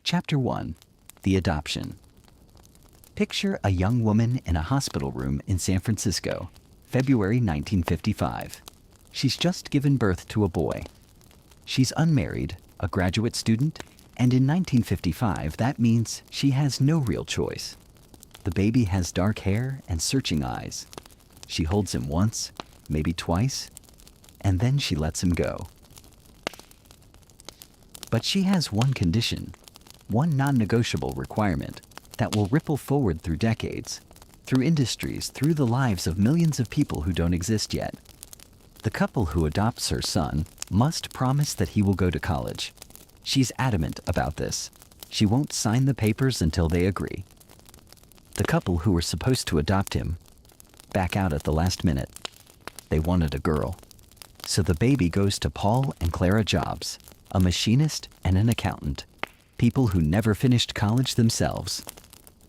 Chapter 1. The Adoption. Picture a young woman in a hospital room in San Francisco, February 1955. She's just given birth to a boy. She's unmarried, a graduate student, and in 1955 that means she has no real choice. The baby has dark hair and searching eyes. She holds him once, maybe twice, and then she lets him go. But she has one condition, one non-negotiable requirement that will ripple forward through decades, through industries, through the lives of millions of people who don't exist yet. The couple who adopts her son must promise that he will go to college. She's adamant about this. She won't sign the papers until they agree. The couple who were supposed to adopt him back out at the last minute. They wanted a girl. So the baby goes to Paul and Clara Jobs, a machinist and an accountant, people who never finished college themselves.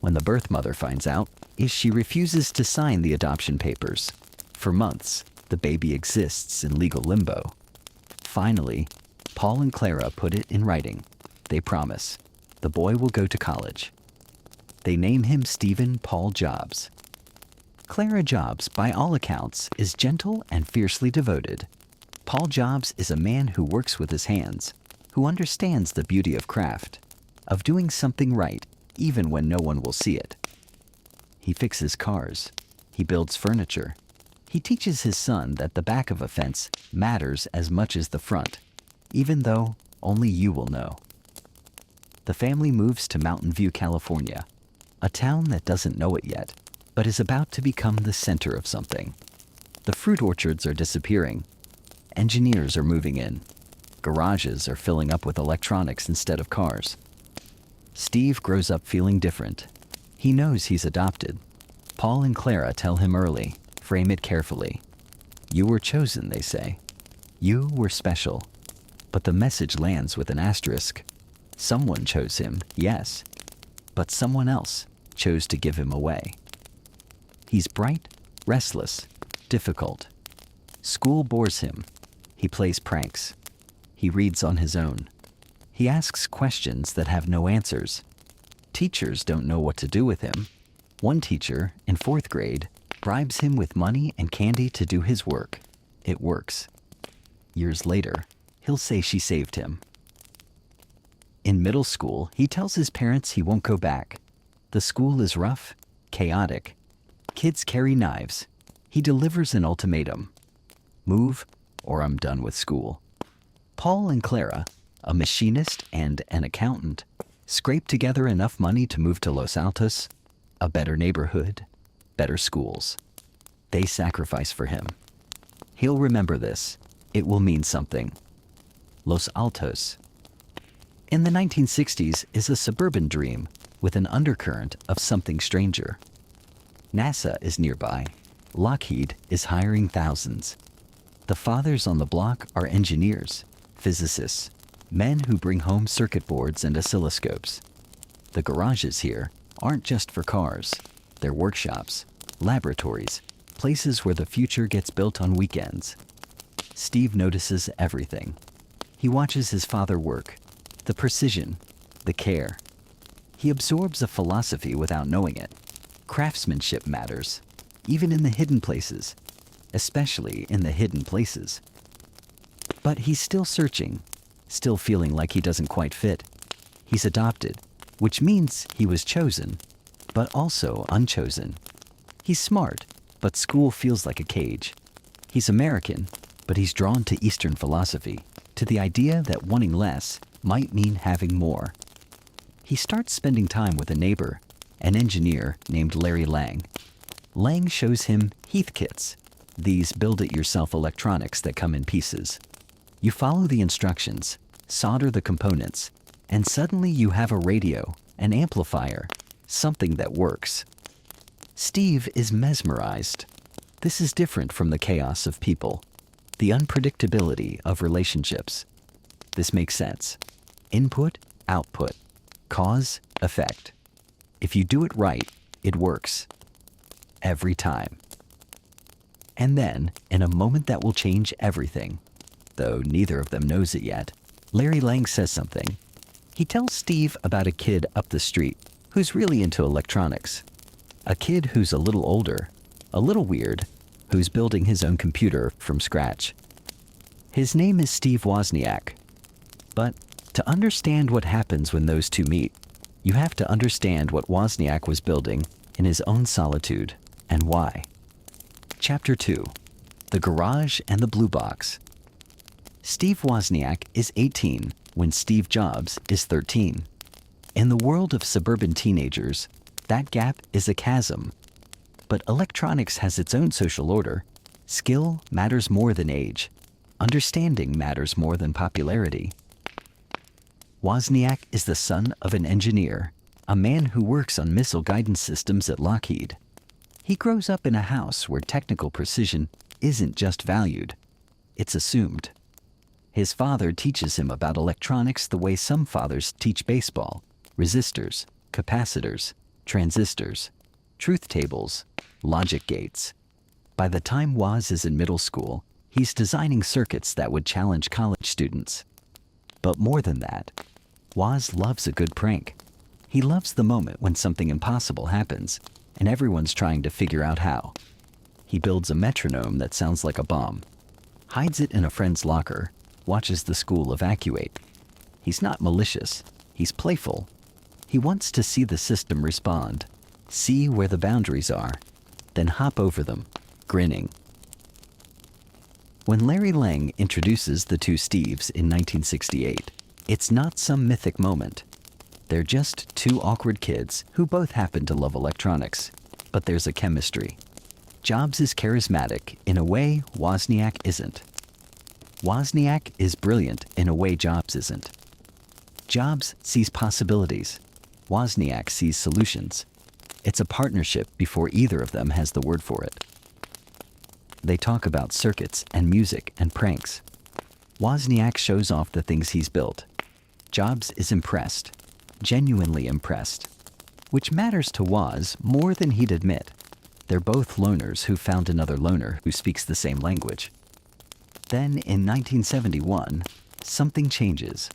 When the birth mother finds out, she refuses to sign the adoption papers. For months, the baby exists in legal limbo. Finally, Paul and Clara put it in writing. They promise the boy will go to college. They name him Stephen Paul Jobs. Clara Jobs, by all accounts, is gentle and fiercely devoted. Paul Jobs is a man who works with his hands, who understands the beauty of craft, of doing something right, even when no one will see it. He fixes cars. He builds furniture. He teaches his son that the back of a fence matters as much as the front, even though only you will know. The family moves to Mountain View, California, a town that doesn't know it yet, but is about to become the center of something. The fruit orchards are disappearing. Engineers are moving in. Garages are filling up with electronics instead of cars. Steve grows up feeling different. He knows he's adopted. Paul and Clara tell him early, frame it carefully. You were chosen, they say. You were special. But the message lands with an asterisk. Someone chose him, yes, but someone else chose to give him away. He's bright, restless, difficult. School bores him. He plays pranks. He reads on his own. He asks questions that have no answers. Teachers don't know what to do with him. One teacher, in 4th grade, bribes him with money and candy to do his work. It works. Years later, he'll say she saved him. In middle school, he tells his parents he won't go back. The school is rough, chaotic. Kids carry knives. He delivers an ultimatum. Move, or I'm done with school. Paul and Clara, a machinist and an accountant, scrape together enough money to move to Los Altos, a better neighborhood, better schools. They sacrifice for him. He'll remember this. It will mean something. Los Altos. In the 1960s is a suburban dream with an undercurrent of something stranger. NASA is nearby. Lockheed is hiring thousands. The fathers on the block are engineers, physicists, men who bring home circuit boards and oscilloscopes. The garages here aren't just for cars. They're workshops, laboratories, places where the future gets built on weekends. Steve notices everything. He watches his father work, the precision, the care. He absorbs a philosophy without knowing it. Craftsmanship matters, even in the hidden places, especially in the hidden places. But he's still searching, still feeling like he doesn't quite fit. He's adopted, which means he was chosen, but also unchosen. He's smart, but school feels like a cage. He's American, but he's drawn to Eastern philosophy, to the idea that wanting less might mean having more. He starts spending time with a neighbor, an engineer named Larry Lang. Lang shows him Heath kits, these build-it-yourself electronics that come in pieces. You follow the instructions, solder the components, and suddenly you have a radio, an amplifier, something that works. Steve is mesmerized. This is different from the chaos of people, the unpredictability of relationships. This makes sense. Input, output, cause, effect. If you do it right, it works. Every time. And then, in a moment that will change everything, though neither of them knows it yet, Larry Lang says something. He tells Steve about a kid up the street who's really into electronics. A kid who's a little older, a little weird, who's building his own computer from scratch. His name is Steve Wozniak. But to understand what happens when those two meet, you have to understand what Wozniak was building in his own solitude and why. Chapter 2. The Garage and the Blue Box. Steve Wozniak is 18 when Steve Jobs is 13. In the world of suburban teenagers, that gap is a chasm. But electronics has its own social order. Skill matters more than age. Understanding matters more than popularity. Wozniak is the son of an engineer, a man who works on missile guidance systems at Lockheed. He grows up in a house where technical precision isn't just valued, it's assumed. His father teaches him about electronics the way some fathers teach baseball: resistors, capacitors, transistors, truth tables, logic gates. By the time Woz is in middle school, he's designing circuits that would challenge college students. But more than that, Woz loves a good prank. He loves the moment when something impossible happens and everyone's trying to figure out how. He builds a metronome that sounds like a bomb, hides it in a friend's locker, watches the school evacuate. He's not malicious, he's playful. He wants to see the system respond, see where the boundaries are, then hop over them, grinning. When Larry Lang introduces the two Steves in 1968, it's not some mythic moment. They're just two awkward kids who both happen to love electronics, but there's a chemistry. Jobs is charismatic in a way Wozniak isn't. Wozniak is brilliant in a way Jobs isn't. Jobs sees possibilities. Wozniak sees solutions. It's a partnership before either of them has the word for it. They talk about circuits and music and pranks. Wozniak shows off the things he's built. Jobs is impressed, genuinely impressed, which matters to Woz more than he'd admit. They're both loners who found another loner who speaks the same language. Then in 1971, something changes.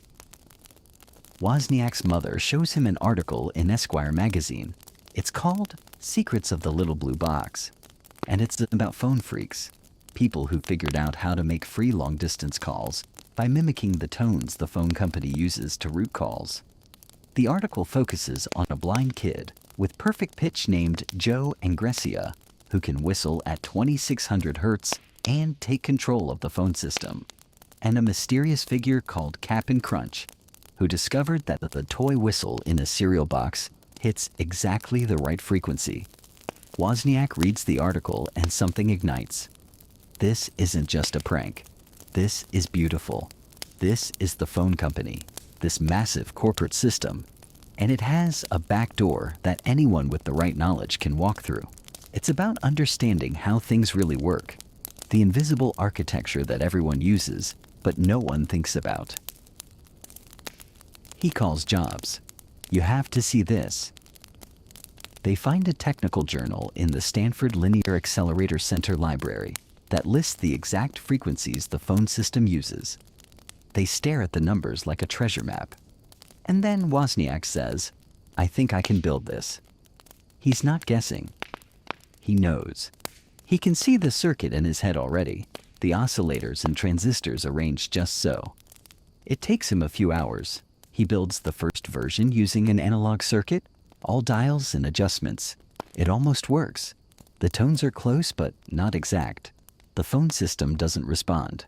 Wozniak's mother shows him an article in Esquire magazine. It's called Secrets of the Little Blue Box. And it's about phone freaks, people who figured out how to make free long-distance calls by mimicking the tones the phone company uses to route calls. The article focuses on a blind kid with perfect pitch named Joe Angresia, who can whistle at 2600 hertz and take control of the phone system, and a mysterious figure called Cap'n Crunch, who discovered that the toy whistle in a cereal box hits exactly the right frequency. Wozniak reads the article and something ignites. This isn't just a prank. This is beautiful. This is the phone company, this massive corporate system, and it has a back door that anyone with the right knowledge can walk through. It's about understanding how things really work, the invisible architecture that everyone uses, but no one thinks about. He calls Jobs. You have to see this. They find a technical journal in the Stanford Linear Accelerator Center library that lists the exact frequencies the phone system uses. They stare at the numbers like a treasure map. And then Wozniak says, I think I can build this. He's not guessing. He knows. He can see the circuit in his head already, the oscillators and transistors arranged just so. It takes him a few hours. He builds the first version using an analog circuit, all dials and adjustments. It almost works. The tones are close but not exact. The phone system doesn't respond.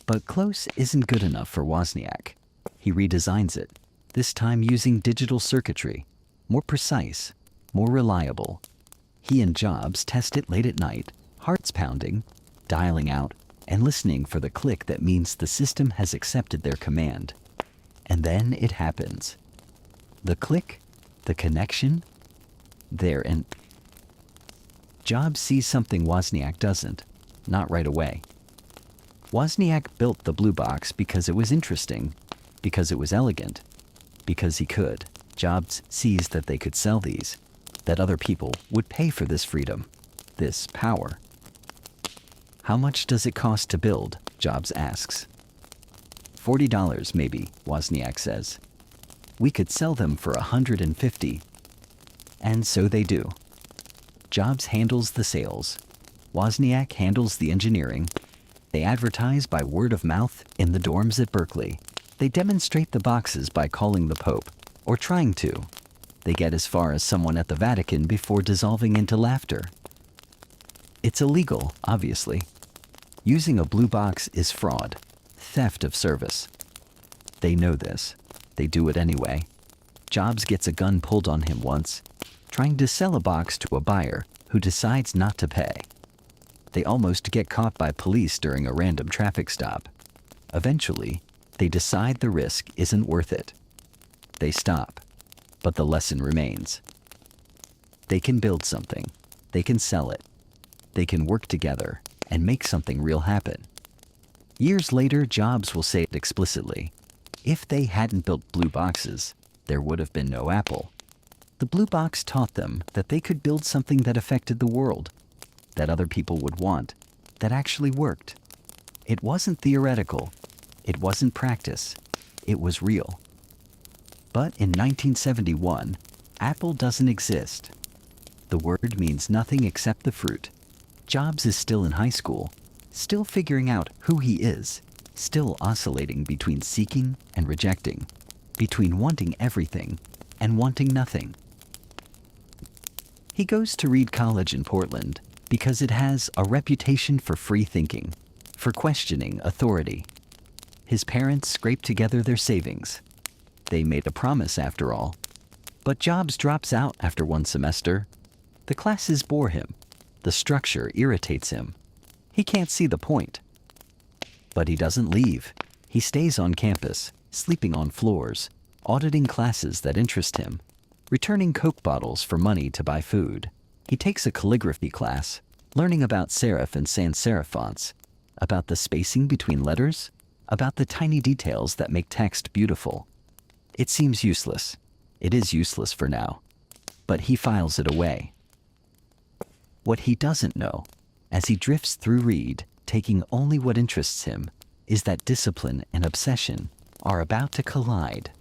But close isn't good enough for Wozniak. He redesigns it, this time using digital circuitry, more precise, more reliable. He and Jobs test it late at night, hearts pounding, dialing out, and listening for the click that means the system has accepted their command. And then it happens. The click, the connection, there, and Jobs sees something Wozniak doesn't, not right away. Wozniak built the blue box because it was interesting, because it was elegant, because he could. Jobs sees that they could sell these, that other people would pay for this freedom, this power. How much does it cost to build? Jobs asks. $40 maybe, Wozniak says. We could sell them for $150. And so they do. Jobs handles the sales. Wozniak handles the engineering. They advertise by word of mouth in the dorms at Berkeley. They demonstrate the boxes by calling the Pope, or trying to. They get as far as someone at the Vatican before dissolving into laughter. It's illegal, obviously. Using a blue box is fraud, theft of service. They know this. They do it anyway. Jobs gets a gun pulled on him once, trying to sell a box to a buyer who decides not to pay. They almost get caught by police during a random traffic stop. Eventually, they decide the risk isn't worth it. They stop, but the lesson remains. They can build something. They can sell it. They can work together and make something real happen. Years later, Jobs will say it explicitly. If they hadn't built blue boxes, there would have been no Apple. The blue box taught them that they could build something that affected the world, that other people would want, that actually worked. It wasn't theoretical. It wasn't practice. It was real. But in 1971, Apple doesn't exist. The word means nothing except the fruit. Jobs is still in high school, still figuring out who he is, still oscillating between seeking and rejecting, between wanting everything and wanting nothing. He goes to Reed College in Portland because it has a reputation for free thinking, for questioning authority. His parents scraped together their savings. They made a promise after all. But Jobs drops out after one semester. The classes bore him. The structure irritates him. He can't see the point. But he doesn't leave. He stays on campus, sleeping on floors, auditing classes that interest him, returning Coke bottles for money to buy food. He takes a calligraphy class, learning about serif and sans serif fonts, about the spacing between letters, about the tiny details that make text beautiful. It seems useless. It is useless for now. But he files it away. What he doesn't know, as he drifts through Reed, taking only what interests him, is that discipline and obsession are about to collide.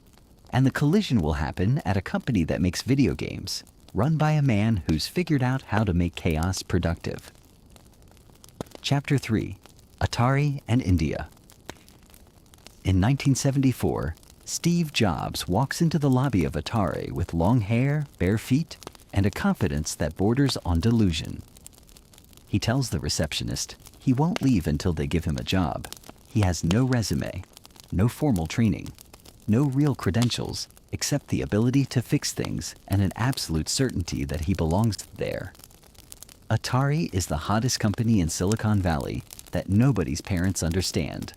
And the collision will happen at a company that makes video games, run by a man who's figured out how to make chaos productive. Chapter 3. Atari and India. In 1974, Steve Jobs walks into the lobby of Atari with long hair, bare feet, and a confidence that borders on delusion. He tells the receptionist he won't leave until they give him a job. He has no resume, no formal training, no real credentials except the ability to fix things and an absolute certainty that he belongs there. Atari is the hottest company in Silicon Valley that nobody's parents understand.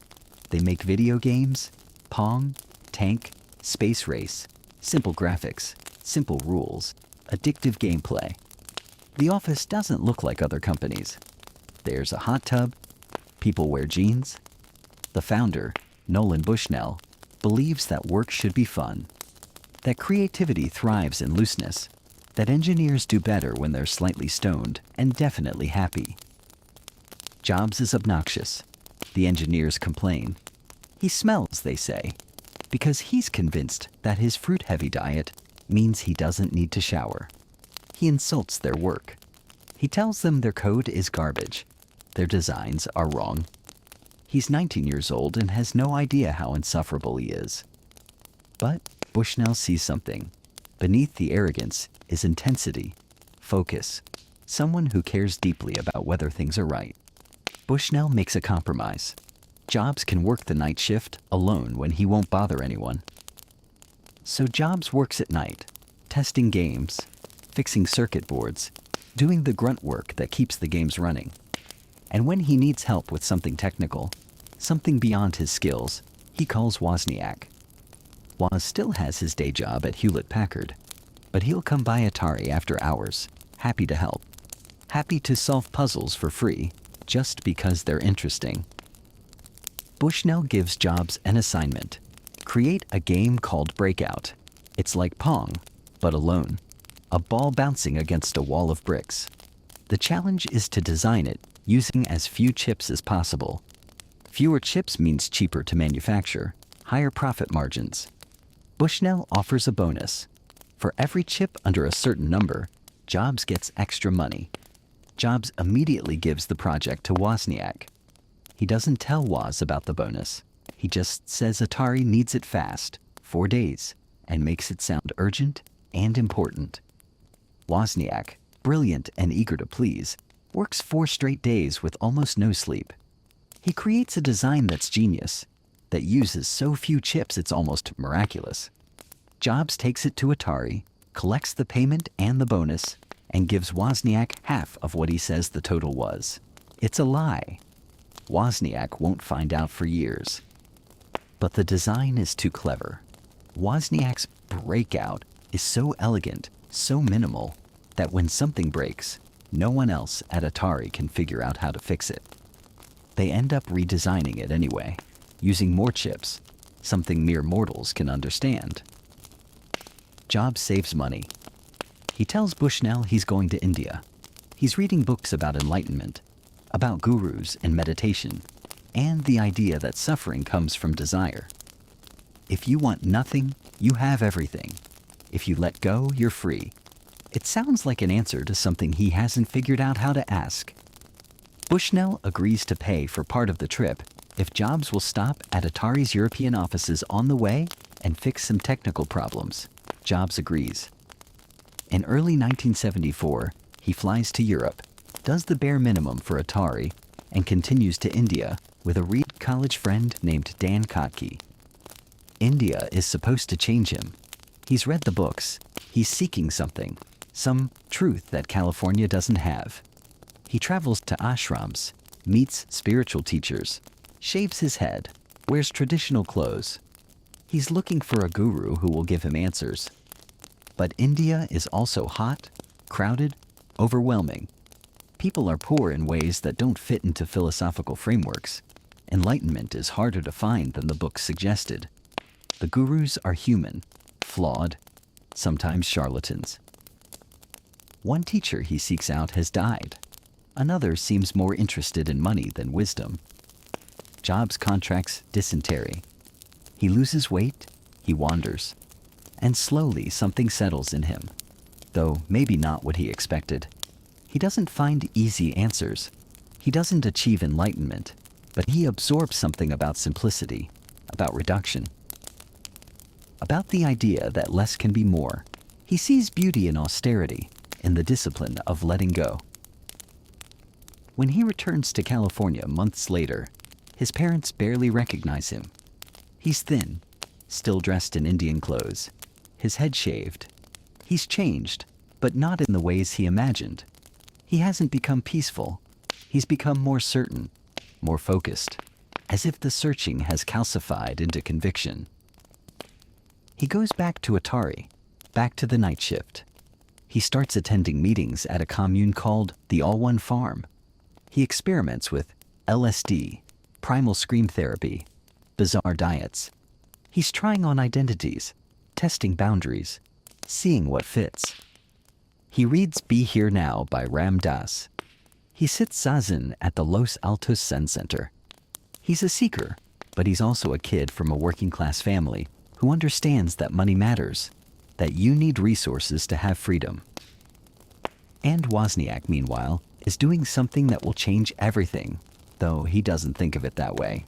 They make video games, Pong, Tank, Space Race, simple graphics, simple rules, addictive gameplay. The office doesn't look like other companies. There's a hot tub. People wear jeans. The founder, Nolan Bushnell, believes that work should be fun, that creativity thrives in looseness, that engineers do better when they're slightly stoned and definitely happy. Jobs is obnoxious. The engineers complain. He smells, they say, because he's convinced that his fruit-heavy diet means he doesn't need to shower. He insults their work. He tells them their code is garbage. Their designs are wrong. He's 19 years old and has no idea how insufferable he is. But Bushnell sees something. Beneath the arrogance is intensity, focus, someone who cares deeply about whether things are right. Bushnell makes a compromise. Jobs can work the night shift alone when he won't bother anyone. So Jobs works at night, testing games, fixing circuit boards, doing the grunt work that keeps the games running. And when he needs help with something technical, something beyond his skills, he calls Wozniak. Woz still has his day job at Hewlett-Packard, but he'll come by Atari after hours, happy to help, happy to solve puzzles for free, just because they're interesting. Bushnell gives Jobs an assignment. Create a game called Breakout. It's like Pong, but alone. A ball bouncing against a wall of bricks. The challenge is to design it using as few chips as possible. Fewer chips means cheaper to manufacture, higher profit margins. Bushnell offers a bonus. For every chip under a certain number, Jobs gets extra money. Jobs immediately gives the project to Wozniak. He doesn't tell Woz about the bonus. He just says Atari needs it fast, 4 days, and makes it sound urgent and important. Wozniak, brilliant and eager to please, works 4 straight days with almost no sleep. He creates a design that's genius, that uses so few chips it's almost miraculous. Jobs takes it to Atari, collects the payment and the bonus, and gives Wozniak half of what he says the total was. It's a lie. Wozniak won't find out for years. But the design is too clever. Wozniak's breakout is so elegant, so minimal, that when something breaks, no one else at Atari can figure out how to fix it. They end up redesigning it anyway, using more chips, something mere mortals can understand. Jobs saves money. He tells Bushnell he's going to India. He's reading books about enlightenment, about gurus and meditation, and the idea that suffering comes from desire. If you want nothing, you have everything. If you let go, you're free. It sounds like an answer to something he hasn't figured out how to ask. Bushnell agrees to pay for part of the trip if Jobs will stop at Atari's European offices on the way and fix some technical problems. Jobs agrees. In early 1974, he flies to Europe, does the bare minimum for Atari, and continues to India with a Reed college friend named Dan Kotke. India is supposed to change him. He's read the books. He's seeking something, some truth that California doesn't have. He travels to ashrams, meets spiritual teachers, shaves his head, wears traditional clothes. He's looking for a guru who will give him answers. But India is also hot, crowded, overwhelming. People are poor in ways that don't fit into philosophical frameworks. Enlightenment is harder to find than the book suggested. The gurus are human, flawed, sometimes charlatans. One teacher he seeks out has died. Another seems more interested in money than wisdom. Jobs contracts dysentery. He loses weight, he wanders, and slowly something settles in him, though maybe not what he expected. He doesn't find easy answers. He doesn't achieve enlightenment, but he absorbs something about simplicity, about reduction, about the idea that less can be more. He sees beauty in austerity, in the discipline of letting go. When he returns to California months later, his parents barely recognize him. He's thin, still dressed in Indian clothes, his head shaved. He's changed, but not in the ways he imagined. He hasn't become peaceful. He's become more certain, more focused, as if the searching has calcified into conviction. He goes back to Atari, back to the night shift. He starts attending meetings at a commune called the All One Farm. He experiments with LSD, primal scream therapy, bizarre diets. He's trying on identities, testing boundaries, seeing what fits. He reads Be Here Now by Ram Dass. He sits zazen at the Los Altos Zen Center. He's a seeker, but he's also a kid from a working-class family who understands that money matters, that you need resources to have freedom. And Wozniak, meanwhile, is doing something that will change everything, though he doesn't think of it that way.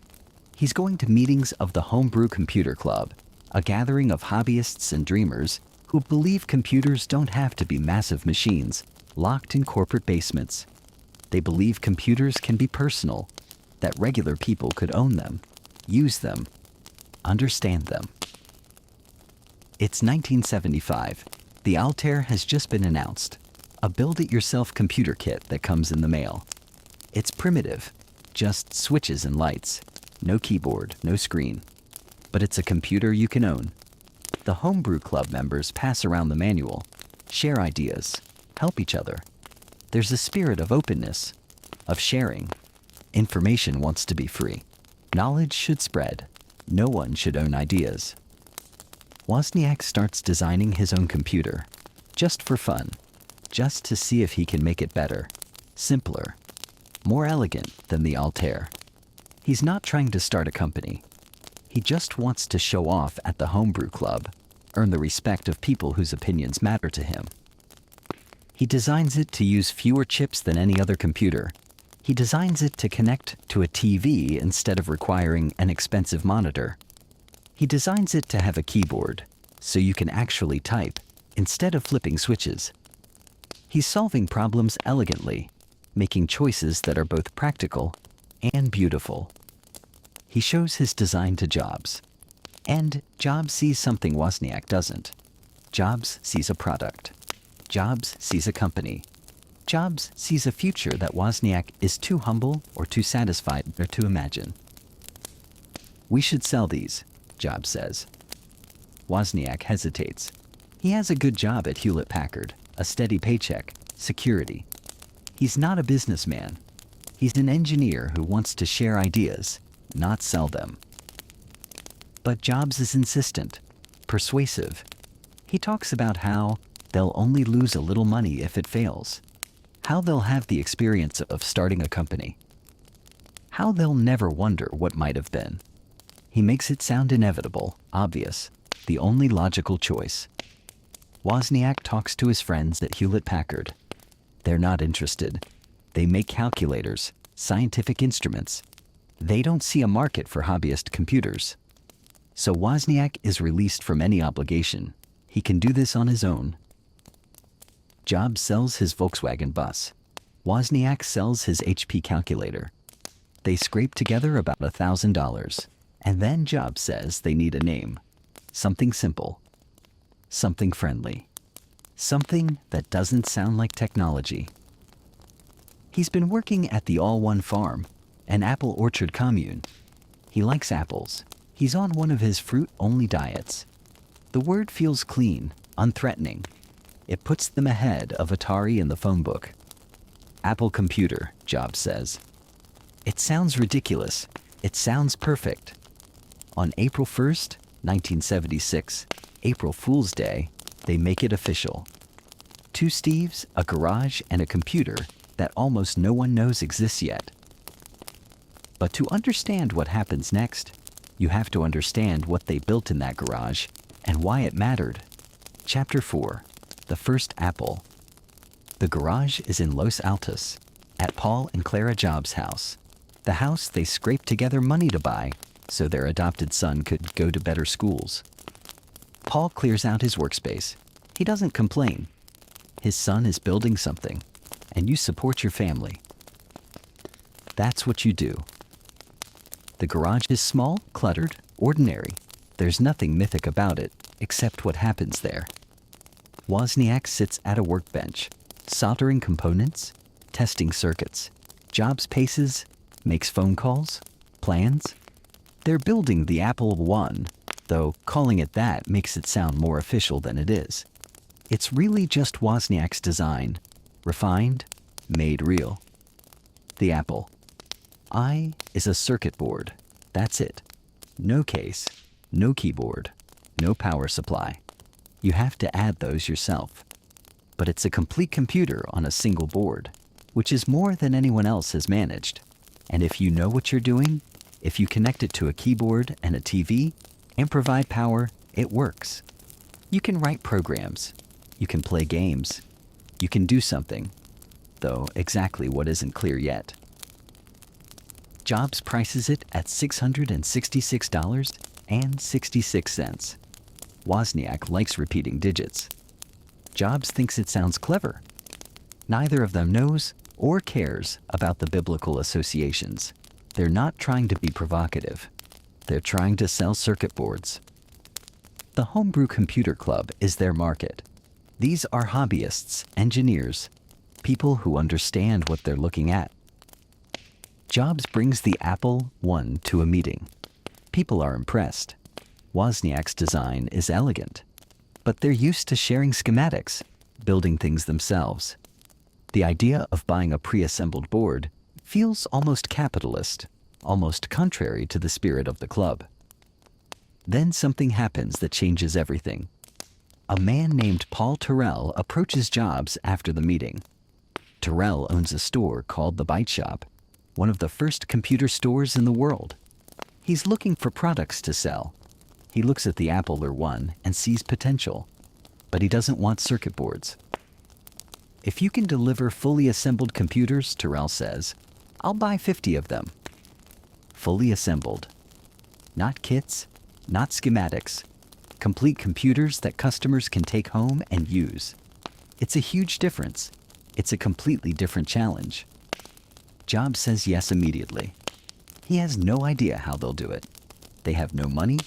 He's going to meetings of the Homebrew Computer Club, a gathering of hobbyists and dreamers who believe computers don't have to be massive machines locked in corporate basements. They believe computers can be personal, that regular people could own them, use them, understand them. It's 1975. The Altair has just been announced, a build-it-yourself computer kit that comes in the mail. It's primitive, just switches and lights, no keyboard, no screen. But it's a computer you can own. The Homebrew Club members pass around the manual, share ideas, help each other. There's a spirit of openness, of sharing. Information wants to be free. Knowledge should spread. No one should own ideas. Wozniak starts designing his own computer, just for fun, just to see if he can make it better, simpler, more elegant than the Altair. He's not trying to start a company. He just wants to show off at the homebrew club, earn the respect of people whose opinions matter to him. He designs it to use fewer chips than any other computer. He designs it to connect to a TV instead of requiring an expensive monitor. He designs it to have a keyboard, so you can actually type instead of flipping switches. He's solving problems elegantly, making choices that are both practical and beautiful. He shows his design to Jobs. And Jobs sees something Wozniak doesn't. Jobs sees a product. Jobs sees a company. Jobs sees a future that Wozniak is too humble or too satisfied or to imagine. We should sell these, Jobs says. Wozniak hesitates. He has a good job at Hewlett-Packard, a steady paycheck, security. He's not a businessman. He's an engineer who wants to share ideas, not sell them. But Jobs is insistent, persuasive. He talks about how they'll only lose a little money if it fails, how they'll have the experience of starting a company, how they'll never wonder what might have been. He makes it sound inevitable, obvious, the only logical choice. Wozniak talks to his friends at Hewlett-Packard. They're not interested. They make calculators, scientific instruments. They don't see a market for hobbyist computers. So Wozniak is released from any obligation. He can do this on his own. Jobs sells his Volkswagen bus. Wozniak sells his HP calculator. They scrape together about $1,000. And then Jobs says they need a name. Something simple. Something friendly. Something that doesn't sound like technology. He's been working at the All One Farm, an apple orchard commune. He likes apples. He's on one of his fruit-only diets. The word feels clean, unthreatening. It puts them ahead of Atari in the phone book. Apple computer, Jobs says. It sounds ridiculous. It sounds perfect. On April 1st, 1976, April Fool's Day, they make it official. Two Steves, a garage, and a computer that almost no one knows exists yet. But to understand what happens next, you have to understand what they built in that garage and why it mattered. Chapter 4, The First Apple. The garage is in Los Altos, at Paul and Clara Jobs' house, the house they scraped together money to buy so their adopted son could go to better schools. Paul clears out his workspace. He doesn't complain. His son is building something, and you support your family. That's what you do. The garage is small, cluttered, ordinary. There's nothing mythic about it, except what happens there. Wozniak sits at a workbench, soldering components, testing circuits. Jobs paces, makes phone calls, plans. They're building the Apple I, though calling it that makes it sound more official than it is. It's really just Wozniak's design, refined, made real. The Apple I is a circuit board. That's it. No case, no keyboard, no power supply. You have to add those yourself. But it's a complete computer on a single board, which is more than anyone else has managed. And if you know what you're doing, if you connect it to a keyboard and a TV and provide power, it works. You can write programs. You can play games. You can do something, though exactly what isn't clear yet. Jobs prices it at $666.66. Wozniak likes repeating digits. Jobs thinks it sounds clever. Neither of them knows or cares about the biblical associations. They're not trying to be provocative. They're trying to sell circuit boards. The Homebrew Computer Club is their market. These are hobbyists, engineers, people who understand what they're looking at. Jobs brings the Apple I to a meeting. People are impressed. Wozniak's design is elegant, but they're used to sharing schematics, building things themselves. The idea of buying a pre-assembled board feels almost capitalist, almost contrary to the spirit of the club. Then something happens that changes everything. A man named Paul Terrell approaches Jobs after the meeting. Terrell owns a store called the Byte Shop. one of the first computer stores in the world. He's looking for products to sell. He looks at the Apple I and sees potential, but he doesn't want circuit boards. If you can deliver fully assembled computers, Terrell says, I'll buy 50 of them. Fully assembled. Not kits, not schematics. Complete computers that customers can take home and use. It's a huge difference. It's a completely different challenge. Jobs says yes immediately. He has no idea how they'll do it. They have no money,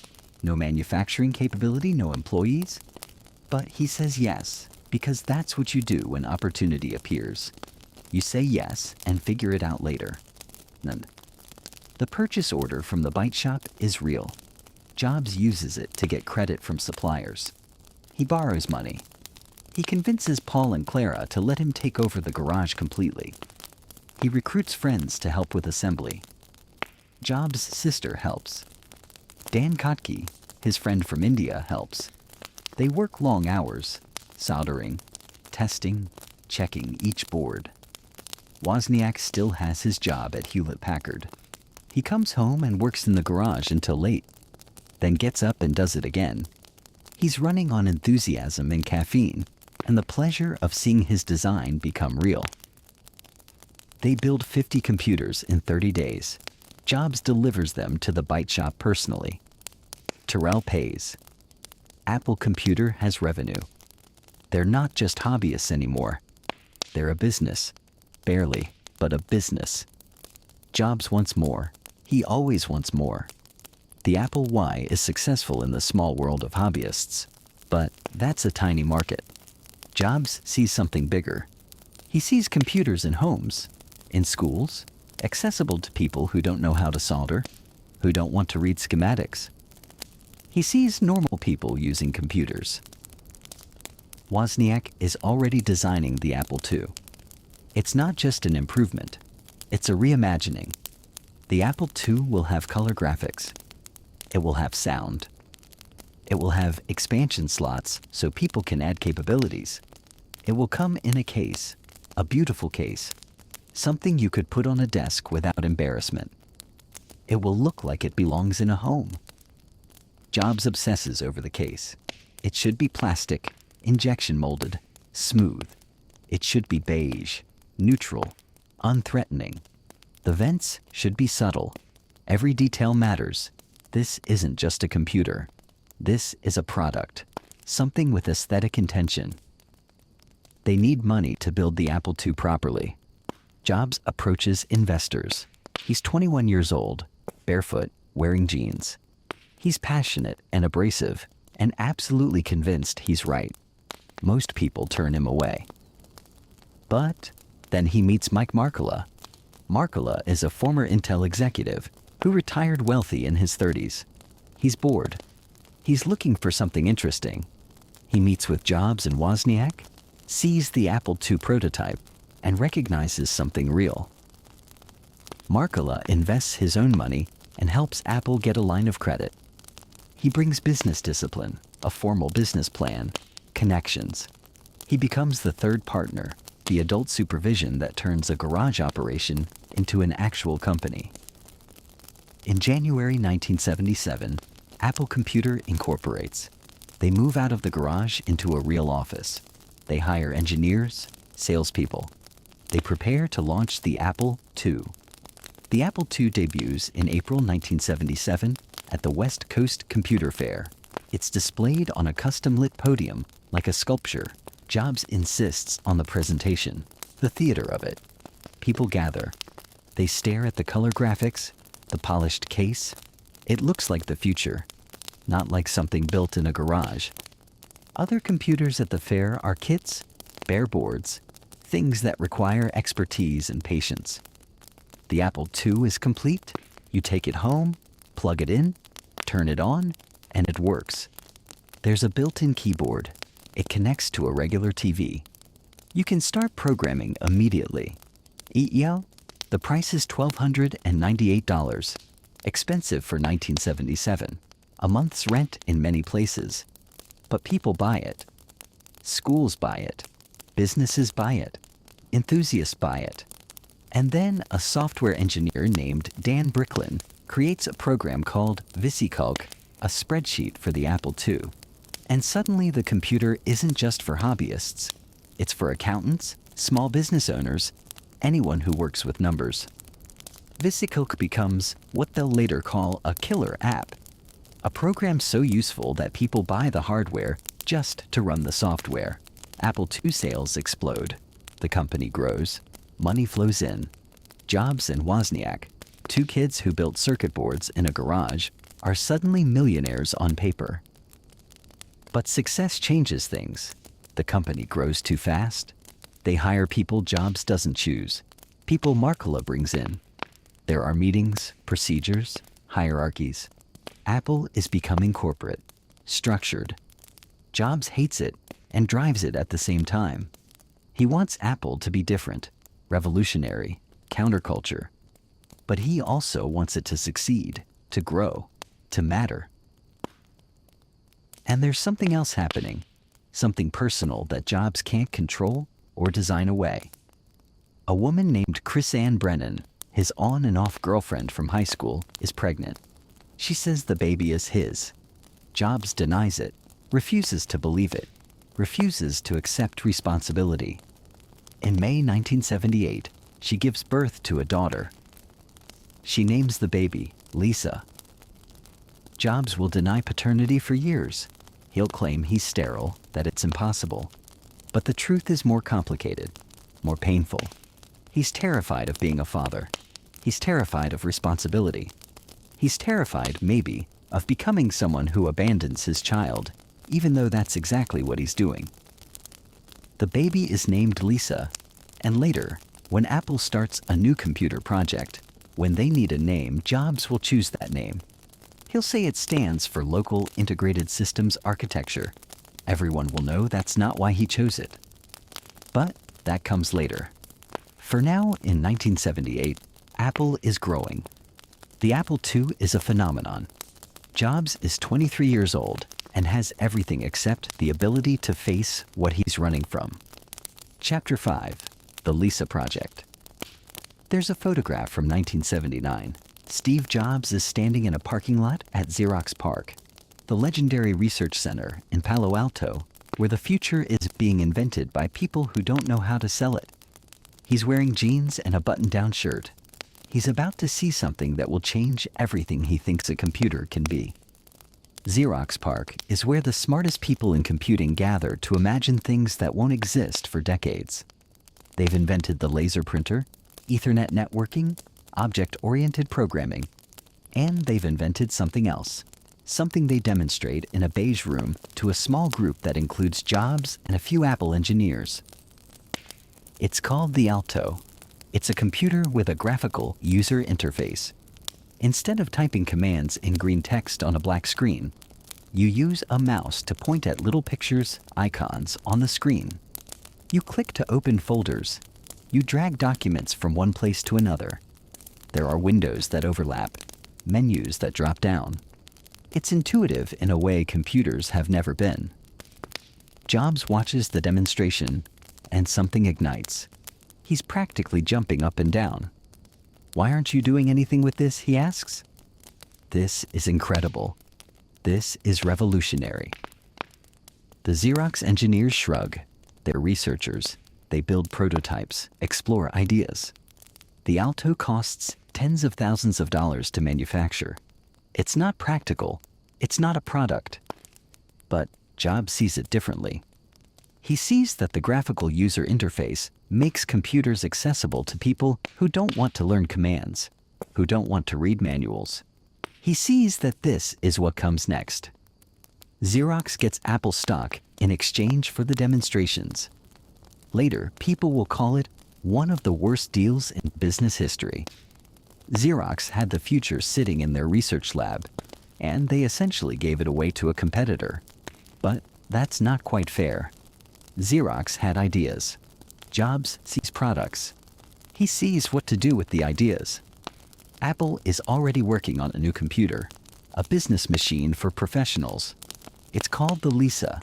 no manufacturing capability, no employees. But he says yes, because that's what you do when opportunity appears. You say yes and figure it out later. Then, the purchase order from the bike shop is real. Jobs uses it to get credit from suppliers. He borrows money. He convinces Paul and Clara to let him take over the garage completely. He recruits friends to help with assembly. Jobs' sister helps. Dan Kotke, his friend from India, helps. They work long hours, soldering, testing, checking each board. Wozniak still has his job at Hewlett-Packard. He comes home and works in the garage until late, then gets up and does it again. He's running on enthusiasm and caffeine, and the pleasure of seeing his design become real. They build 50 computers in 30 days. Jobs delivers them to the bite shop personally. Terrell pays. Apple Computer has revenue. They're not just hobbyists anymore. They're a business. Barely, but a business. Jobs wants more. He always wants more. The Apple Y is successful in the small world of hobbyists, but that's a tiny market. Jobs sees something bigger. He sees computers in homes, in schools, accessible to people who don't know how to solder, who don't want to read schematics. He sees normal people using computers. Wozniak is already designing the Apple II. It's not just an improvement, it's a reimagining. The Apple II will have color graphics. It will have sound. It will have expansion slots so people can add capabilities. It will come in a case, a beautiful case, something you could put on a desk without embarrassment. It will look like it belongs in a home. Jobs obsesses over the case. It should be plastic, injection molded, smooth. It should be beige, neutral, unthreatening. The vents should be subtle. Every detail matters. This isn't just a computer. This is a product, something with aesthetic intention. They need money to build the Apple II properly. Jobs approaches investors. He's 21 years old, barefoot, wearing jeans. He's passionate and abrasive, and absolutely convinced he's right. Most people turn him away. But then he meets Mike Markkula. Markkula is a former Intel executive who retired wealthy in his 30s. He's bored. He's looking for something interesting. He meets with Jobs and Wozniak, sees the Apple II prototype, and recognizes something real. Markkula invests his own money and helps Apple get a line of credit. He brings business discipline, a formal business plan, connections. He becomes the third partner, the adult supervision that turns a garage operation into an actual company. In January 1977, Apple Computer incorporates. They move out of the garage into a real office. They hire engineers, salespeople. They prepare to launch the Apple II. The Apple II debuts in April 1977 at the West Coast Computer Fair. It's displayed on a custom-lit podium like a sculpture. Jobs insists on the presentation, the theater of it. People gather. They stare at the color graphics, the polished case. It looks like the future, not like something built in a garage. Other computers at the fair are kits, bare boards, things that require expertise and patience. The Apple II is complete. You take it home, plug it in, turn it on, and it works. There's a built-in keyboard. It connects to a regular TV. You can start programming immediately. The price is $1,298. Expensive for 1977. A month's rent in many places. But people buy it. Schools buy it. Businesses buy it. Enthusiasts buy it. And then a software engineer named Dan Bricklin creates a program called VisiCalc, a spreadsheet for the Apple II. And suddenly the computer isn't just for hobbyists. It's for accountants, small business owners, anyone who works with numbers. VisiCalc becomes what they'll later call a killer app, a program so useful that people buy the hardware just to run the software. Apple II sales explode. The company grows. Money flows in. Jobs and Wozniak, two kids who built circuit boards in a garage, are suddenly millionaires on paper. But success changes things. The company grows too fast. They hire people Jobs doesn't choose, people Markkula brings in. There are meetings, procedures, hierarchies. Apple is becoming corporate, structured. Jobs hates it and drives it at the same time. He wants Apple to be different, revolutionary, counterculture. But he also wants it to succeed, to grow, to matter. And there's something else happening, something personal that Jobs can't control or design away. A woman named Chris Ann Brennan, his on and off girlfriend from high school, is pregnant. She says the baby is his. Jobs denies it, refuses to believe it, refuses to accept responsibility. In May 1978, she gives birth to a daughter. She names the baby Lisa. Jobs will deny paternity for years. He'll claim he's sterile, that it's impossible. But the truth is more complicated, more painful. He's terrified of being a father. He's terrified of responsibility. He's terrified, maybe, of becoming someone who abandons his child, even though that's exactly what he's doing. The baby is named Lisa, and later, when Apple starts a new computer project, when they need a name, Jobs will choose that name. He'll say it stands for Local Integrated Systems Architecture. Everyone will know that's not why he chose it. But that comes later. For now, in 1978, Apple is growing. The Apple II is a phenomenon. Jobs is 23 years old and has everything except the ability to face what he's running from. Chapter 5, The Lisa Project. There's a photograph from 1979. Steve Jobs is standing in a parking lot at Xerox PARC, the legendary research center in Palo Alto, where the future is being invented by people who don't know how to sell it. He's wearing jeans and a button-down shirt. He's about to see something that will change everything he thinks a computer can be. Xerox PARC is where the smartest people in computing gather to imagine things that won't exist for decades. They've invented the laser printer, Ethernet networking, object-oriented programming, and they've invented something else, something they demonstrate in a beige room to a small group that includes Jobs and a few Apple engineers. It's called the Alto. It's a computer with a graphical user interface. Instead of typing commands in green text on a black screen, you use a mouse to point at little pictures, icons on the screen. You click to open folders. You drag documents from one place to another. There are windows that overlap, menus that drop down. It's intuitive in a way computers have never been. Jobs watches the demonstration, and something ignites. He's practically jumping up and down. "Why aren't you doing anything with this?" he asks. This is incredible. This is revolutionary. The Xerox engineers shrug. They're researchers. They build prototypes, explore ideas. The Alto costs tens of thousands of dollars to manufacture. It's not practical. It's not a product. But Jobs sees it differently. He sees that the graphical user interface makes computers accessible to people who don't want to learn commands, who don't want to read manuals. He sees that this is what comes next. Xerox gets Apple stock in exchange for the demonstrations. Later, people will call it one of the worst deals in business history. Xerox had the future sitting in their research lab, and they essentially gave it away to a competitor. But that's not quite fair. Xerox had ideas. Jobs sees products. He sees what to do with the ideas. Apple is already working on a new computer, a business machine for professionals. It's called the Lisa,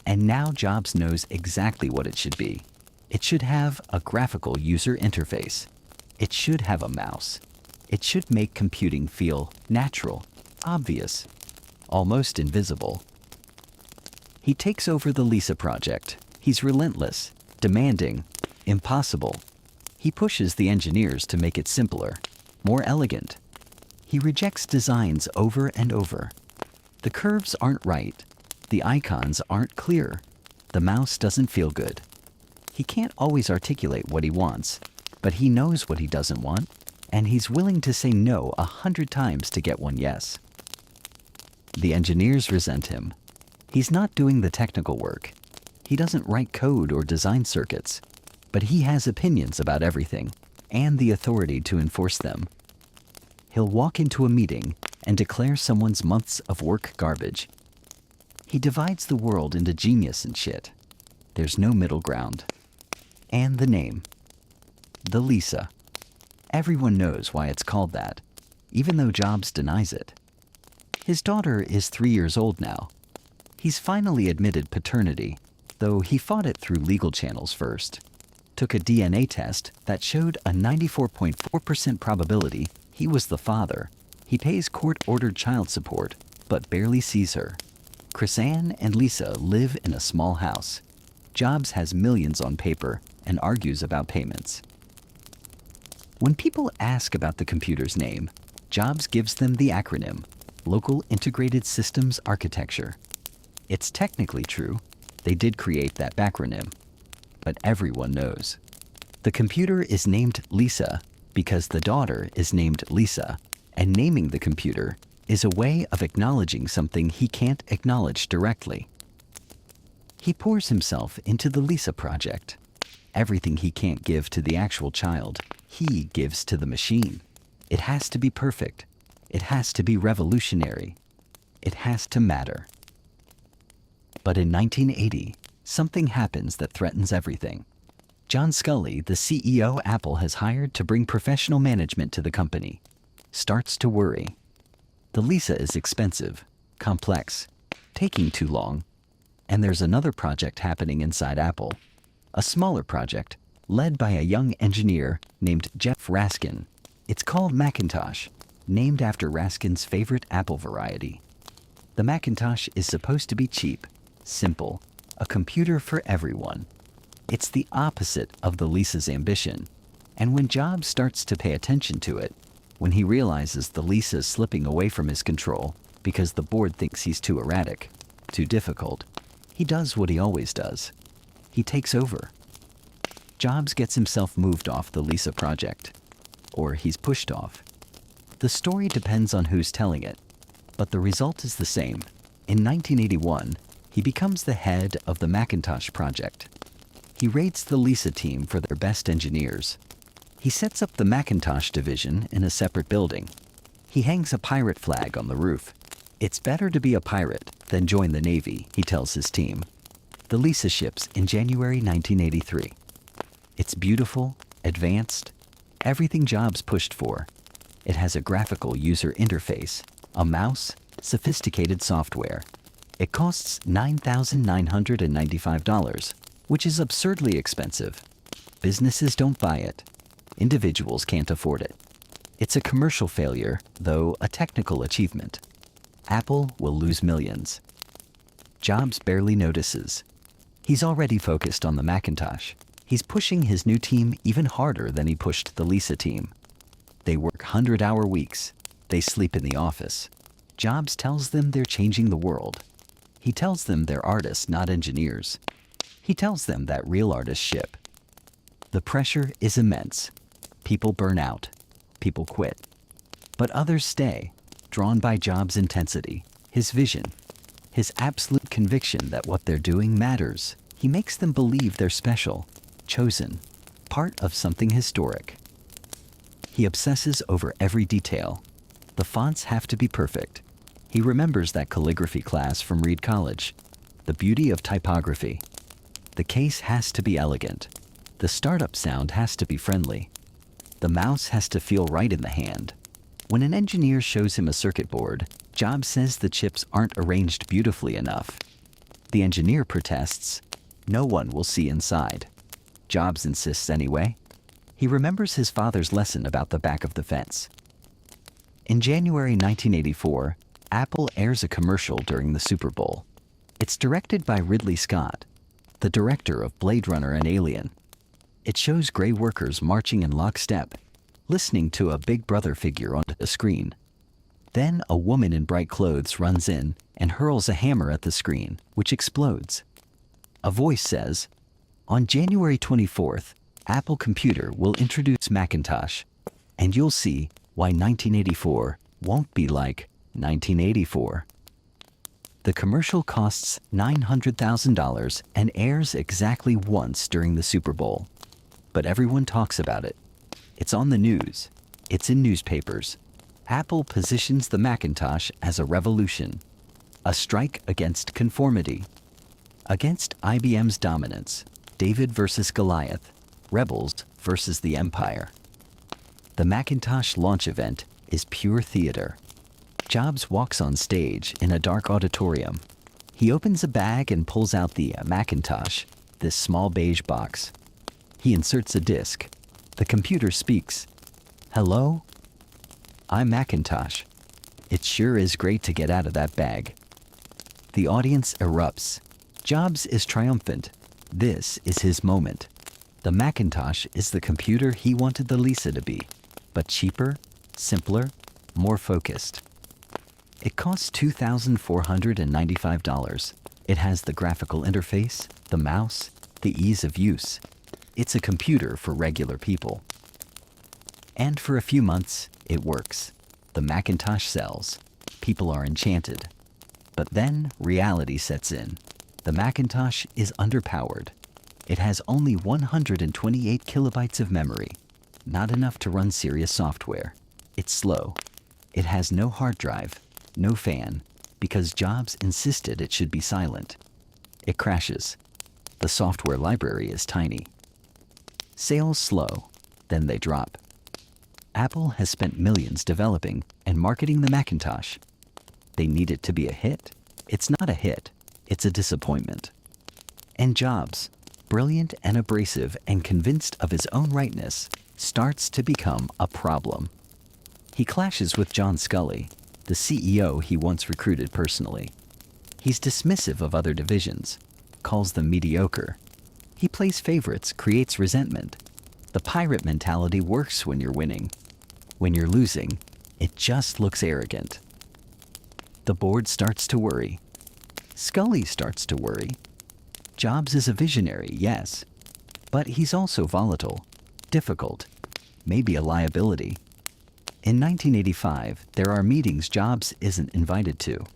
and now Jobs knows exactly what it should be. It should have a graphical user interface. It should have a mouse. It should make computing feel natural, obvious, almost invisible. He takes over the Lisa project. He's relentless, demanding, impossible. He pushes the engineers to make it simpler, more elegant. He rejects designs over and over. The curves aren't right. The icons aren't clear. The mouse doesn't feel good. He can't always articulate what he wants, but he knows what he doesn't want, and he's willing to say no 100 times to get one yes. The engineers resent him. He's not doing the technical work. He doesn't write code or design circuits, but he has opinions about everything and the authority to enforce them. He'll walk into a meeting and declare someone's months of work garbage. He divides the world into genius and shit. There's no middle ground. And the name. The Lisa. Everyone knows why it's called that, even though Jobs denies it. His daughter is 3 years old now. He's finally admitted paternity, though he fought it through legal channels first. Took a DNA test that showed a 94.4% probability he was the father. He pays court-ordered child support, but barely sees her. Chrisanne and Lisa live in a small house. Jobs has millions on paper and argues about payments. When people ask about the computer's name, Jobs gives them the acronym, Local Integrated Systems Architecture. It's technically true. They did create that backronym. But everyone knows. The computer is named Lisa because the daughter is named Lisa, and naming the computer is a way of acknowledging something he can't acknowledge directly. He pours himself into the Lisa project. Everything he can't give to the actual child, he gives to the machine. It has to be perfect. It has to be revolutionary. It has to matter. But in 1980, something happens that threatens everything. John Sculley, the CEO Apple has hired to bring professional management to the company, starts to worry. The Lisa is expensive, complex, taking too long, and there's another project happening inside Apple, a smaller project led by a young engineer named Jeff Raskin. It's called Macintosh, named after Raskin's favorite Apple variety. The Macintosh is supposed to be cheap, simple, a computer for everyone. It's the opposite of the Lisa's ambition, and when Jobs starts to pay attention to it, when he realizes the Lisa's slipping away from his control because the board thinks he's too erratic, too difficult, he does what he always does. He takes over. Jobs gets himself moved off the Lisa project, or he's pushed off. The story depends on who's telling it, but the result is the same. In 1981, he becomes the head of the Macintosh project. He rates the Lisa team for their best engineers. He sets up the Macintosh division in a separate building. He hangs a pirate flag on the roof. It's better to be a pirate than join the Navy, he tells his team. The Lisa ships in January 1983. It's beautiful, advanced, everything Jobs pushed for. It has a graphical user interface, a mouse, sophisticated software. It costs $9,995, which is absurdly expensive. Businesses don't buy it. Individuals can't afford it. It's a commercial failure, though a technical achievement. Apple will lose millions. Jobs barely notices. He's already focused on the Macintosh. He's pushing his new team even harder than he pushed the Lisa team. They work 100-hour weeks. They sleep in the office. Jobs tells them they're changing the world. He tells them they're artists, not engineers. He tells them that real artists ship. The pressure is immense. People burn out. People quit. But others stay, drawn by Jobs' intensity, his vision, his absolute conviction that what they're doing matters. He makes them believe they're special, chosen, part of something historic. He obsesses over every detail. The fonts have to be perfect. He remembers that calligraphy class from Reed College. The beauty of typography. The case has to be elegant. The startup sound has to be friendly. The mouse has to feel right in the hand. When an engineer shows him a circuit board, Jobs says the chips aren't arranged beautifully enough. The engineer protests. No one will see inside. Jobs insists anyway. He remembers his father's lesson about the back of the fence. In January 1984, Apple airs a commercial during the Super Bowl. It's directed by Ridley Scott, the director of Blade Runner and Alien. It shows gray workers marching in lockstep, listening to a Big Brother figure on the screen. Then a woman in bright clothes runs in and hurls a hammer at the screen, which explodes. A voice says, "On January 24th, Apple Computer will introduce Macintosh, and you'll see why 1984 won't be like 1984. The commercial costs $900,000 and airs exactly once during the Super Bowl. But everyone talks about it. It's on the news. It's in newspapers. Apple positions the Macintosh as a revolution, a strike against conformity, against IBM's dominance, David versus Goliath, rebels versus the empire. The Macintosh launch event is pure theater. Jobs walks on stage in a dark auditorium. He opens a bag and pulls out the Macintosh, this small beige box. He inserts a disk. The computer speaks. "Hello? I'm Macintosh. It sure is great to get out of that bag." The audience erupts. Jobs is triumphant. This is his moment. The Macintosh is the computer he wanted the Lisa to be, but cheaper, simpler, more focused. It costs $2,495. It has the graphical interface, the mouse, the ease of use. It's a computer for regular people. And for a few months, it works. The Macintosh sells. People are enchanted. But then reality sets in. The Macintosh is underpowered. It has only 128 kilobytes of memory, not enough to run serious software. It's slow. It has no hard drive, no fan, because Jobs insisted it should be silent. It crashes. The software library is tiny. Sales slow, then they drop. Apple has spent millions developing and marketing the Macintosh. They need it to be a hit. It's not a hit. It's a disappointment. And Jobs, brilliant and abrasive and convinced of his own rightness, starts to become a problem. He clashes with John Sculley, the CEO he once recruited personally. He's dismissive of other divisions, calls them mediocre. He plays favorites, creates resentment. The pirate mentality works when you're winning. When you're losing, it just looks arrogant. The board starts to worry. Sculley starts to worry. Jobs is a visionary, yes, but he's also volatile, difficult, maybe a liability. In 1985, there are meetings Jobs isn't invited to.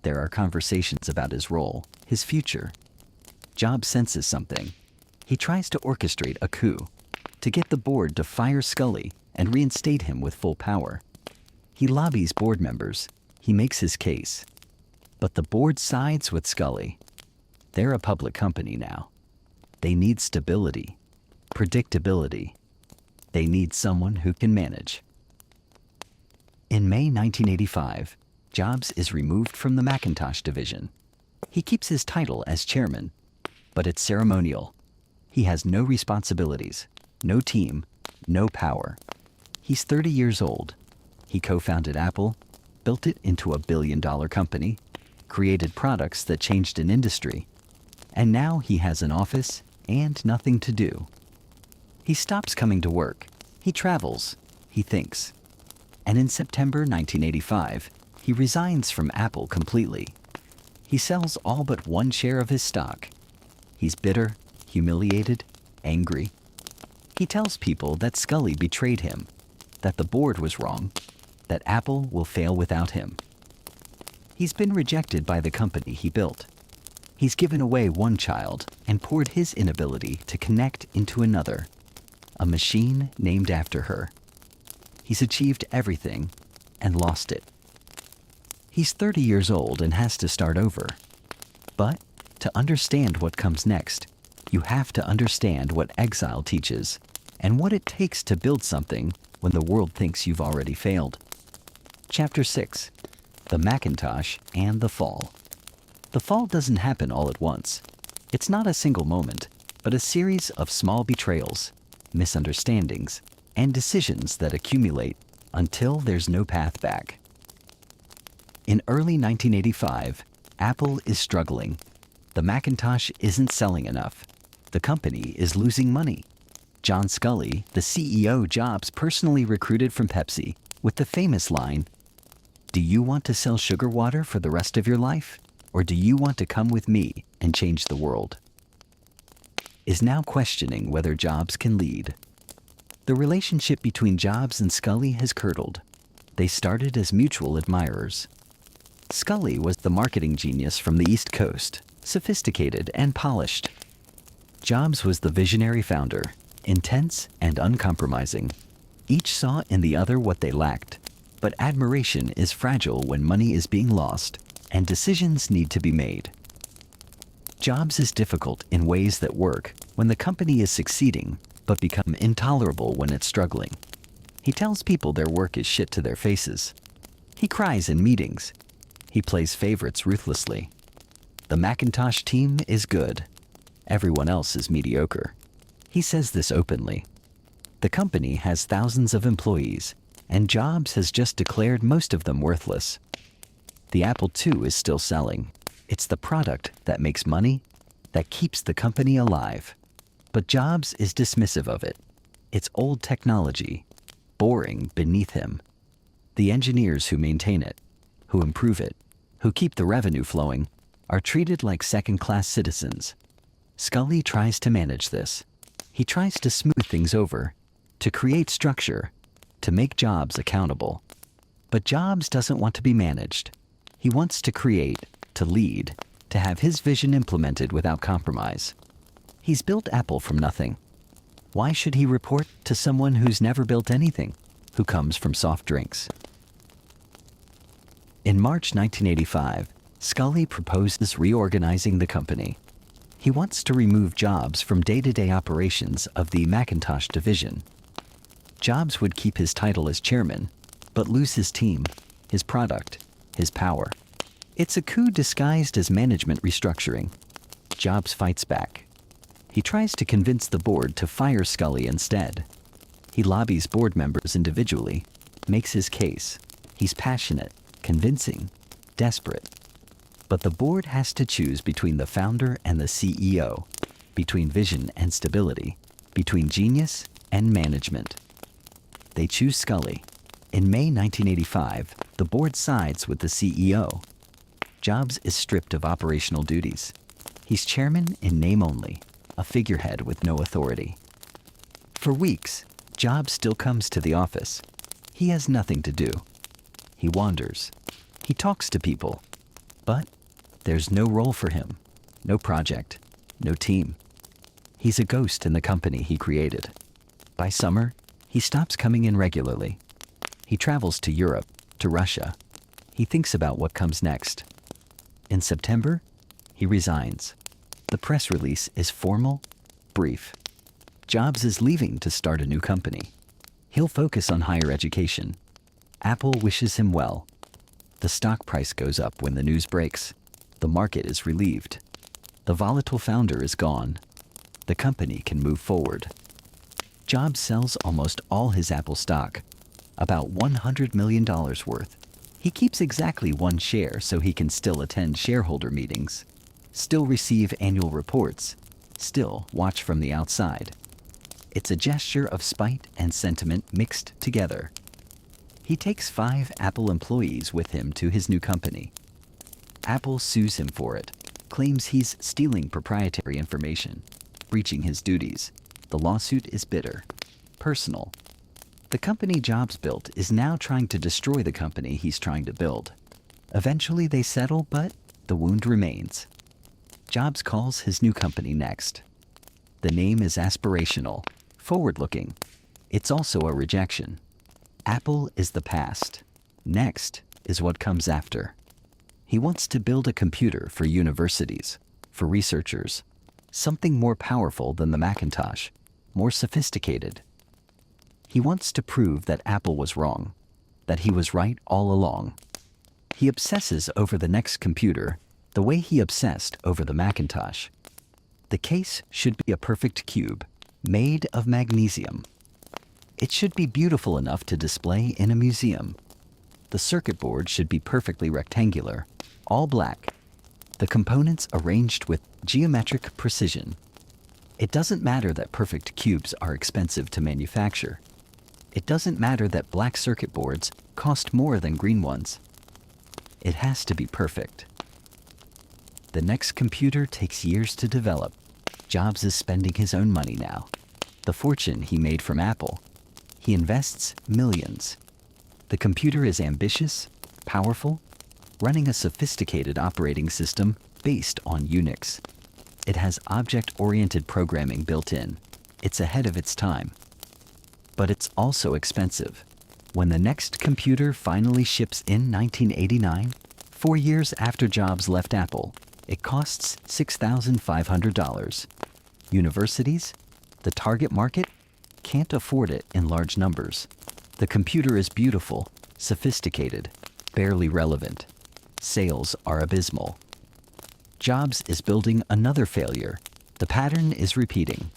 There are conversations about his role, his future. Jobs senses something. He tries to orchestrate a coup, to get the board to fire Sculley and reinstate him with full power. He lobbies board members. He makes his case. But the board sides with Sculley. They're a public company now. They need stability, predictability. They need someone who can manage. In May 1985, Jobs is removed from the Macintosh division. He keeps his title as chairman, but it's ceremonial. He has no responsibilities, no team, no power. He's 30 years old. He co-founded Apple, built it into a billion-dollar company, created products that changed an industry, and now he has an office and nothing to do. He stops coming to work. He travels. He thinks. And in September 1985, he resigns from Apple completely. He sells all but one share of his stock. He's bitter, humiliated, angry. He tells people that Sculley betrayed him, that the board was wrong, that Apple will fail without him. He's been rejected by the company he built. He's given away one child and poured his inability to connect into another, a machine named after her. He's achieved everything and lost it. He's 30 years old and has to start over. But to understand what comes next, you have to understand what exile teaches and what it takes to build something when the world thinks you've already failed. Chapter 6. The Macintosh and the Fall. The fall doesn't happen all at once. It's not a single moment, but a series of small betrayals. misunderstandings, and decisions that accumulate until there's no path back. In early 1985, Apple is struggling. The Macintosh isn't selling enough. The company is losing money. John Sculley, the CEO Jobs personally recruited from Pepsi, with the famous line, "Do you want to sell sugar water for the rest of your life? Or do you want to come with me and change the world?" is now questioning whether Jobs can lead. The relationship between Jobs and Sculley has curdled. They started as mutual admirers. Sculley was the marketing genius from the East Coast, sophisticated and polished. Jobs was the visionary founder, intense and uncompromising. Each saw in the other what they lacked, but admiration is fragile when money is being lost and decisions need to be made. Jobs is difficult in ways that work when the company is succeeding, but become intolerable when it's struggling. He tells people their work is shit to their faces. He cries in meetings. He plays favorites ruthlessly. The Macintosh team is good. Everyone else is mediocre. He says this openly. The company has thousands of employees, and Jobs has just declared most of them worthless. The Apple II is still selling. It's the product that makes money, that keeps the company alive. But Jobs is dismissive of it. It's old technology, boring beneath him. The engineers who maintain it, who improve it, who keep the revenue flowing, are treated like second-class citizens. Sculley tries to manage this. He tries to smooth things over, to create structure, to make Jobs accountable. But Jobs doesn't want to be managed. He wants to create, to lead, to have his vision implemented without compromise. He's built Apple from nothing. Why should he report to someone who's never built anything, who comes from soft drinks? In March 1985, Sculley proposes reorganizing the company. He wants to remove Jobs from day-to-day operations of the Macintosh division. Jobs would keep his title as chairman, but lose his team, his product, his power. It's a coup disguised as management restructuring. Jobs fights back. He tries to convince the board to fire Sculley instead. He lobbies board members individually, makes his case. He's passionate, convincing, desperate. But the board has to choose between the founder and the CEO, between vision and stability, between genius and management. They choose Sculley. In May 1985, the board sides with the CEO. Jobs is stripped of operational duties. He's chairman in name only, a figurehead with no authority. For weeks, Jobs still comes to the office. He has nothing to do. He wanders. He talks to people. But there's no role for him, no project, no team. He's a ghost in the company he created. By summer, he stops coming in regularly. He travels to Europe, to Russia. He thinks about what comes next. In September, he resigns. The press release is formal, brief. Jobs is leaving to start a new company. He'll focus on higher education. Apple wishes him well. The stock price goes up when the news breaks. The market is relieved. The volatile founder is gone. The company can move forward. Jobs sells almost all his Apple stock, about $100 million worth. He keeps exactly one share so he can still attend shareholder meetings, still receive annual reports, still watch from the outside. It's a gesture of spite and sentiment mixed together. He takes 5 Apple employees with him to his new company. Apple sues him for it, claims he's stealing proprietary information, breaching his duties. The lawsuit is bitter, personal. The company Jobs built is now trying to destroy the company he's trying to build. Eventually they settle, but the wound remains. Jobs calls his new company Next. The name is aspirational, forward-looking. It's also a rejection. Apple is the past. Next is what comes after. He wants to build a computer for universities, for researchers, something more powerful than the Macintosh, more sophisticated. He wants to prove that Apple was wrong, that he was right all along. He obsesses over the next computer the way he obsessed over the Macintosh. The case should be a perfect cube, Made of magnesium. It should be beautiful enough to display in a museum. The circuit board should be perfectly rectangular, all black. The components arranged with geometric precision. It doesn't matter that perfect cubes are expensive to manufacture. It doesn't matter that black circuit boards cost more than green ones. It has to be perfect. The next computer takes years to develop. Jobs is spending his own money now. The fortune he made from Apple. He invests millions. The computer is ambitious, powerful, running a sophisticated operating system based on Unix. It has object-oriented programming built in. It's ahead of its time. But it's also expensive. When the next computer finally ships in 1989, 4 years after Jobs left Apple, it costs $6,500. Universities, the target market, can't afford it in large numbers. The computer is beautiful, sophisticated, barely relevant. Sales are abysmal. Jobs is building another failure. The pattern is repeating.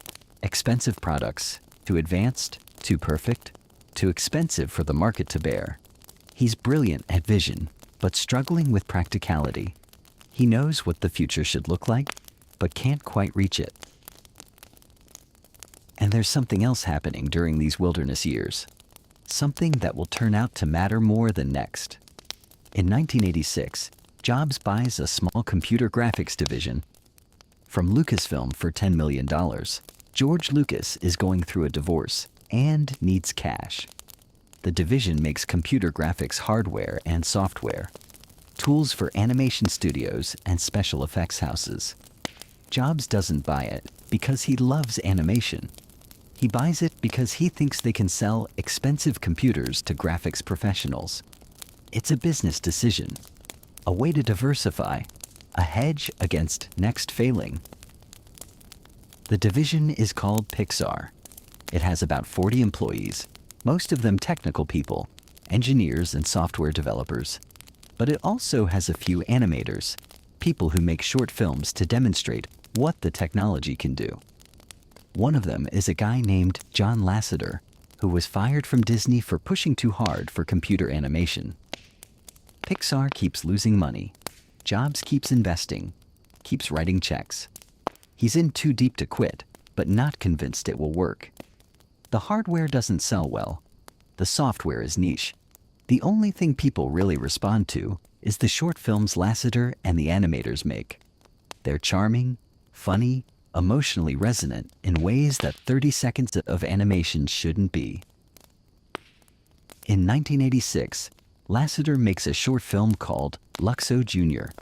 Expensive products, too advanced, too perfect, too expensive for the market to bear. He's brilliant at vision, but struggling with practicality. He knows what the future should look like, but can't quite reach it. And there's something else happening during these wilderness years. Something that will turn out to matter more than next. In 1986, Jobs buys a small computer graphics division from Lucasfilm for $10 million. George Lucas is going through a divorce and needs cash. The division makes computer graphics hardware and software, tools for animation studios and special effects houses. Jobs doesn't buy it because he loves animation. He buys it because he thinks they can sell expensive computers to graphics professionals. It's a business decision, a way to diversify, a hedge against next failing. The division is called Pixar. It has about 40 employees, most of them technical people, engineers and software developers. But it also has a few animators, people who make short films to demonstrate what the technology can do. One of them is a guy named John Lasseter, who was fired from Disney for pushing too hard for computer animation. Pixar keeps losing money. Jobs keeps investing, keeps writing checks. He's in too deep to quit, but not convinced it will work. The hardware doesn't sell well. The software is niche. The only thing people really respond to is the short films Lasseter and the animators make. They're charming, funny, emotionally resonant in ways that 30 seconds of animation shouldn't be. In 1986, Lasseter makes a short film called Luxo Jr.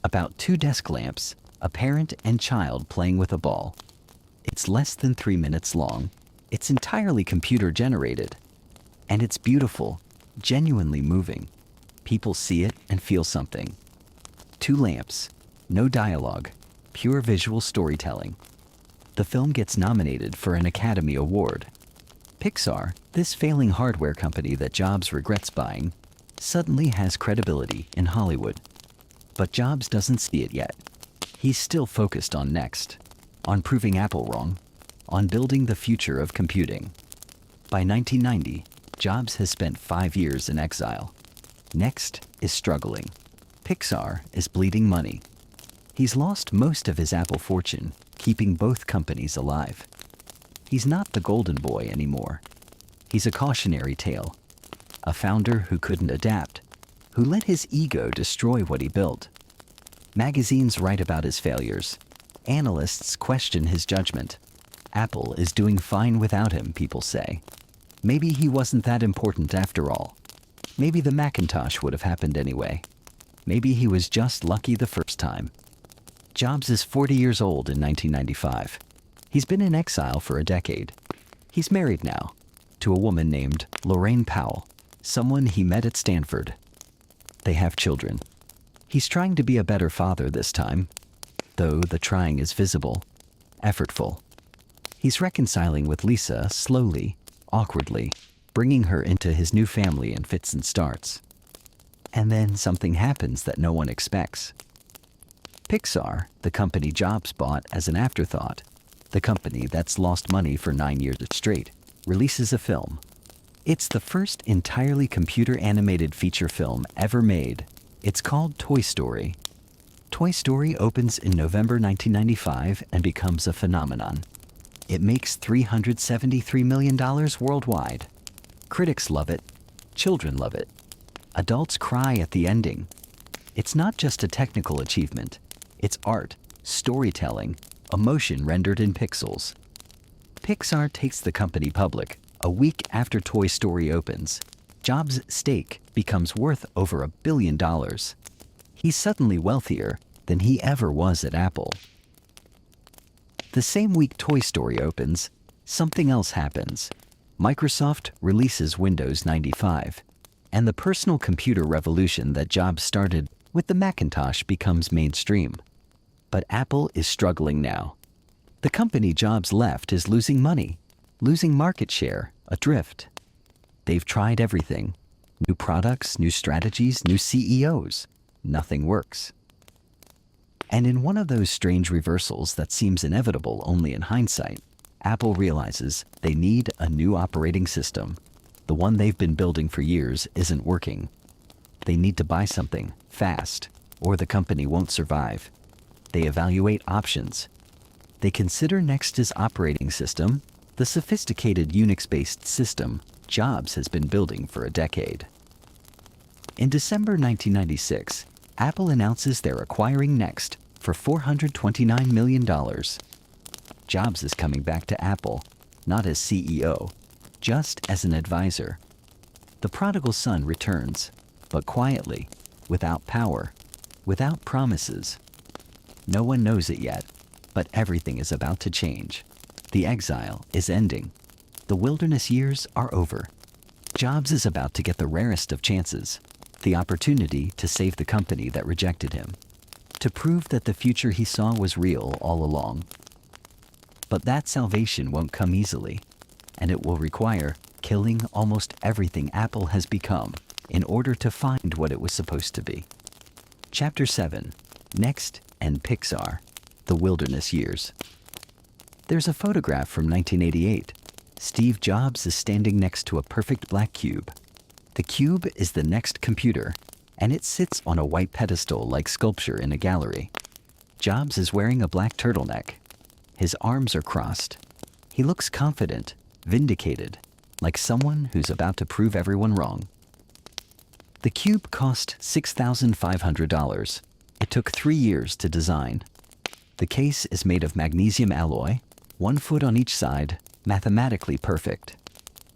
about 2 desk lamps, a parent and child playing with a ball. It's less than 3 minutes long. It's entirely computer generated. And it's beautiful, genuinely moving. People see it and feel something. 2 lamps, no dialogue, pure visual storytelling. The film gets nominated for an Academy Award. Pixar, this failing hardware company that Jobs regrets buying, suddenly has credibility in Hollywood. But Jobs doesn't see it yet. He's still focused on next, on proving Apple wrong, on building the future of computing. By 1990, Jobs has spent 5 years in exile. Next is struggling. Pixar is bleeding money. He's lost most of his Apple fortune, keeping both companies alive. He's not the golden boy anymore. He's a cautionary tale. A founder who couldn't adapt, who let his ego destroy what he built. Magazines write about his failures. Analysts question his judgment. Apple is doing fine without him, people say. Maybe he wasn't that important after all. Maybe the Macintosh would have happened anyway. Maybe he was just lucky the first time. Jobs is 40 years old in 1995. He's been in exile for a decade. He's married now, to a woman named Lorraine Powell, someone he met at Stanford. They have children. He's trying to be a better father this time, though the trying is visible, effortful. He's reconciling with Lisa slowly, awkwardly, bringing her into his new family in fits and starts. And then something happens that no one expects. Pixar, the company Jobs bought as an afterthought, the company that's lost money for 9 years straight, releases a film. It's the first entirely computer-animated feature film ever made. It's called Toy Story. Toy Story opens in November 1995 and becomes a phenomenon. It makes $373 million worldwide. Critics love it. Children love it. Adults cry at the ending. It's not just a technical achievement. It's art, storytelling, emotion rendered in pixels. Pixar takes the company public a week after Toy Story opens. Jobs' stake becomes worth over $1 billion. He's suddenly wealthier than he ever was at Apple. The same week Toy Story opens, something else happens. Microsoft releases Windows 95, and the personal computer revolution that Jobs started with the Macintosh becomes mainstream. But Apple is struggling now. The company Jobs left is losing money, losing market share, adrift. They've tried everything. New products, new strategies, new CEOs. Nothing works. And in one of those strange reversals that seems inevitable only in hindsight, Apple realizes they need a new operating system. The one they've been building for years isn't working. They need to buy something, fast, or the company won't survive. They evaluate options. They consider Next's operating system, the sophisticated Unix-based system Jobs has been building for a decade. In December 1996, Apple announces they're acquiring Next for $429 million. Jobs is coming back to Apple, not as CEO, just as an advisor. The prodigal son returns, but quietly, without power, without promises. No one knows it yet, but everything is about to change. The exile is ending. The wilderness years are over. Jobs is about to get the rarest of chances, the opportunity to save the company that rejected him, to prove that the future he saw was real all along. But that salvation won't come easily, and it will require killing almost everything Apple has become in order to find what it was supposed to be. Chapter 7, Next and Pixar, The Wilderness Years. There's a photograph from 1988. Steve Jobs is standing next to a perfect black cube. The cube is the Next computer, and it sits on a white pedestal like sculpture in a gallery. Jobs is wearing a black turtleneck. His arms are crossed. He looks confident, vindicated, like someone who's about to prove everyone wrong. The cube cost $6,500. It took 3 years to design. The case is made of magnesium alloy, 1 foot on each side, mathematically perfect.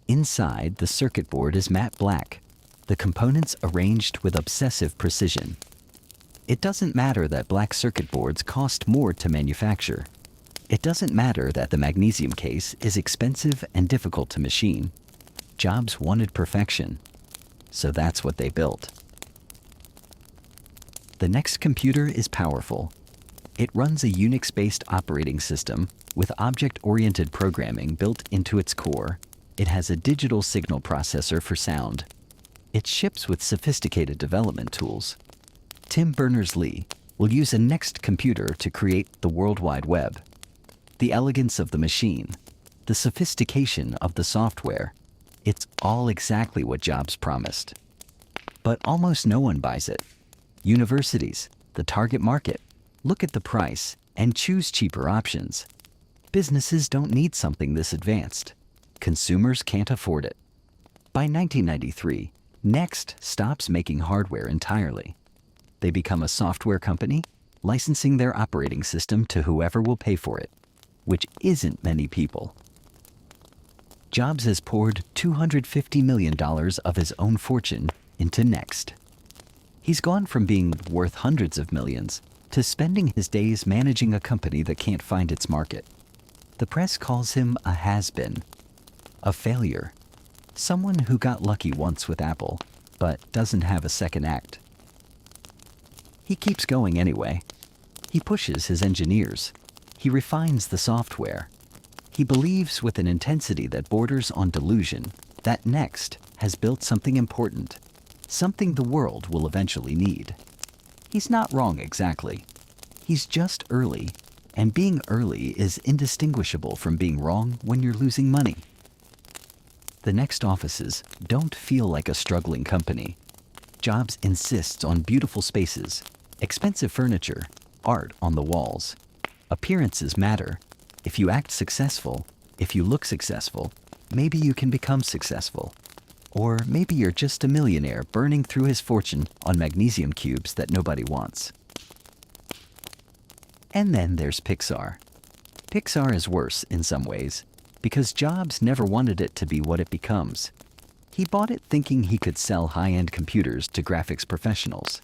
Inside, the circuit board is matte black, the components arranged with obsessive precision. It doesn't matter that black circuit boards cost more to manufacture. It doesn't matter that the magnesium case is expensive and difficult to machine. Jobs wanted perfection, so that's what they built. The Next computer is powerful. It runs a Unix-based operating system with object-oriented programming built into its core. It has a digital signal processor for sound. It ships with sophisticated development tools. Tim Berners-Lee will use a Next computer to create the World Wide Web. The elegance of the machine, the sophistication of the software, it's all exactly what Jobs promised. But almost no one buys it. Universities, the target market, look at the price and choose cheaper options. Businesses don't need something this advanced. Consumers can't afford it. By 1993, Next stops making hardware entirely. They become a software company, licensing their operating system to whoever will pay for it, which isn't many people. Jobs has poured $250 million of his own fortune into Next. He's gone from being worth hundreds of millions to spending his days managing a company that can't find its market. The press calls him a has-been, a failure, someone who got lucky once with Apple, but doesn't have a second act. He keeps going anyway. He pushes his engineers. He refines the software. He believes with an intensity that borders on delusion that Next has built something important, something the world will eventually need. He's not wrong exactly. He's just early, And being early is indistinguishable from being wrong when you're losing money. The next offices don't feel like a struggling company. Jobs insists on beautiful spaces, expensive furniture, art on the walls. Appearances matter. If you act successful, if you look successful, maybe you can become successful. Or maybe you're just a millionaire burning through his fortune on magnesium cubes that nobody wants. And then there's Pixar. Pixar is worse in some ways, because Jobs never wanted it to be what it becomes. He bought it thinking he could sell high-end computers to graphics professionals.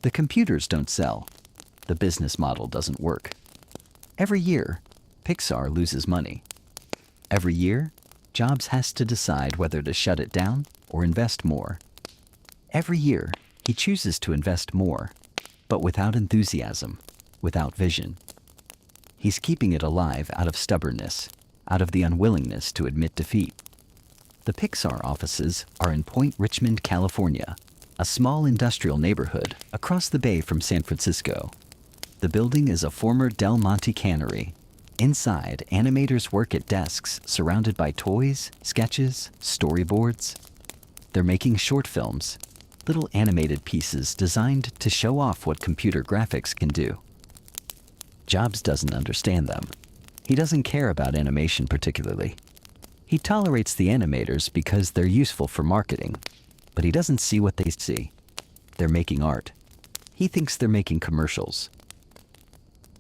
The computers don't sell. The business model doesn't work. Every year, Pixar loses money. Every year, Jobs has to decide whether to shut it down or invest more. Every year, he chooses to invest more, but without enthusiasm, without vision. He's keeping it alive out of stubbornness, out of the unwillingness to admit defeat. The Pixar offices are in Point Richmond, California, a small industrial neighborhood across the bay from San Francisco. The building is a former Del Monte cannery. Inside, animators work at desks surrounded by toys, sketches, storyboards. They're making short films, little animated pieces designed to show off what computer graphics can do. Jobs doesn't understand them. He doesn't care about animation particularly. He tolerates the animators because they're useful for marketing, but he doesn't see what they see. They're making art. He thinks they're making commercials.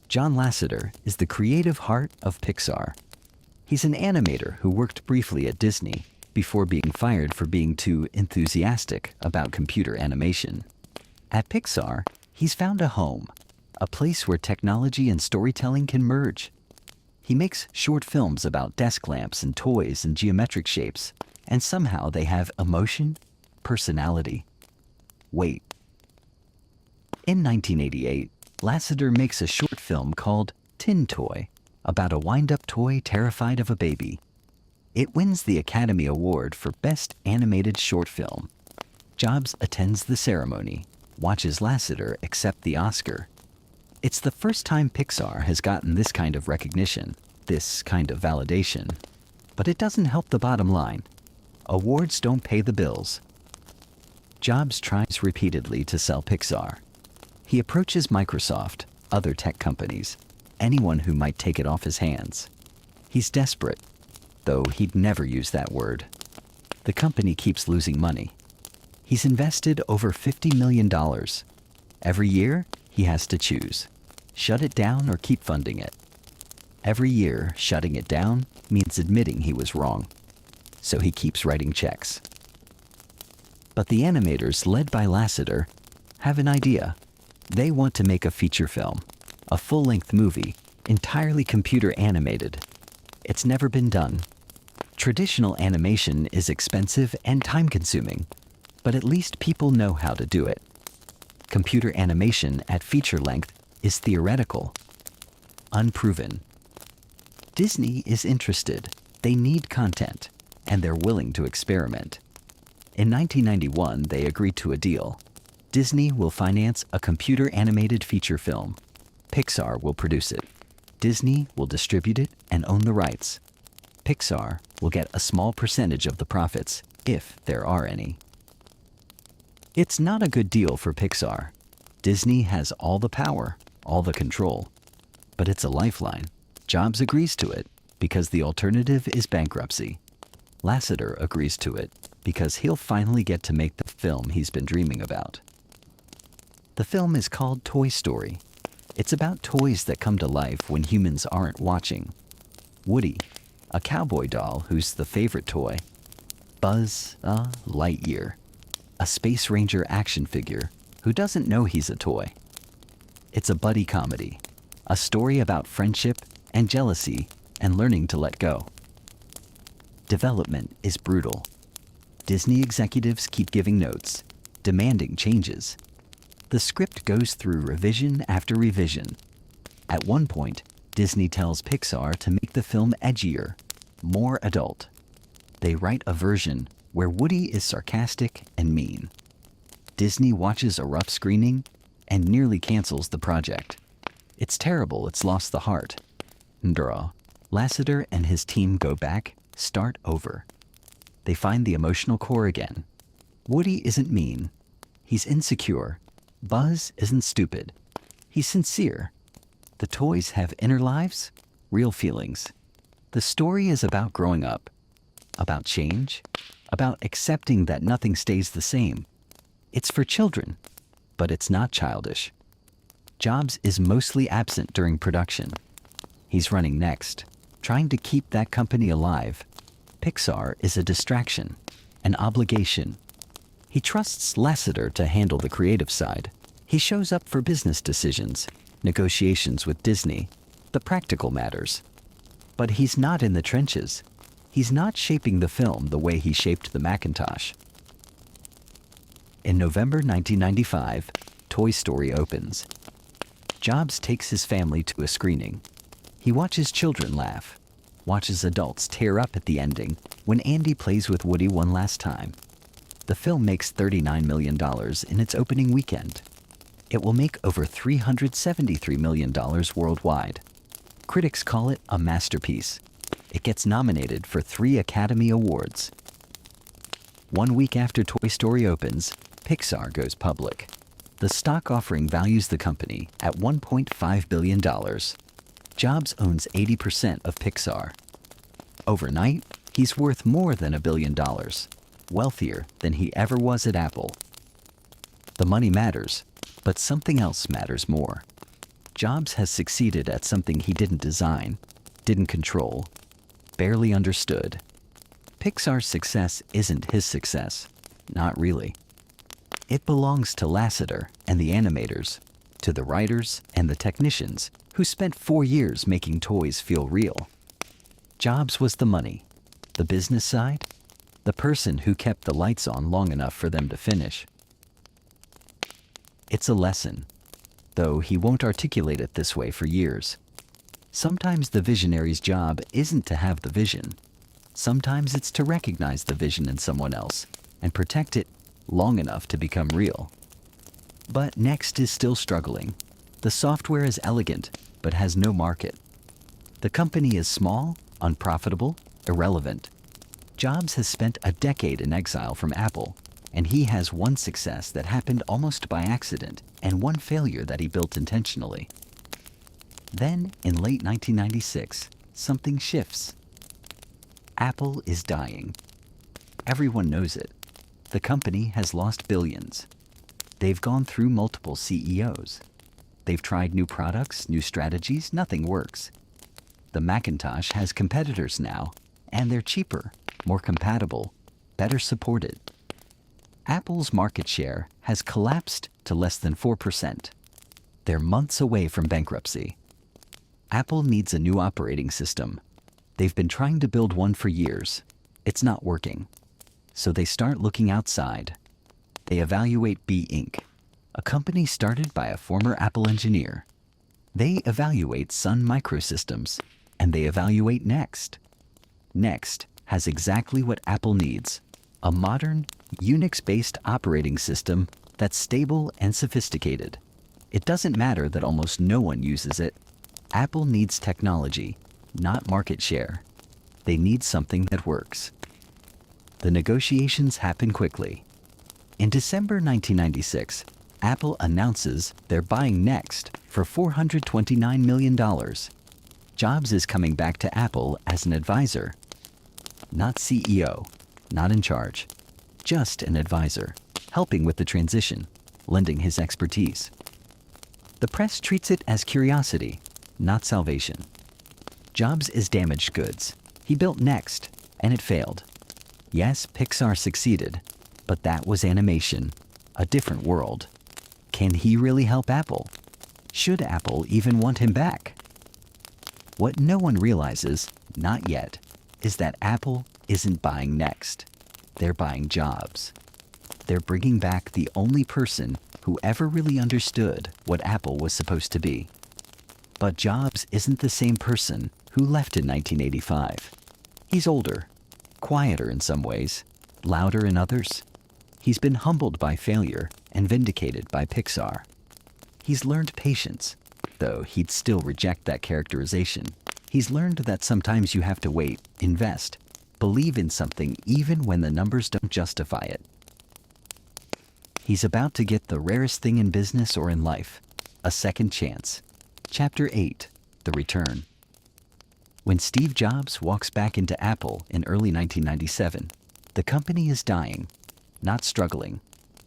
John Lasseter is the creative heart of Pixar. He's an animator who worked briefly at Disney before being fired for being too enthusiastic about computer animation. At Pixar, he's found a home, a place where technology and storytelling can merge. He makes short films about desk lamps and toys and geometric shapes, and somehow they have emotion, personality, weight. In 1988, Lasseter makes a short film called Tin Toy about a wind-up toy terrified of a baby. It wins the Academy Award for Best Animated Short Film. Jobs attends the ceremony, watches Lasseter accept the Oscar. It's the first time Pixar has gotten this kind of recognition, this kind of validation. But it doesn't help the bottom line. Awards don't pay the bills. Jobs tries repeatedly to sell Pixar. He approaches Microsoft, other tech companies, anyone who might take it off his hands. He's desperate, though he'd never use that word. The company keeps losing money. He's invested over $50 million. Every year, he has to choose: shut it down or keep funding it. Every year, shutting it down means admitting he was wrong. So he keeps writing checks. But the animators, led by Lasseter, have an idea. They want to make a feature film, a full-length movie, entirely computer animated. It's never been done. Traditional animation is expensive and time-consuming, but at least people know how to do it. Computer animation at feature length is theoretical, unproven. Disney is interested. They need content, and they're willing to experiment. In 1991, they agreed to a deal. Disney will finance a computer-animated feature film. Pixar will produce it. Disney will distribute it and own the rights. Pixar will get a small percentage of the profits, if there are any. It's not a good deal for Pixar. Disney has all the power, all the control. But it's a lifeline. Jobs agrees to it because the alternative is bankruptcy. Lasseter agrees to it because he'll finally get to make the film he's been dreaming about. The film is called Toy Story. It's about toys that come to life when humans aren't watching. Woody, a cowboy doll who's the favorite toy. Buzz Lightyear, a Space Ranger action figure who doesn't know he's a toy. It's a buddy comedy, a story about friendship and jealousy and learning to let go. Development is brutal. Disney executives keep giving notes, demanding changes. The script goes through revision after revision. At one point, Disney tells Pixar to make the film edgier, more adult. They write a version where Woody is sarcastic and mean. Disney watches a rough screening and nearly cancels the project. It's terrible, it's lost the heart. Draw. Lasseter and his team go back, start over. They find the emotional core again. Woody isn't mean. He's insecure. Buzz isn't stupid. He's sincere. The toys have inner lives, real feelings. The story is about growing up, about change, about accepting that nothing stays the same. It's for children, but it's not childish. Jobs is mostly absent during production. He's running Next, trying to keep that company alive. Pixar is a distraction, an obligation. He trusts Lasseter to handle the creative side. He shows up for business decisions, negotiations with Disney, the practical matters. But he's not in the trenches. He's not shaping the film the way he shaped the Macintosh. In November 1995, Toy Story opens. Jobs takes his family to a screening. He watches children laugh, watches adults tear up at the ending when Andy plays with Woody one last time. The film makes $39 million in its opening weekend. It will make over $373 million worldwide. Critics call it a masterpiece. It gets nominated for 3 Academy Awards. 1 week after Toy Story opens, Pixar goes public. The stock offering values the company at $1.5 billion. Jobs owns 80% of Pixar. Overnight, he's worth more than $1 billion, wealthier than he ever was at Apple. The money matters, but something else matters more. Jobs has succeeded at something he didn't design, didn't control, barely understood. Pixar's success isn't his success. Not really. It belongs to Lasseter and the animators, to the writers and the technicians who spent 4 years making toys feel real. Jobs was the money, the business side, the person who kept the lights on long enough for them to finish. It's a lesson, though he won't articulate it this way for years. Sometimes the visionary's job isn't to have the vision. Sometimes it's to recognize the vision in someone else and protect it long enough to become real. But Next is still struggling. The software is elegant, but has no market. The company is small, unprofitable, irrelevant. Jobs has spent a decade in exile from Apple, and he has one success that happened almost by accident and one failure that he built intentionally. Then, in late 1996, something shifts. Apple is dying. Everyone knows it. The company has lost billions. They've gone through multiple CEOs. They've tried new products, new strategies, nothing works. The Macintosh has competitors now, and they're cheaper, more compatible, better supported. Apple's market share has collapsed to less than 4%. They're months away from bankruptcy. Apple needs a new operating system. They've been trying to build one for years. It's not working. So they start looking outside. They evaluate B Inc., a company started by a former Apple engineer. They evaluate Sun Microsystems, and they evaluate Next. Next has exactly what Apple needs: a modern, Unix-based operating system that's stable and sophisticated. It doesn't matter that almost no one uses it. Apple needs technology, not market share. They need something that works. The negotiations happen quickly. In December 1996, Apple announces they're buying Next for $429 million. Jobs is coming back to Apple as an advisor. Not CEO, not in charge, just an advisor, helping with the transition, lending his expertise. The press treats it as curiosity, not salvation. Jobs is damaged goods. He built Next, and it failed. Yes, Pixar succeeded, but that was animation, a different world. Can he really help Apple? Should Apple even want him back? What no one realizes, not yet, is that Apple isn't buying Next. They're buying Jobs. They're bringing back the only person who ever really understood what Apple was supposed to be. But Jobs isn't the same person who left in 1985. He's older, quieter in some ways, louder in others. He's been humbled by failure and vindicated by Pixar. He's learned patience, though he'd still reject that characterization. He's learned that sometimes you have to wait, invest, believe in something even when the numbers don't justify it. He's about to get the rarest thing in business or in life, a second chance. Chapter 8, The Return. When Steve Jobs walks back into Apple in early 1997, the company is dying, not struggling,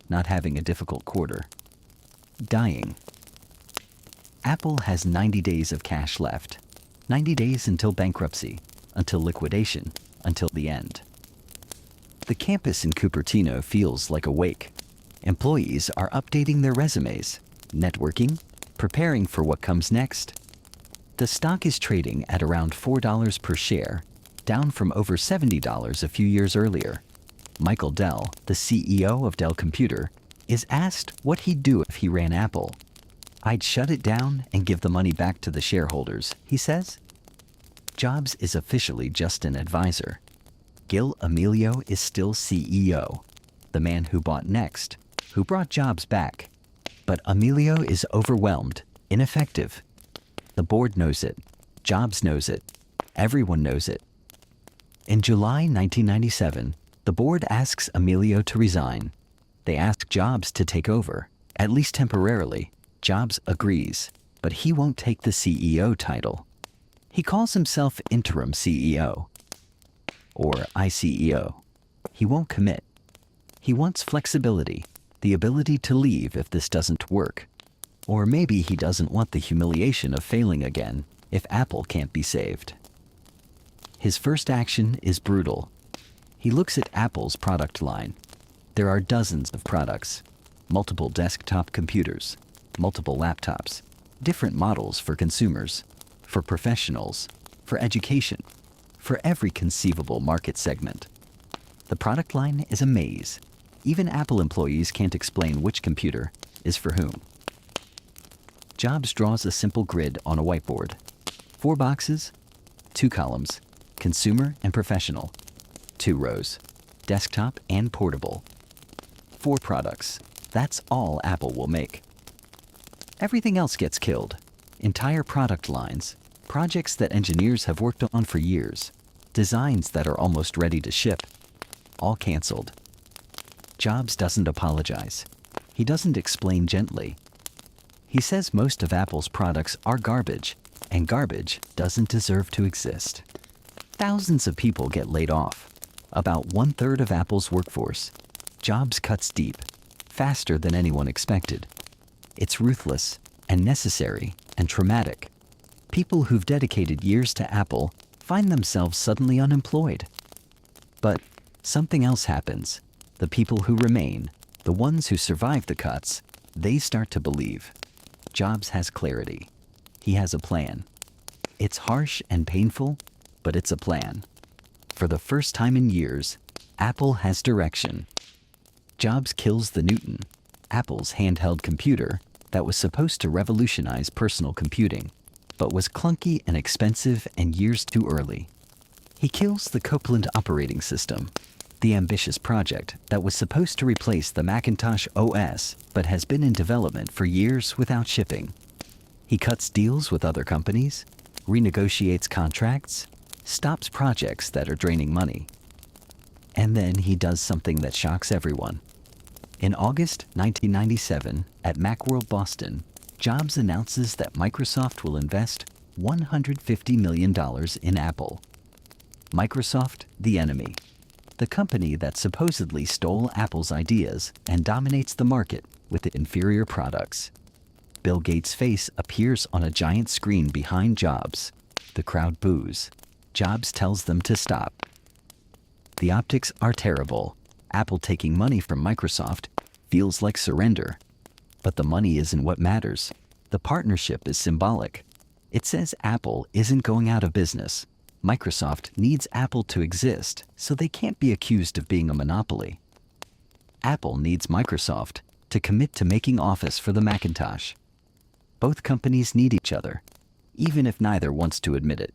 not having a difficult quarter. Dying. Apple has 90 days of cash left. 90 days until bankruptcy, until liquidation, until the end. The campus in Cupertino feels like a wake. Employees are updating their resumes, networking, preparing for what comes next. The stock is trading at around $4 per share, down from over $70 a few years earlier. Michael Dell, the CEO of Dell Computer, is asked what he'd do if he ran Apple. "I'd shut it down and give the money back to the shareholders," he says. Jobs is officially just an advisor. Gil Amelio is still CEO, the man who bought Next, who brought Jobs back. But Amelio is overwhelmed, ineffective. The board knows it. Jobs knows it. Everyone knows it. In July 1997, the board asks Amelio to resign. They ask Jobs to take over, at least temporarily. Jobs agrees, but he won't take the CEO title. He calls himself interim CEO, or ICEO. He won't commit. He wants flexibility, the ability to leave if this doesn't work. Or maybe he doesn't want the humiliation of failing again if Apple can't be saved. His first action is brutal. He looks at Apple's product line. There are dozens of products, multiple desktop computers, multiple laptops, different models for consumers, for professionals, for education, for every conceivable market segment. The product line is a maze. Even Apple employees can't explain which computer is for whom. Jobs draws a simple grid on a whiteboard. 4 boxes, 2 columns, consumer and professional. 2 rows, desktop and portable. 4 products. That's all Apple will make. Everything else gets killed. Entire product lines, projects that engineers have worked on for years, designs that are almost ready to ship, all canceled. Jobs doesn't apologize. He doesn't explain gently. He says most of Apple's products are garbage, and garbage doesn't deserve to exist. Thousands of people get laid off, about 1/3 of Apple's workforce. Jobs cuts deep, faster than anyone expected. It's ruthless and necessary and traumatic. People who've dedicated years to Apple find themselves suddenly unemployed. But something else happens. The people who remain, the ones who survive the cuts, they start to believe. Jobs has clarity. He has a plan. It's harsh and painful, but it's a plan. For the first time in years, Apple has direction. Jobs kills the Newton, Apple's handheld computer that was supposed to revolutionize personal computing, but was clunky and expensive and years too early. He kills the Copeland operating system, the ambitious project that was supposed to replace the Macintosh OS but has been in development for years without shipping. He cuts deals with other companies, renegotiates contracts, stops projects that are draining money. And then he does something that shocks everyone. In August 1997, at Macworld Boston, Jobs announces that Microsoft will invest $150 million in Apple. Microsoft, the enemy. The company that supposedly stole Apple's ideas and dominates the market with inferior products. Bill Gates' face appears on a giant screen behind Jobs. The crowd boos. Jobs tells them to stop. The optics are terrible. Apple taking money from Microsoft feels like surrender. But the money isn't what matters. The partnership is symbolic. It says Apple isn't going out of business. Microsoft needs Apple to exist, so they can't be accused of being a monopoly. Apple needs Microsoft to commit to making Office for the Macintosh. Both companies need each other, even if neither wants to admit it.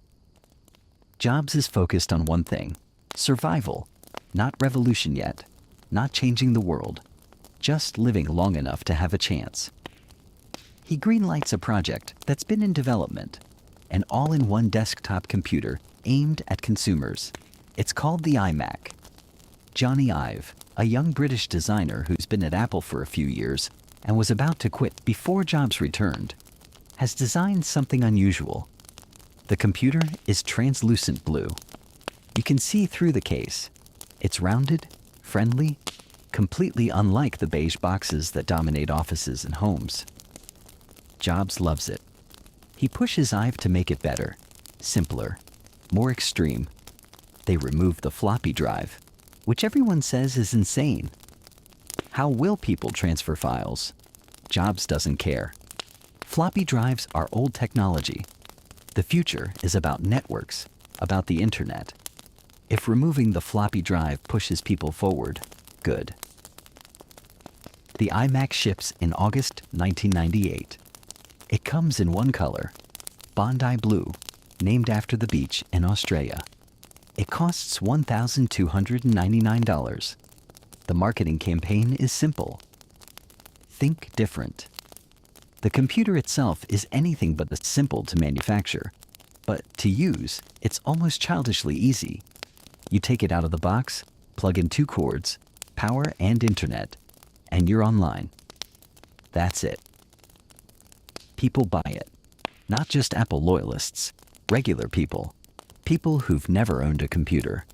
Jobs is focused on one thing: survival, not revolution yet, not changing the world, just living long enough to have a chance. He greenlights a project that's been in development, an all-in-one desktop computer aimed at consumers. It's called the iMac. Johnny Ive, a young British designer who's been at Apple for a few years and was about to quit before Jobs returned, has designed something unusual. The computer is translucent blue. You can see through the case. It's rounded, friendly, completely unlike the beige boxes that dominate offices and homes. Jobs loves it. He pushes Ive to make it better, simpler, more extreme. They remove the floppy drive, which everyone says is insane. How will people transfer files? Jobs doesn't care. Floppy drives are old technology. The future is about networks, about the internet. If removing the floppy drive pushes people forward, good. The iMac ships in August 1998. It comes in one color, Bondi Blue, named after the beach in Australia. It costs $1,299. The marketing campaign is simple. Think different. The computer itself is anything but simple to manufacture, but to use, it's almost childishly easy. You take it out of the box, plug in 2 cords, power and internet, and you're online. That's it. People buy it. Not just Apple loyalists, regular people. People who've never owned a computer.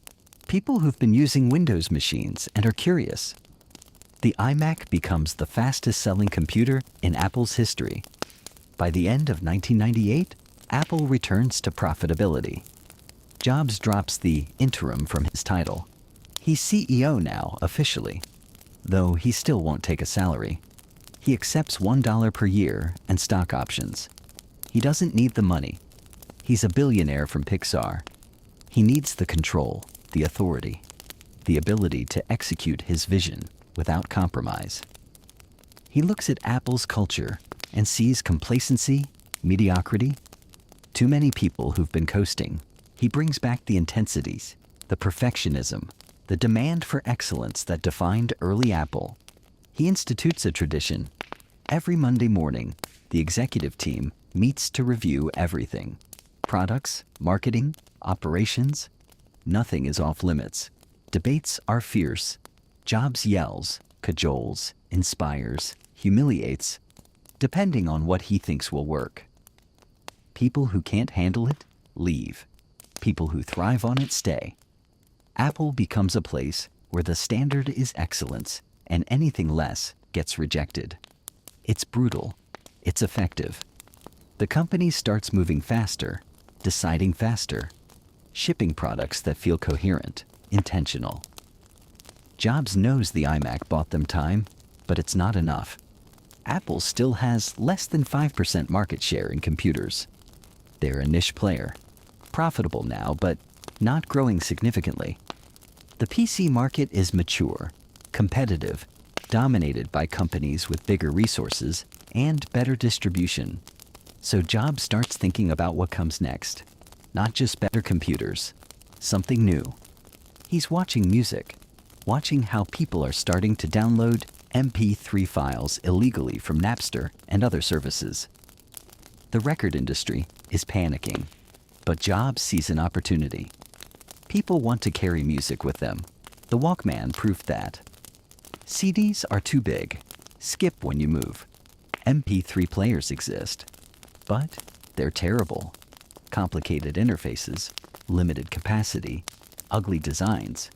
People who've been using Windows machines and are curious. The iMac becomes the fastest-selling computer in Apple's history. By the end of 1998, Apple returns to profitability. Jobs drops the interim from his title. He's CEO now, officially, though he still won't take a salary. He accepts $1 per year and stock options. He doesn't need the money. He's a billionaire from Pixar. He needs the control, the authority, the ability to execute his vision without compromise. He looks at Apple's culture and sees complacency, mediocrity, too many people who've been coasting. He brings back the intensities, the perfectionism, the demand for excellence that defined early Apple. He institutes a tradition. Every Monday morning, the executive team meets to review everything. Products, marketing, operations. Nothing is off limits. Debates are fierce. Jobs yells, cajoles, inspires, humiliates, depending on what he thinks will work. People who can't handle it, leave. People who thrive on it, stay. Apple becomes a place where the standard is excellence, and anything less gets rejected. It's brutal. It's effective. The company starts moving faster, deciding faster, shipping products that feel coherent, intentional. Jobs knows the iMac bought them time, but it's not enough. Apple still has less than 5% market share in computers. They're a niche player, profitable now, but not growing significantly. The PC market is mature, competitive, dominated by companies with bigger resources and better distribution. So Jobs starts thinking about what comes next. Not just better computers, something new. He's watching music, watching how people are starting to download MP3 files illegally from Napster and other services. The record industry is panicking, but Jobs sees an opportunity. People want to carry music with them. The Walkman proved that. CDs are too big. Skip when you move. MP3 players exist, but they're terrible. Complicated interfaces, limited capacity, ugly designs.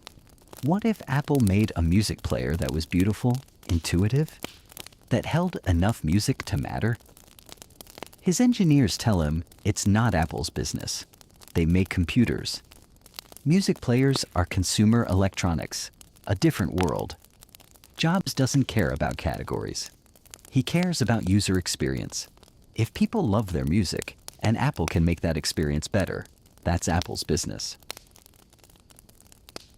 What if Apple made a music player that was beautiful, intuitive, that held enough music to matter? His engineers tell him it's not Apple's business. They make computers. Music players are consumer electronics, a different world. Jobs doesn't care about categories. He cares about user experience. If people love their music, and Apple can make that experience better, that's Apple's business.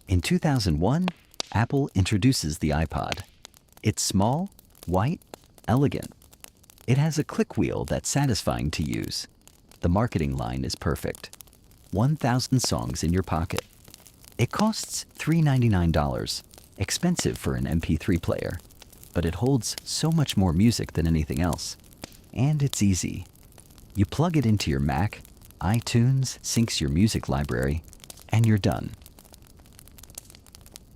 In 2001, Apple introduces the iPod. It's small, white, elegant. It has a click wheel that's satisfying to use. The marketing line is perfect. 1,000 songs in your pocket. It costs $399, expensive for an MP3 player, but it holds so much more music than anything else. And it's easy. You plug it into your Mac, iTunes syncs your music library, and you're done.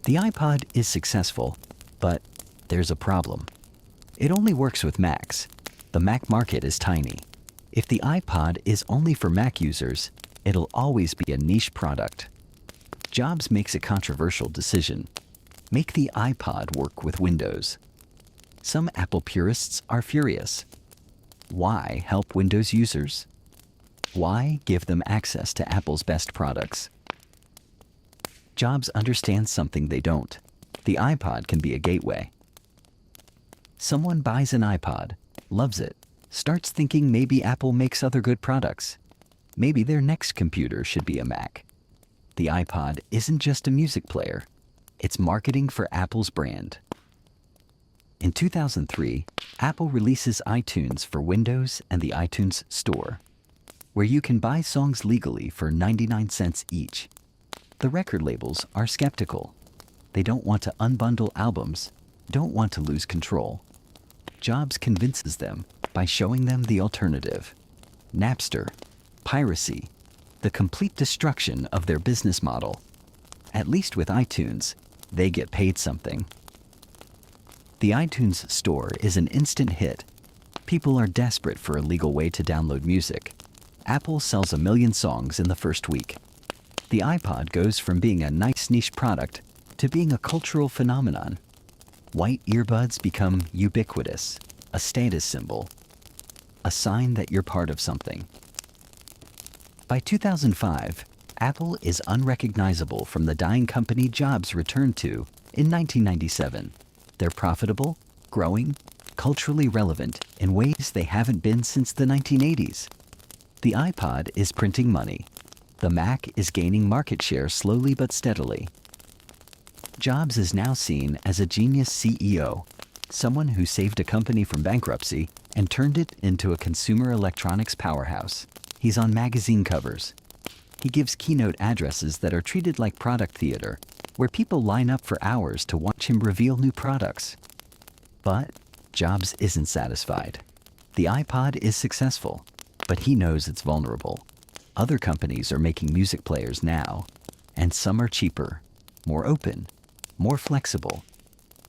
The iPod is successful, but there's a problem. It only works with Macs. The Mac market is tiny. If the iPod is only for Mac users, it'll always be a niche product. Jobs makes a controversial decision. Make the iPod work with Windows. Some Apple purists are furious. Why help Windows users? Why give them access to Apple's best products? Jobs understands something they don't. The iPod can be a gateway. Someone buys an iPod, loves it, starts thinking maybe Apple makes other good products. Maybe their next computer should be a Mac. The iPod isn't just a music player. It's marketing for Apple's brand. In 2003, Apple releases iTunes for Windows and the iTunes Store, where you can buy songs legally for 99 cents each. The record labels are skeptical. They don't want to unbundle albums, don't want to lose control. Jobs convinces them by showing them the alternative. Napster, piracy, the complete destruction of their business model. At least with iTunes, they get paid something. The iTunes Store is an instant hit. People are desperate for a legal way to download music. Apple sells 1 million songs in the first week. The iPod goes from being a nice niche product to being a cultural phenomenon. White earbuds become ubiquitous, a status symbol, a sign that you're part of something. By 2005, Apple is unrecognizable from the dying company Jobs returned to in 1997. They're profitable, growing, culturally relevant in ways they haven't been since the 1980s. The iPod is printing money. The Mac is gaining market share slowly but steadily. Jobs is now seen as a genius CEO, someone who saved a company from bankruptcy and turned it into a consumer electronics powerhouse. He's on magazine covers. He gives keynote addresses that are treated like product theater, where people line up for hours to watch him reveal new products. But Jobs isn't satisfied. The iPod is successful, but he knows it's vulnerable. Other companies are making music players now, and some are cheaper, more open, more flexible.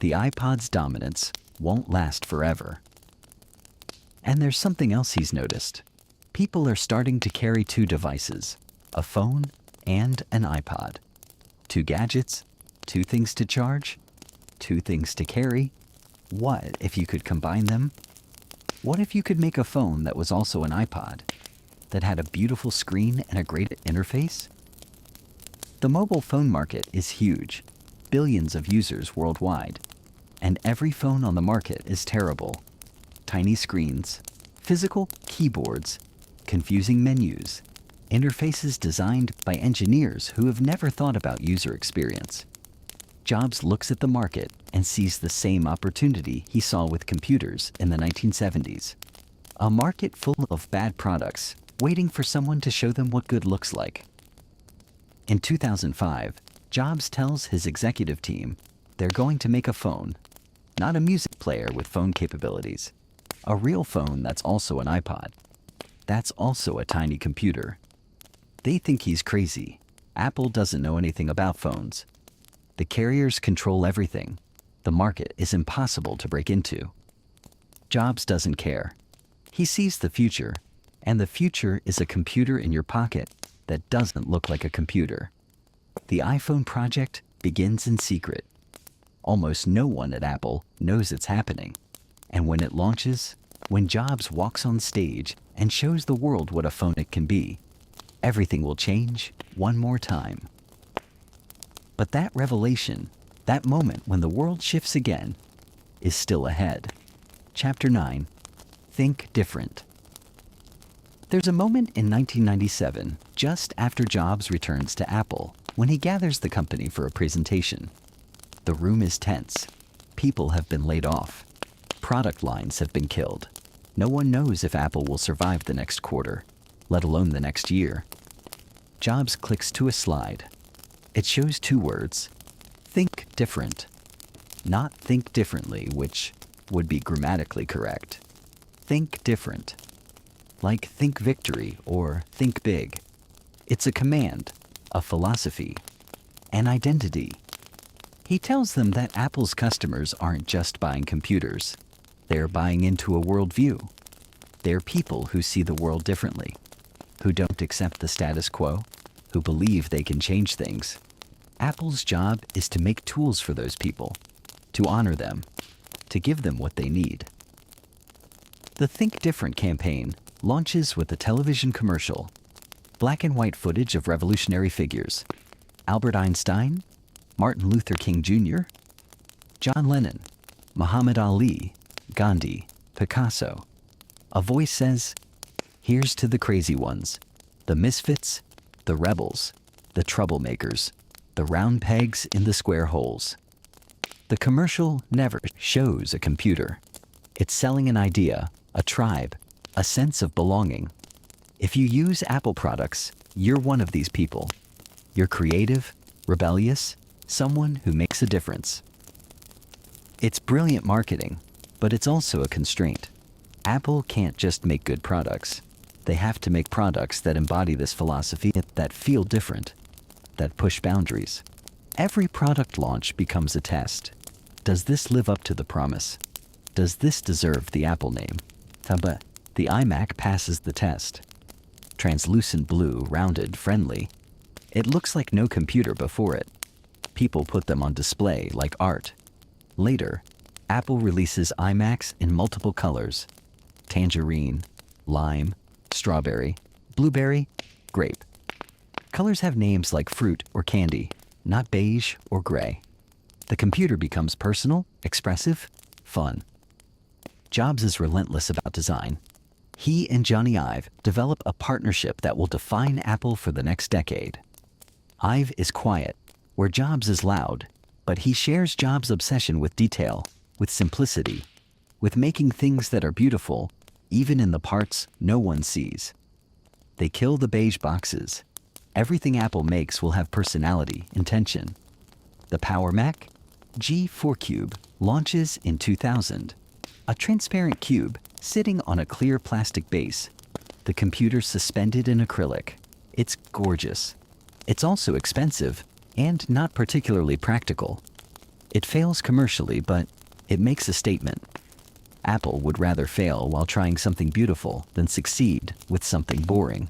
The iPod's dominance won't last forever. And there's something else he's noticed. People are starting to carry 2 devices, a phone and an iPod. 2 gadgets, 2 things to charge, 2 things to carry. What if you could combine them? What if you could make a phone that was also an iPod, that had a beautiful screen and a great interface? The mobile phone market is huge, billions of users worldwide, and every phone on the market is terrible. Tiny screens, physical keyboards, confusing menus, interfaces designed by engineers who have never thought about user experience. Jobs looks at the market and sees the same opportunity he saw with computers in the 1970s. A market full of bad products, waiting for someone to show them what good looks like. In 2005, Jobs tells his executive team they're going to make a phone, not a music player with phone capabilities, a real phone that's also an iPod. That's also a tiny computer. They think he's crazy. Apple doesn't know anything about phones. The carriers control everything. The market is impossible to break into. Jobs doesn't care. He sees the future, and the future is a computer in your pocket that doesn't look like a computer. The iPhone project begins in secret. Almost no one at Apple knows it's happening. And when it launches, when Jobs walks on stage and shows the world what a phone it can be, everything will change one more time. But that revelation, that moment when the world shifts again, is still ahead. Chapter 9. Think Different. There's a moment in 1997, just after Jobs returns to Apple, when he gathers the company for a presentation. The room is tense. People have been laid off. Product lines have been killed. No one knows if Apple will survive the next quarter, let alone the next year. Jobs clicks to a slide. It shows 2 words: think different. Not think differently, which would be grammatically correct. Think different. Like think victory or think big. It's a command, a philosophy, an identity. He tells them that Apple's customers aren't just buying computers. They're buying into a worldview. They're people who see the world differently, who don't accept the status quo, who believe they can change things. Apple's job is to make tools for those people, to honor them, to give them what they need. The Think Different campaign launches with a television commercial, black and white footage of revolutionary figures. Albert Einstein, Martin Luther King Jr., John Lennon, Muhammad Ali, Gandhi, Picasso. A voice says, "Here's to the crazy ones, the misfits, the rebels, the troublemakers, the round pegs in the square holes." The commercial never shows a computer. It's selling an idea, a tribe, a sense of belonging. If you use Apple products, you're one of these people. You're creative, rebellious, someone who makes a difference. It's brilliant marketing, but it's also a constraint. Apple can't just make good products. They have to make products that embody this philosophy, that feel different, that push boundaries. Every product launch becomes a test. Does this live up to the promise? Does this deserve the Apple name? But the iMac passes the test. Translucent blue, rounded, friendly. It looks like no computer before it. People put them on display like art. Later, Apple releases iMacs in multiple colors: tangerine, lime, strawberry, blueberry, grape. Colors have names like fruit or candy, not beige or gray. The computer becomes personal, expressive, fun. Jobs is relentless about design. He and Johnny Ive develop a partnership that will define Apple for the next decade. Ive is quiet, where Jobs is loud, but he shares Jobs' obsession with detail, with simplicity, with making things that are beautiful, even in the parts no one sees. They kill the beige boxes. Everything Apple makes will have personality, intention. The Power Mac G4 Cube launches in 2000. A transparent cube sitting on a clear plastic base. The computer suspended in acrylic. It's gorgeous. It's also expensive and not particularly practical. It fails commercially, but it makes a statement. Apple would rather fail while trying something beautiful than succeed with something boring.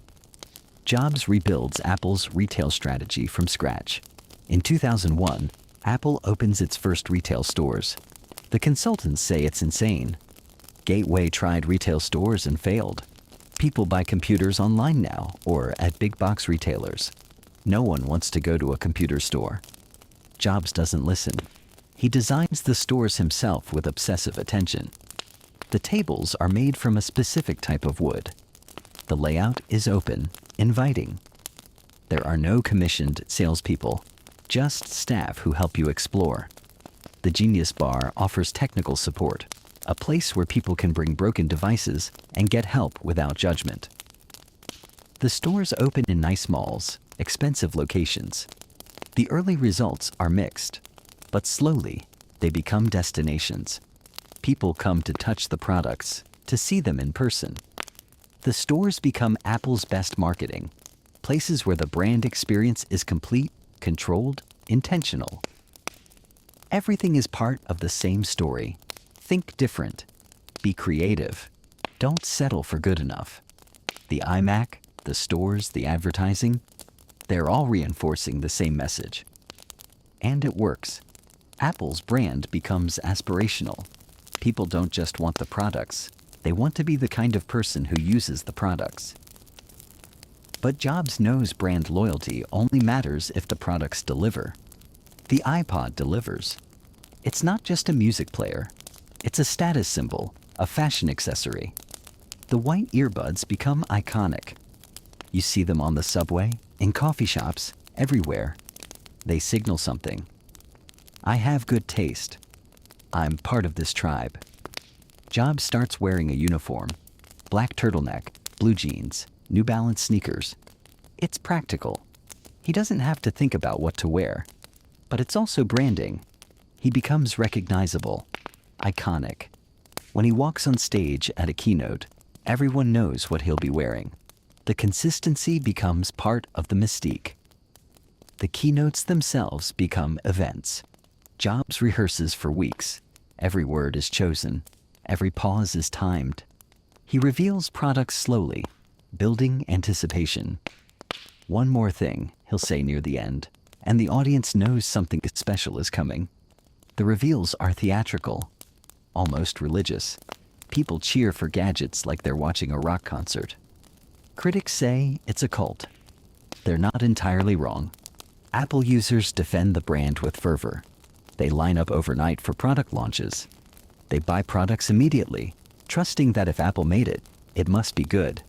Jobs rebuilds Apple's retail strategy from scratch. In 2001, Apple opens its first retail stores. The consultants say it's insane. Gateway tried retail stores and failed. People buy computers online now or at big box retailers. No one wants to go to a computer store. Jobs doesn't listen. He designs the stores himself with obsessive attention. The tables are made from a specific type of wood. The layout is open, inviting. There are no commissioned salespeople, just staff who help you explore. The Genius Bar offers technical support, a place where people can bring broken devices and get help without judgment. The stores open in nice malls, expensive locations. The early results are mixed, but slowly they become destinations. People come to touch the products, to see them in person. The stores become Apple's best marketing, places where the brand experience is complete, controlled, intentional. Everything is part of the same story. Think different. Be creative. Don't settle for good enough. The iMac, the stores, the advertising, they're all reinforcing the same message. And it works. Apple's brand becomes aspirational. People don't just want the products. They want to be the kind of person who uses the products. But Jobs knows brand loyalty only matters if the products deliver. The iPod delivers. It's not just a music player. It's a status symbol, a fashion accessory. The white earbuds become iconic. You see them on the subway, in coffee shops, everywhere. They signal something. I have good taste. I'm part of this tribe. Jobs starts wearing a uniform. Black turtleneck, blue jeans, New Balance sneakers. It's practical. He doesn't have to think about what to wear. But it's also branding. He becomes recognizable, iconic. When he walks on stage at a keynote, everyone knows what he'll be wearing. The consistency becomes part of the mystique. The keynotes themselves become events. Jobs rehearses for weeks. Every word is chosen. Every pause is timed. He reveals products slowly, building anticipation. One more thing, he'll say near the end, and the audience knows something special is coming. The reveals are theatrical, almost religious. People cheer for gadgets like they're watching a rock concert. Critics say it's a cult. They're not entirely wrong. Apple users defend the brand with fervor. They line up overnight for product launches. They buy products immediately, trusting that if Apple made it, it must be good.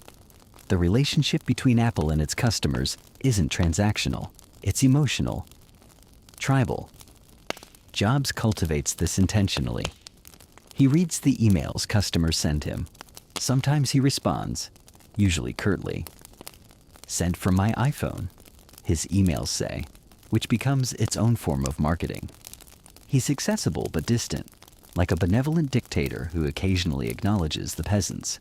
The relationship between Apple and its customers isn't transactional, it's emotional, tribal. Jobs cultivates this intentionally. He reads the emails customers send him. Sometimes he responds, usually curtly. "Sent from my iPhone," his emails say, which becomes its own form of marketing. He's accessible but distant, like a benevolent dictator who occasionally acknowledges the peasants.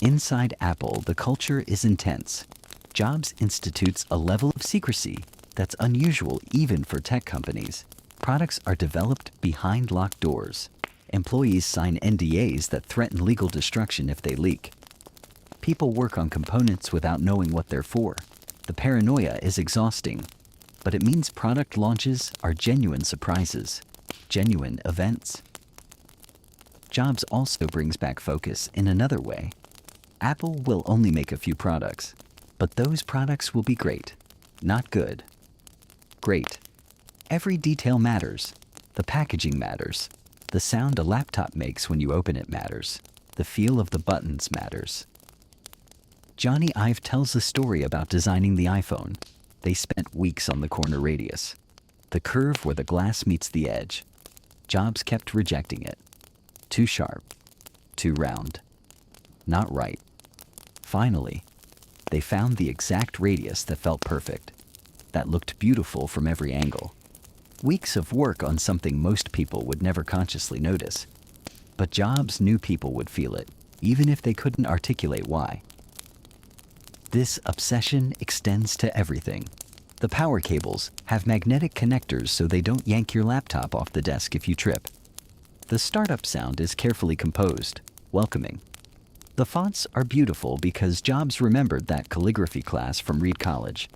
Inside Apple, the culture is intense. Jobs institutes a level of secrecy that's unusual even for tech companies. Products are developed behind locked doors. Employees sign NDAs that threaten legal destruction if they leak. People work on components without knowing what they're for. The paranoia is exhausting, but it means product launches are genuine surprises, genuine events. Jobs also brings back focus in another way. Apple will only make a few products, but those products will be great, not good. Great. Every detail matters. The packaging matters. The sound a laptop makes when you open it matters. The feel of the buttons matters. Johnny Ive tells a story about designing the iPhone. They spent weeks on the corner radius, the curve where the glass meets the edge. Jobs kept rejecting it. Too sharp. Too round. Not right. Finally, they found the exact radius that felt perfect, that looked beautiful from every angle. Weeks of work on something most people would never consciously notice. But Jobs knew people would feel it, even if they couldn't articulate why. This obsession extends to everything. The power cables have magnetic connectors so they don't yank your laptop off the desk if you trip. The startup sound is carefully composed, welcoming. The fonts are beautiful because Jobs remembered that calligraphy class from Reed College,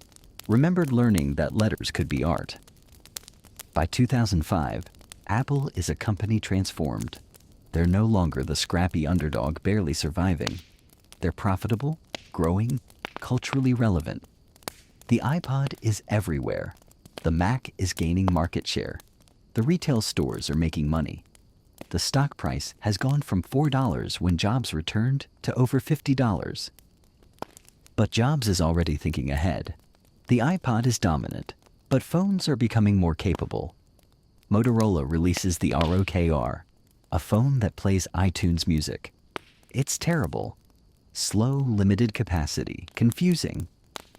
remembered learning that letters could be art. By 2005, Apple is a company transformed. They're no longer the scrappy underdog barely surviving. They're profitable, growing, culturally relevant. The iPod is everywhere. The Mac is gaining market share. The retail stores are making money. The stock price has gone from $4 when Jobs returned to over $50. But Jobs is already thinking ahead. The iPod is dominant, but phones are becoming more capable. Motorola releases the ROKR, a phone that plays iTunes music. It's terrible. Slow, limited capacity, confusing.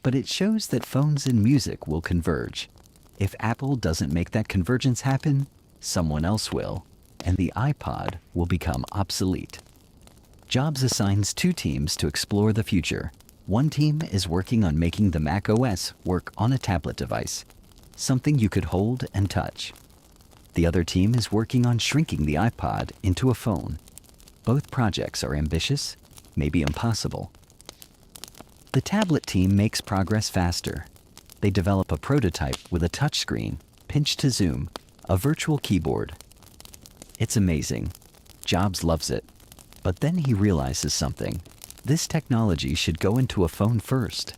But it shows that phones and music will converge. If Apple doesn't make that convergence happen, someone else will, and the iPod will become obsolete. Jobs assigns 2 teams to explore the future. One team is working on making the Mac OS work on a tablet device, something you could hold and touch. The other team is working on shrinking the iPod into a phone. Both projects are ambitious, maybe impossible. The tablet team makes progress faster. They develop a prototype with a touchscreen, pinch to zoom, a virtual keyboard. It's amazing. Jobs loves it. But then he realizes something. This technology should go into a phone first.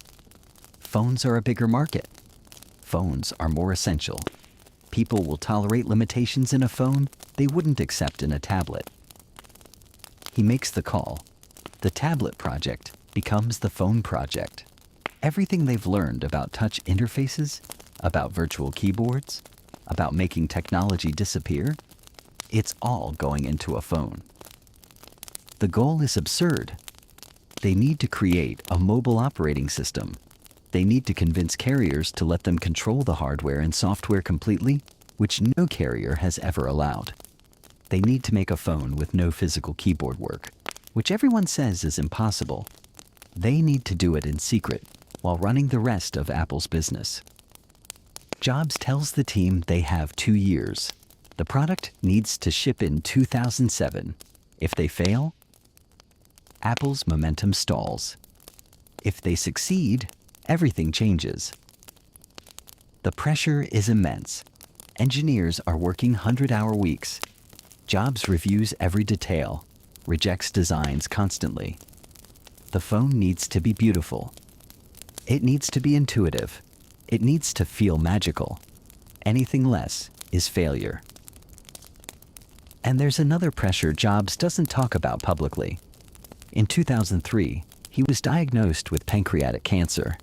Phones are a bigger market. Phones are more essential. People will tolerate limitations in a phone they wouldn't accept in a tablet. He makes the call. The tablet project becomes the phone project. Everything they've learned about touch interfaces, about virtual keyboards, about making technology disappear, it's all going into a phone. The goal is absurd. They need to create a mobile operating system. They need to convince carriers to let them control the hardware and software completely, which no carrier has ever allowed. They need to make a phone with no physical keyboard work, which everyone says is impossible. They need to do it in secret while running the rest of Apple's business. Jobs tells the team they have 2 years. The product needs to ship in 2007. If they fail, Apple's momentum stalls. If they succeed, everything changes. The pressure is immense. Engineers are working 100-hour weeks. Jobs reviews every detail, rejects designs constantly. The phone needs to be beautiful. It needs to be intuitive. It needs to feel magical. Anything less is failure. And there's another pressure Jobs doesn't talk about publicly. In 2003, he was diagnosed with pancreatic cancer.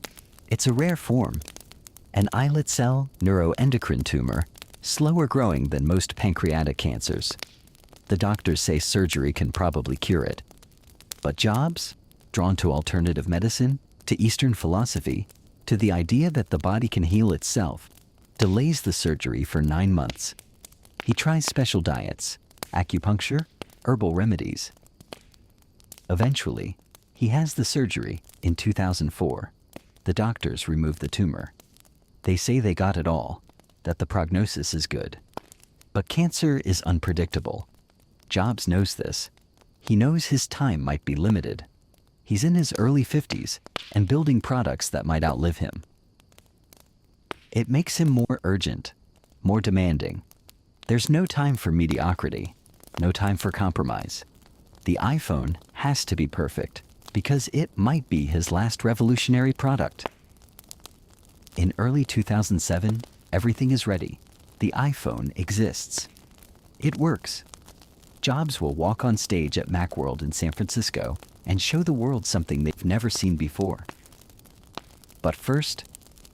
It's a rare form, an islet cell neuroendocrine tumor, slower growing than most pancreatic cancers. The doctors say surgery can probably cure it. But Jobs, drawn to alternative medicine, to Eastern philosophy, to the idea that the body can heal itself, delays the surgery for 9 months. He tries special diets, acupuncture, herbal remedies. Eventually, he has the surgery in 2004. The doctors remove the tumor. They say they got it all, that the prognosis is good. But cancer is unpredictable. Jobs knows this. He knows his time might be limited. He's in his early 50s and building products that might outlive him. It makes him more urgent, more demanding. There's no time for mediocrity, no time for compromise. The iPhone has to be perfect because it might be his last revolutionary product. In early 2007, everything is ready. The iPhone exists. It works. Jobs will walk on stage at Macworld in San Francisco and show the world something they've never seen before. But first,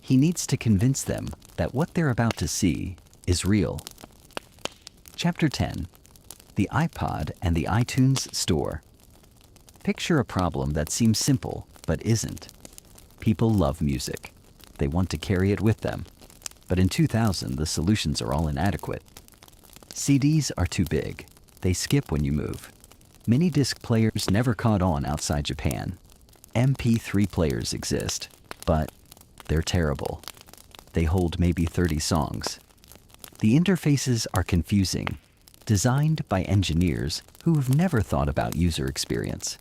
he needs to convince them that what they're about to see is real. Chapter 10. The iPod and the iTunes Store. Picture a problem that seems simple, but isn't. People love music. They want to carry it with them. But in 2000, the solutions are all inadequate. CDs are too big. They skip when you move. Mini disc players never caught on outside Japan. MP3 players exist, but they're terrible. They hold maybe 30 songs. The interfaces are confusing, designed by engineers who've never thought about user experience.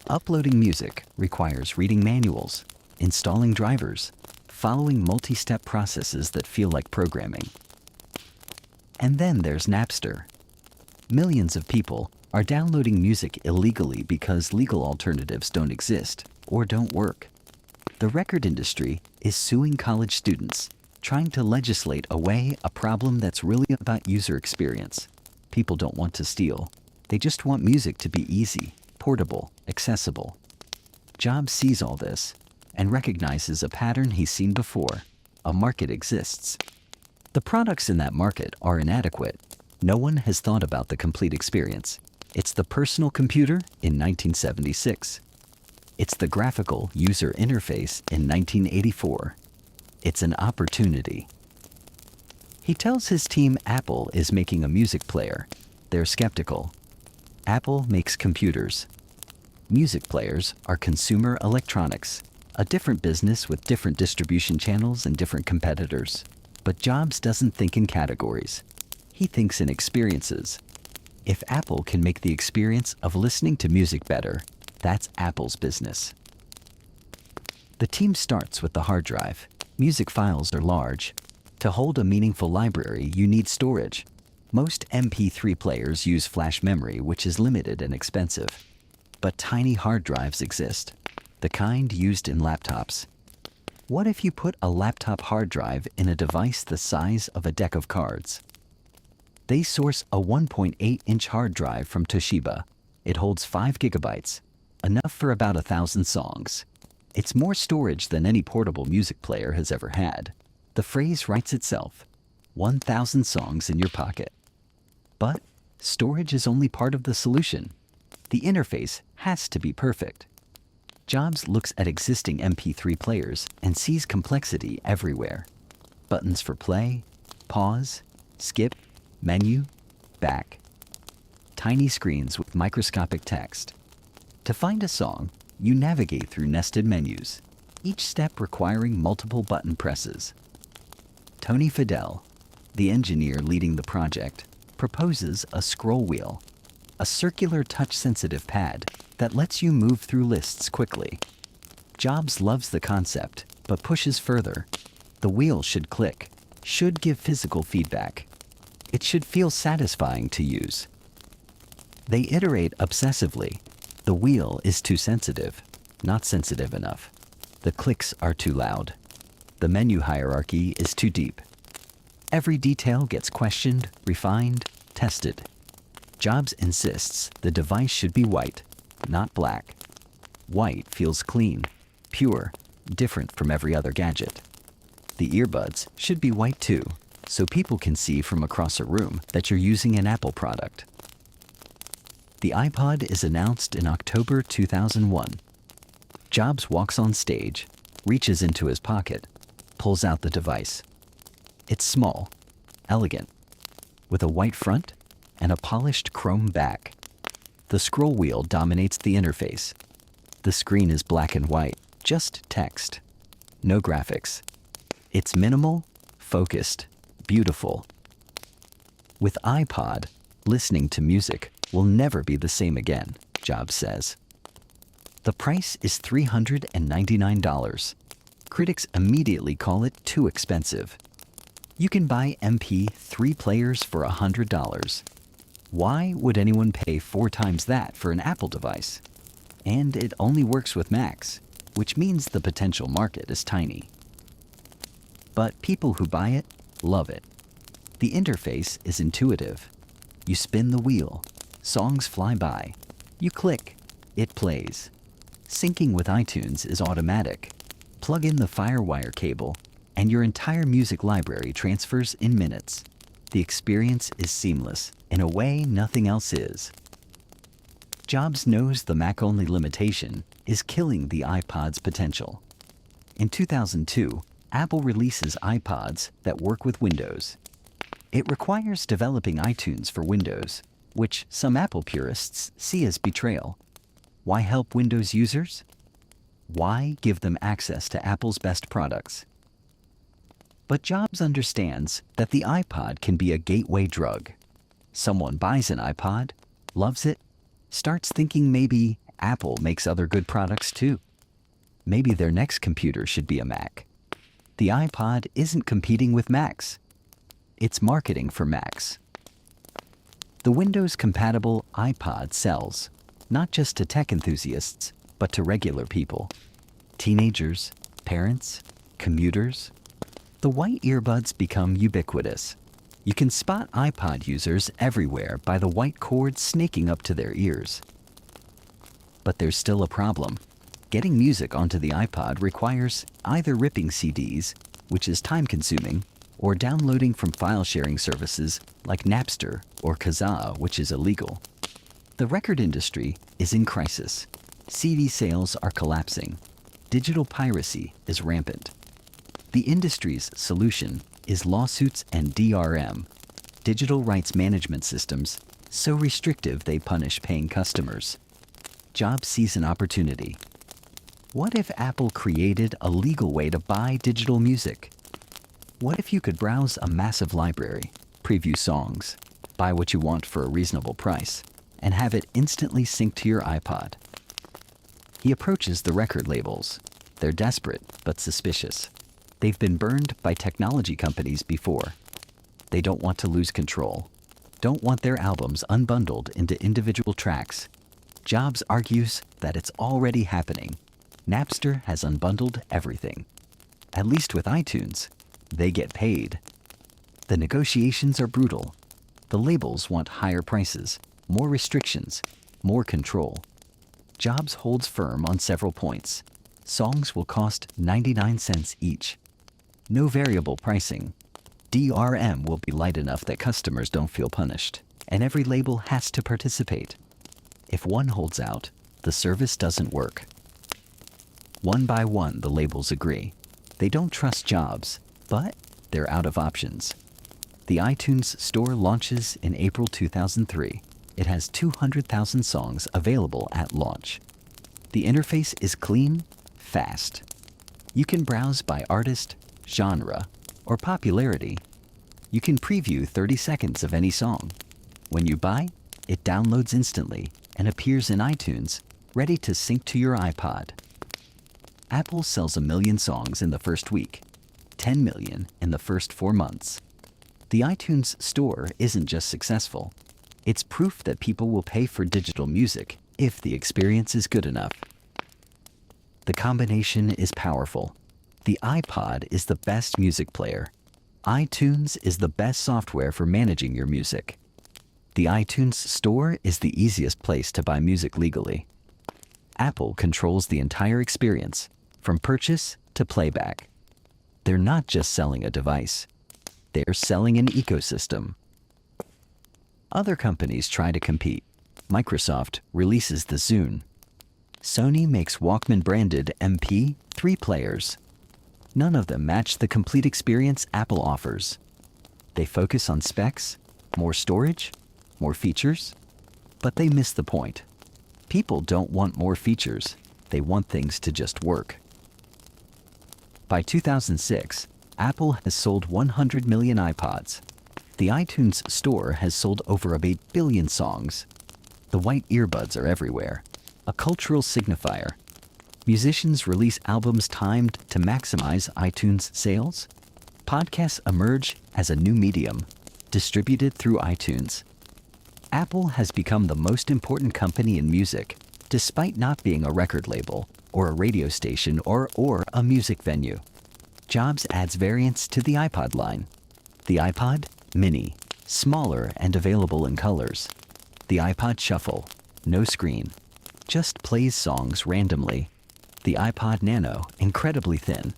Uploading music requires reading manuals, installing drivers, following multi-step processes that feel like programming. And then there's Napster. Millions of people are downloading music illegally because legal alternatives don't exist or don't work. The record industry is suing college students, trying to legislate away a problem that's really about user experience. People don't want to steal. They just want music to be easy, portable, accessible. Jobs sees all this and recognizes a pattern he's seen before. A market exists. The products in that market are inadequate. No one has thought about the complete experience. It's the personal computer in 1976. It's the graphical user interface in 1984. It's an opportunity. He tells his team Apple is making a music player. They're skeptical. Apple makes computers. Music players are consumer electronics, a different business with different distribution channels and different competitors. But Jobs doesn't think in categories. He thinks in experiences. If Apple can make the experience of listening to music better, that's Apple's business. The team starts with the hard drive. Music files are large. To hold a meaningful library, you need storage. Most MP3 players use flash memory, which is limited and expensive. But tiny hard drives exist, the kind used in laptops. What if you put a laptop hard drive in a device the size of a deck of cards? They source a 1.8-inch hard drive from Toshiba. It holds 5 gigabytes, enough for about 1,000 songs. It's more storage than any portable music player has ever had. The phrase writes itself, 1,000 songs in your pocket. But storage is only part of the solution. The interface has to be perfect. Jobs looks at existing MP3 players and sees complexity everywhere. Buttons for play, pause, skip, menu, back. tiny screens with microscopic text. To find a song, you navigate through nested menus, each step requiring multiple button presses. Tony Fidel, the engineer leading the project, proposes a scroll wheel, a circular touch-sensitive pad that lets you move through lists quickly. Jobs loves the concept, but pushes further. The wheel should click, should give physical feedback. It should feel satisfying to use. They iterate obsessively. The wheel is too sensitive, not sensitive enough. The clicks are too loud. The menu hierarchy is too deep. Every detail gets questioned, refined, tested. Jobs insists the device should be white, not black. White feels clean, pure, different from every other gadget. The earbuds should be white too, so people can see from across a room that you're using an Apple product. The iPod is announced in October 2001. Jobs walks on stage, reaches into his pocket, pulls out the device. It's small, elegant, with a white front and a polished chrome back. The scroll wheel dominates the interface. The screen is black and white, just text, no graphics. It's minimal, focused, beautiful. With iPod, listening to music will never be the same again, Jobs says. The price is $399. Critics immediately call it too expensive. You can buy MP3 players for $100. Why would anyone pay 4 times that for an Apple device? And it only works with Macs, which means the potential market is tiny. But people who buy it love it. The interface is intuitive. You spin the wheel, songs fly by. You click, it plays. Syncing with iTunes is automatic. Plug in the FireWire cable, and your entire music library transfers in minutes. The experience is seamless, in a way nothing else is. Jobs knows the Mac-only limitation is killing the iPod's potential. In 2002, Apple releases iPods that work with Windows. It requires developing iTunes for Windows, which some Apple purists see as betrayal. Why help Windows users? Why give them access to Apple's best products? But Jobs understands that the iPod can be a gateway drug. Someone buys an iPod, loves it, starts thinking maybe Apple makes other good products too. Maybe their next computer should be a Mac. The iPod isn't competing with Macs. It's marketing for Macs. The Windows-compatible iPod sells, not just to tech enthusiasts, but to regular people. Teenagers, parents, commuters. The white earbuds become ubiquitous. You can spot iPod users everywhere by the white cord snaking up to their ears. But there's still a problem. Getting music onto the iPod requires either ripping CDs, which is time-consuming, or downloading from file-sharing services like Napster or Kazaa, which is illegal. The record industry is in crisis. CD sales are collapsing. Digital piracy is rampant. The industry's solution is lawsuits and DRM, digital rights management systems, so restrictive they punish paying customers. Jobs sees an opportunity. What if Apple created a legal way to buy digital music? What if you could browse a massive library, preview songs, buy what you want for a reasonable price, and have it instantly synced to your iPod? He approaches the record labels. They're desperate but suspicious. They've been burned by technology companies before. They don't want to lose control, don't want their albums unbundled into individual tracks. Jobs argues that it's already happening. Napster has unbundled everything. At least with iTunes, they get paid. The negotiations are brutal. The labels want higher prices, more restrictions, more control. Jobs holds firm on several points. Songs will cost 99 cents each. No variable pricing. DRM will be light enough that customers don't feel punished, and every label has to participate. If one holds out, the service doesn't work. One by one, the labels agree. They don't trust Jobs, but they're out of options. The iTunes Store launches in April 2003. It has 200,000 songs available at launch. The interface is clean, fast. You can browse by artist, genre, or popularity. You can preview 30 seconds of any song. When you buy, it downloads instantly and appears in iTunes, ready to sync to your iPod. Apple sells 1 million songs in the first week, 10 million in the first 4 months. The iTunes Store isn't just successful. It's proof that people will pay for digital music if the experience is good enough. The combination is powerful. The iPod is the best music player. iTunes is the best software for managing your music. The iTunes Store is the easiest place to buy music legally. Apple controls the entire experience, from purchase to playback. They're not just selling a device. They're selling an ecosystem. Other companies try to compete. Microsoft releases the Zune. Sony makes Walkman-branded MP3 players. None of them match the complete experience Apple offers. They focus on specs, more storage, more features, but they miss the point. People don't want more features. They want things to just work. By 2006, Apple has sold 100 million iPods. The iTunes Store has sold over 8 billion songs. The white earbuds are everywhere, a cultural signifier. Musicians release albums timed to maximize iTunes sales. Podcasts emerge as a new medium, distributed through iTunes. Apple has become the most important company in music, despite not being a record label, or a radio station, or a music venue. Jobs adds variants to the iPod line. The iPod Mini, smaller and available in colors. The iPod Shuffle, no screen, just plays songs randomly. The iPod Nano, incredibly thin.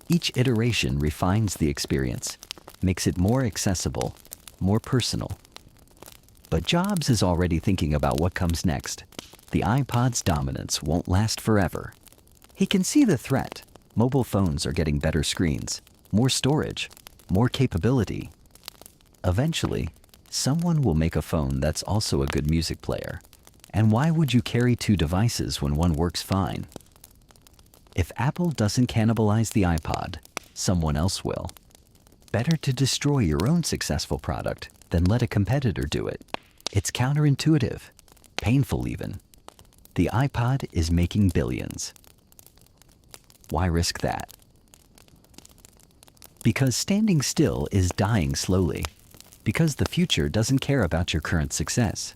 Each iteration refines the experience, makes it more accessible, more personal. But Jobs is already thinking about what comes next. The iPod's dominance won't last forever. He can see the threat. Mobile phones are getting better screens, more storage, more capability. Eventually, someone will make a phone that's also a good music player. And why would you carry 2 devices when one works fine? If Apple doesn't cannibalize the iPod, someone else will. Better to destroy your own successful product than let a competitor do it. It's counterintuitive, painful even. The iPod is making billions. Why risk that? Because standing still is dying slowly. Because the future doesn't care about your current success.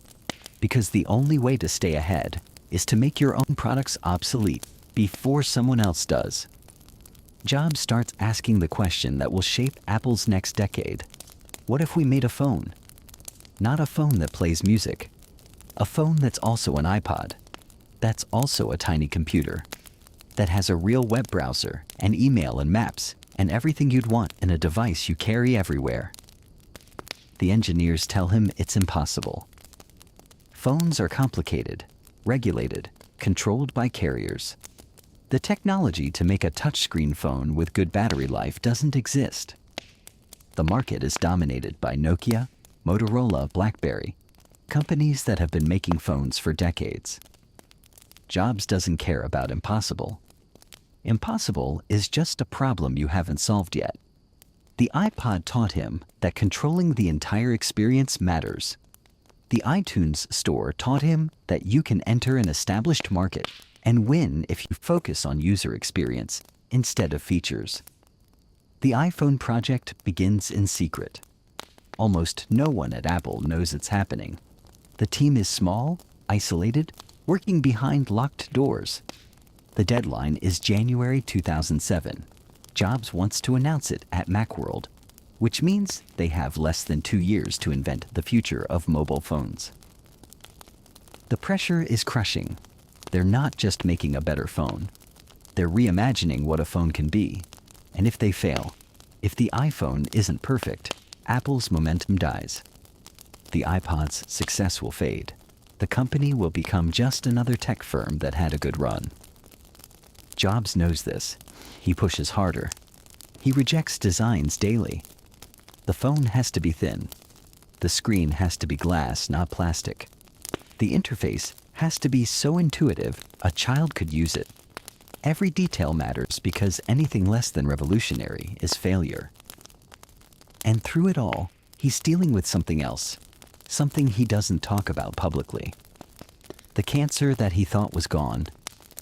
Because the only way to stay ahead is to make your own products obsolete before someone else does. Jobs starts asking the question that will shape Apple's next decade. What if we made a phone? Not a phone that plays music. A phone that's also an iPod. That's also a tiny computer. That has a real web browser and email and maps and everything you'd want in a device you carry everywhere. The engineers tell him it's impossible. Phones are complicated, regulated, controlled by carriers. The technology to make a touchscreen phone with good battery life doesn't exist. The market is dominated by Nokia, Motorola, BlackBerry, companies that have been making phones for decades. Jobs doesn't care about impossible. Impossible is just a problem you haven't solved yet. The iPod taught him that controlling the entire experience matters. The iTunes Store taught him that you can enter an established market and win if you focus on user experience instead of features. The iPhone project begins in secret. Almost no one at Apple knows it's happening. The team is small, isolated, working behind locked doors. The deadline is January 2007. Jobs wants to announce it at Macworld, which means they have less than 2 years to invent the future of mobile phones. The pressure is crushing. They're not just making a better phone. They're reimagining what a phone can be. And if they fail, if the iPhone isn't perfect, Apple's momentum dies. The iPod's success will fade. The company will become just another tech firm that had a good run. Jobs knows this. He pushes harder. He rejects designs daily. The phone has to be thin. The screen has to be glass, not plastic. The interface has to be so intuitive a child could use it. Every detail matters because anything less than revolutionary is failure. And through it all, he's dealing with something else, something he doesn't talk about publicly. The cancer that he thought was gone,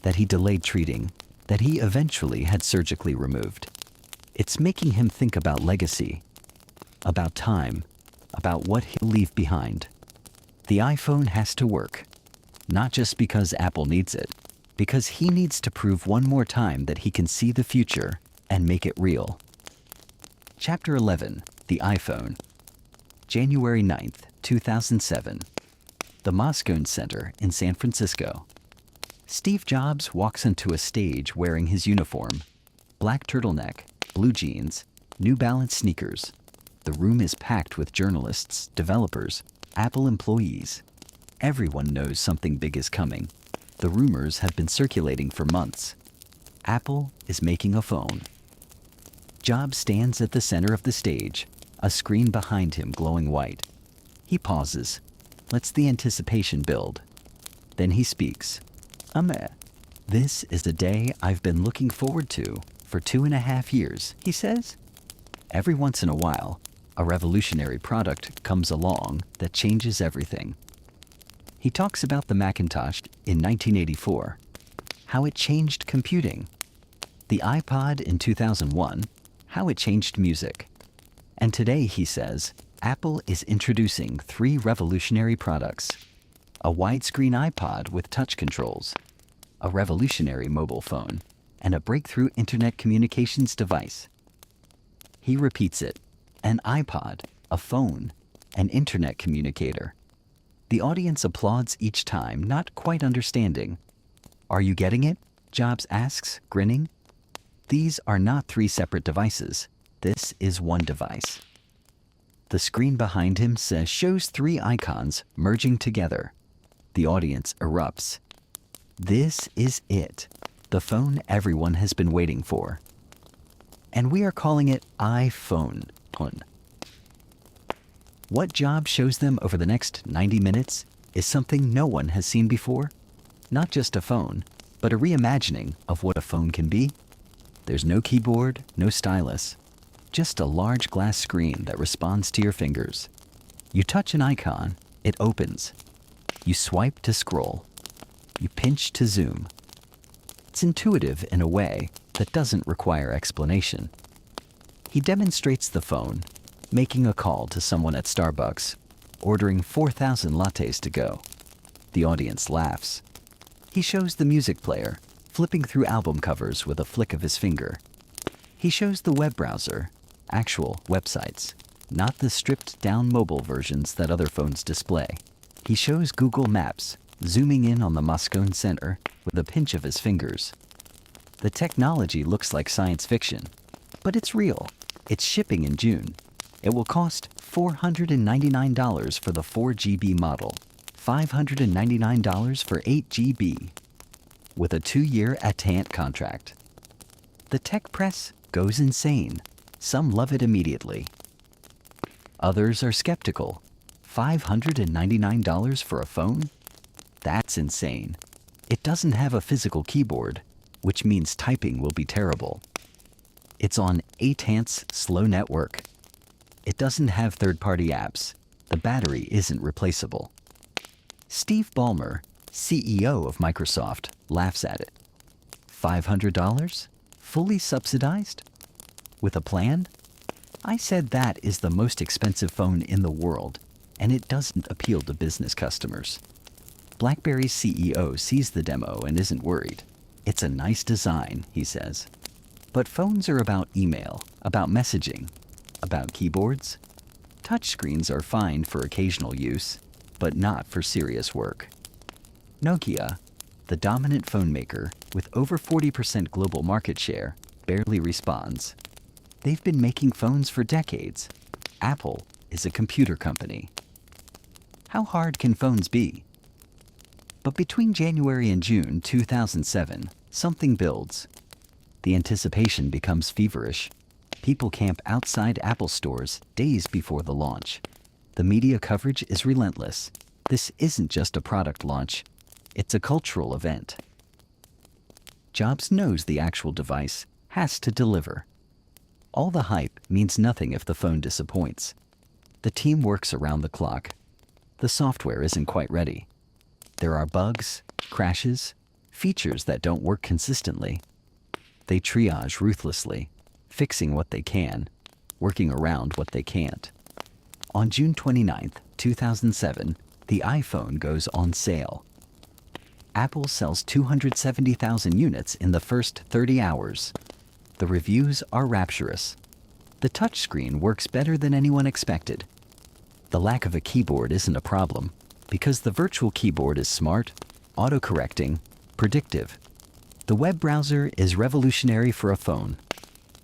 that he delayed treating, that he eventually had surgically removed. It's making him think about legacy, about time, about what he'll leave behind. The iPhone has to work, not just because Apple needs it, because he needs to prove one more time that he can see the future and make it real. Chapter 11, The iPhone. January 9th, 2007. The Macintosh Center in San Francisco. Steve Jobs walks onto a stage wearing his uniform, black turtleneck, blue jeans, New Balance sneakers. The room is packed with journalists, developers, Apple employees. Everyone knows something big is coming. The rumors have been circulating for months. Apple is making a phone. Jobs stands at the center of the stage, a screen behind him glowing white. He pauses, lets the anticipation build. Then he speaks. This is the day I've been looking forward to for 2.5 years, he says. Every once in a while, a revolutionary product comes along that changes everything. He talks about the Macintosh in 1984, how it changed computing, the iPod in 2001, how it changed music. And today, he says, Apple is introducing 3 revolutionary products: a widescreen iPod with touch controls, a revolutionary mobile phone, and a breakthrough internet communications device. He repeats it: an iPod, a phone, an internet communicator. The audience applauds each time, not quite understanding. Are you getting it? Jobs asks, grinning. These are not 3 separate devices. This is one device. The screen behind him shows 3 icons merging together. The audience erupts. This is it, the phone everyone has been waiting for. And we are calling it iPhone. What Jobs shows them over the next 90 minutes is something no one has seen before. Not just a phone, but a reimagining of what a phone can be. There's no keyboard, no stylus, just a large glass screen that responds to your fingers. You touch an icon, it opens. You swipe to scroll. You pinch to zoom. It's intuitive in a way that doesn't require explanation. He demonstrates the phone, making a call to someone at Starbucks, ordering 4,000 lattes to go. The audience laughs. He shows the music player, flipping through album covers with a flick of his finger. He shows the web browser, actual websites, not the stripped-down mobile versions that other phones display. He shows Google Maps, zooming in on the Macintosh Center with a pinch of his fingers. The technology looks like science fiction, but it's real. It's shipping in June. It will cost $499 for the 4 GB model, $599 for 8 GB, with a 2-year AT&T contract. The tech press goes insane. Some love it immediately. Others are skeptical. $599 for a phone? That's insane. It doesn't have a physical keyboard, which means typing will be terrible. It's on AT&T's slow network. It doesn't have third-party apps. The battery isn't replaceable. Steve Ballmer, CEO of Microsoft, laughs at it. $500? Fully subsidized? With a plan? I said that is the most expensive phone in the world, and it doesn't appeal to business customers. BlackBerry's CEO sees the demo and isn't worried. It's a nice design, he says. But phones are about email, about messaging, about keyboards. Touchscreens are fine for occasional use, but not for serious work. Nokia, the dominant phone maker with over 40% global market share, barely responds. They've been making phones for decades. Apple is a computer company. How hard can phones be? But between January and June 2007, something builds. The anticipation becomes feverish. People camp outside Apple stores days before the launch. The media coverage is relentless. This isn't just a product launch, it's a cultural event. Jobs knows the actual device has to deliver. All the hype means nothing if the phone disappoints. The team works around the clock. The software isn't quite ready. There are bugs, crashes, features that don't work consistently. They triage ruthlessly, fixing what they can, working around what they can't. On June 29, 2007, the iPhone goes on sale. Apple sells 270,000 units in the first 30 hours. The reviews are rapturous. The touchscreen works better than anyone expected. The lack of a keyboard isn't a problem because the virtual keyboard is smart, autocorrecting, predictive. The web browser is revolutionary for a phone.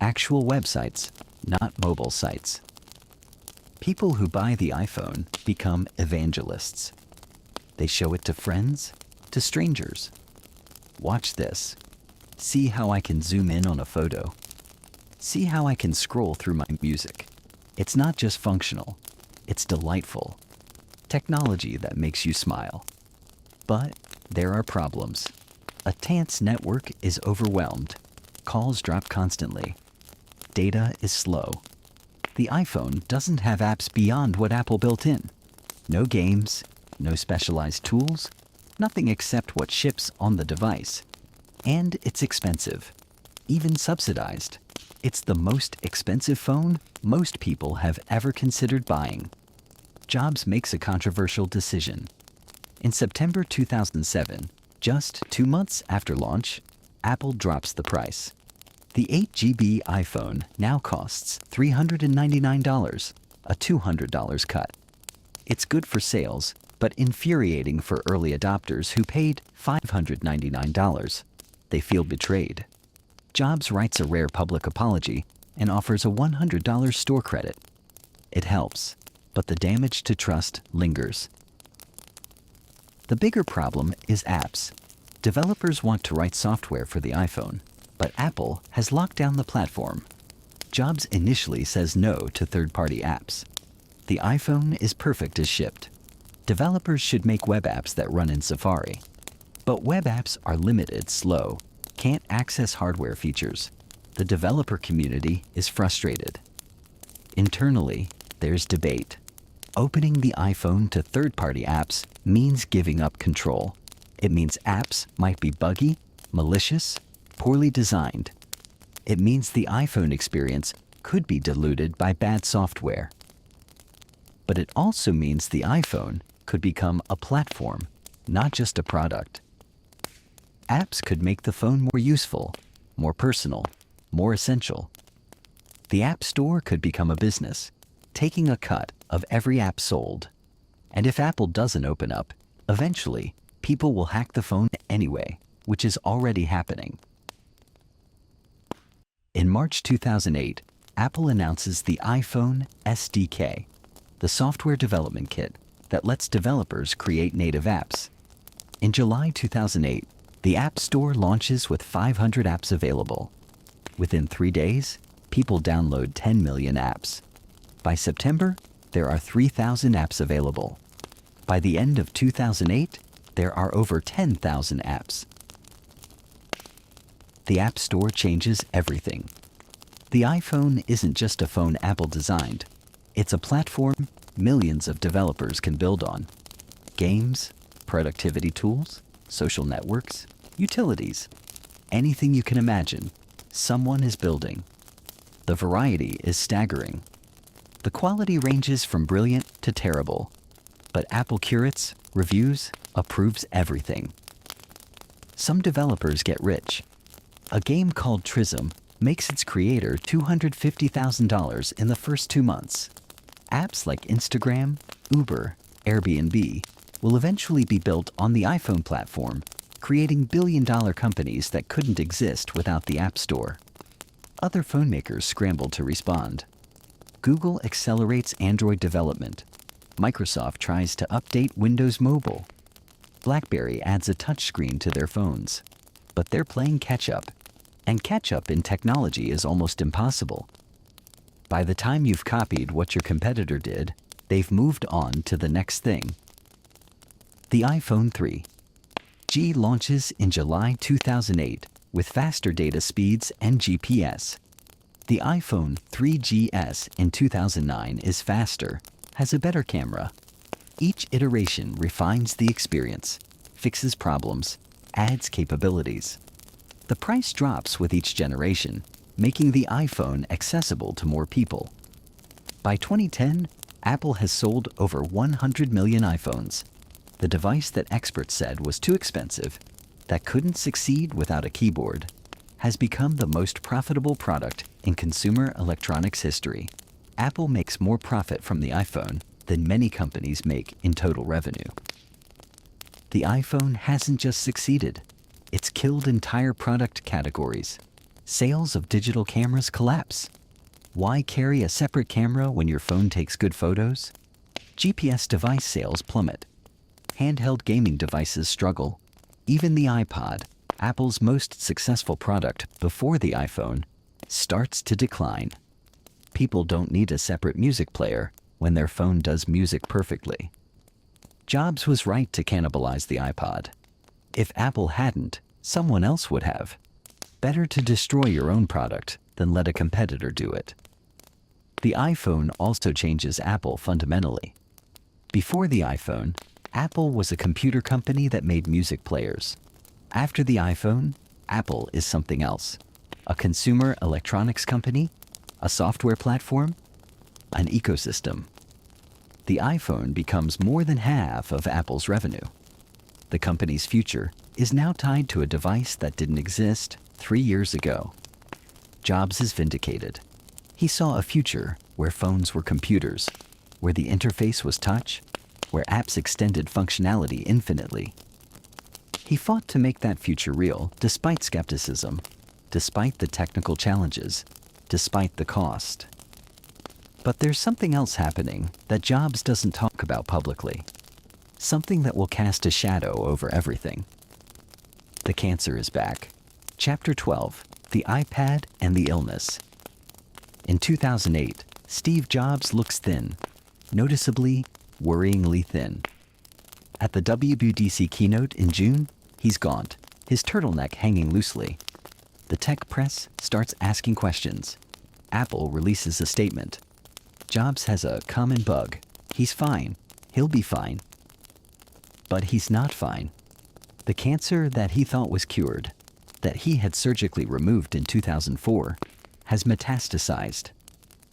Actual websites, not mobile sites. People who buy the iPhone become evangelists. They show it to friends, to strangers. Watch this. See how I can zoom in on a photo. See how I can scroll through my music. It's not just functional, it's delightful. Technology that makes you smile. But there are problems. A tense network is overwhelmed. Calls drop constantly. Data is slow. The iPhone doesn't have apps beyond what Apple built in. No games, no specialized tools, nothing except what ships on the device. And it's expensive, even subsidized. It's the most expensive phone most people have ever considered buying. Jobs makes a controversial decision. In September 2007, just 2 months after launch, Apple drops the price. The 8GB iPhone now costs $399, a $200 cut. It's good for sales, but infuriating for early adopters who paid $599. They feel betrayed. Jobs writes a rare public apology and offers a $100 store credit. It helps, but the damage to trust lingers. The bigger problem is apps. Developers want to write software for the iPhone, but Apple has locked down the platform. Jobs initially says no to third-party apps. The iPhone is perfect as shipped. Developers should make web apps that run in Safari. But web apps are limited, slow, can't access hardware features. The developer community is frustrated. Internally, there's debate. Opening the iPhone to third-party apps means giving up control. It means apps might be buggy, malicious, poorly designed. It means the iPhone experience could be diluted by bad software. But it also means the iPhone could become a platform, not just a product. Apps could make the phone more useful, more personal, more essential. The App Store could become a business, taking a cut of every app sold. And if Apple doesn't open up, eventually, people will hack the phone anyway, which is already happening. In March 2008, Apple announces the iPhone SDK, the software development kit that lets developers create native apps. In July 2008, the App Store launches with 500 apps available. Within 3 days, people download 10 million apps. By September, there are 3,000 apps available. By the end of 2008, there are over 10,000 apps. The App Store changes everything. The iPhone isn't just a phone Apple designed. It's a platform millions of developers can build on. Games, productivity tools, social networks, utilities. Anything you can imagine, someone is building. The variety is staggering. The quality ranges from brilliant to terrible. But Apple curates, reviews, approves everything. Some developers get rich. A game called Trism makes its creator $250,000 in the first 2 months. Apps like Instagram, Uber, Airbnb will eventually be built on the iPhone platform, creating billion-dollar companies that couldn't exist without the App Store. Other phone makers scramble to respond. Google accelerates Android development. Microsoft tries to update Windows Mobile. BlackBerry adds a touchscreen to their phones. But they're playing catch-up. And catch-up in technology is almost impossible. By the time you've copied what your competitor did, they've moved on to the next thing. The iPhone 3G launches in July 2008 with faster data speeds and GPS. The iPhone 3GS in 2009 is faster, has a better camera. Each iteration refines the experience, fixes problems, adds capabilities. The price drops with each generation, making the iPhone accessible to more people. By 2010, Apple has sold over 100 million iPhones. The device that experts said was too expensive, that couldn't succeed without a keyboard, has become the most profitable product in consumer electronics history. Apple makes more profit from the iPhone than many companies make in total revenue. The iPhone hasn't just succeeded, it's killed entire product categories. Sales of digital cameras collapse. Why carry a separate camera when your phone takes good photos? GPS device sales plummet. Handheld gaming devices struggle. Even the iPod, Apple's most successful product before the iPhone, starts to decline. People don't need a separate music player when their phone does music perfectly. Jobs was right to cannibalize the iPod. If Apple hadn't, someone else would have. Better to destroy your own product than let a competitor do it. The iPhone also changes Apple fundamentally. Before the iPhone, Apple was a computer company that made music players. After the iPhone, Apple is something else. A consumer electronics company, a software platform, an ecosystem. The iPhone becomes more than half of Apple's revenue. The company's future is now tied to a device that didn't exist 3 years ago. Jobs is vindicated. He saw a future where phones were computers, where the interface was touch, where apps extended functionality infinitely. He fought to make that future real despite skepticism, despite the technical challenges, despite the cost. But there's something else happening that Jobs doesn't talk about publicly. Something that will cast a shadow over everything. The cancer is back. Chapter 12, The iPad and the Illness. In 2008, Steve Jobs looks thin, noticeably, worryingly thin. At the WWDC keynote in June, he's gaunt, his turtleneck hanging loosely. The tech press starts asking questions. Apple releases a statement. Jobs has a common bug. He's fine. He'll be fine. But he's not fine. The cancer that he thought was cured, that he had surgically removed in 2004, has metastasized.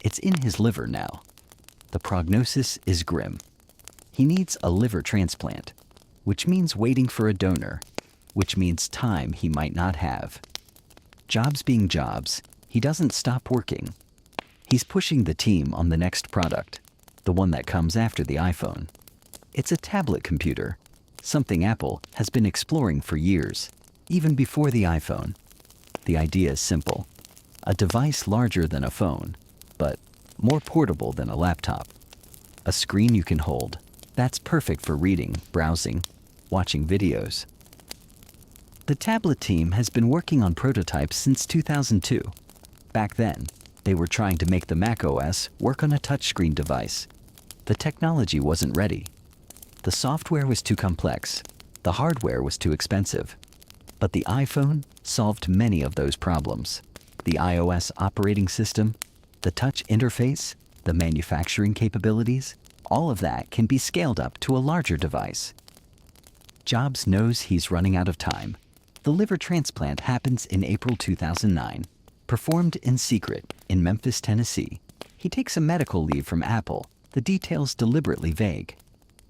It's in his liver now. The prognosis is grim. He needs a liver transplant, which means waiting for a donor, which means time he might not have. Jobs being Jobs, he doesn't stop working. He's pushing the team on the next product, the one that comes after the iPhone. It's a tablet computer, something Apple has been exploring for years, even before the iPhone. The idea is simple. A device larger than a phone, but more portable than a laptop. A screen you can hold. That's perfect for reading, browsing, watching videos. The tablet team has been working on prototypes since 2002. Back then, they were trying to make the macOS work on a touchscreen device. The technology wasn't ready. The software was too complex. The hardware was too expensive. But the iPhone solved many of those problems. The iOS operating system, the touch interface, the manufacturing capabilities, all of that can be scaled up to a larger device. Jobs knows he's running out of time. The liver transplant happens in April 2009, performed in secret in Memphis, Tennessee. He takes a medical leave from Apple, the details deliberately vague.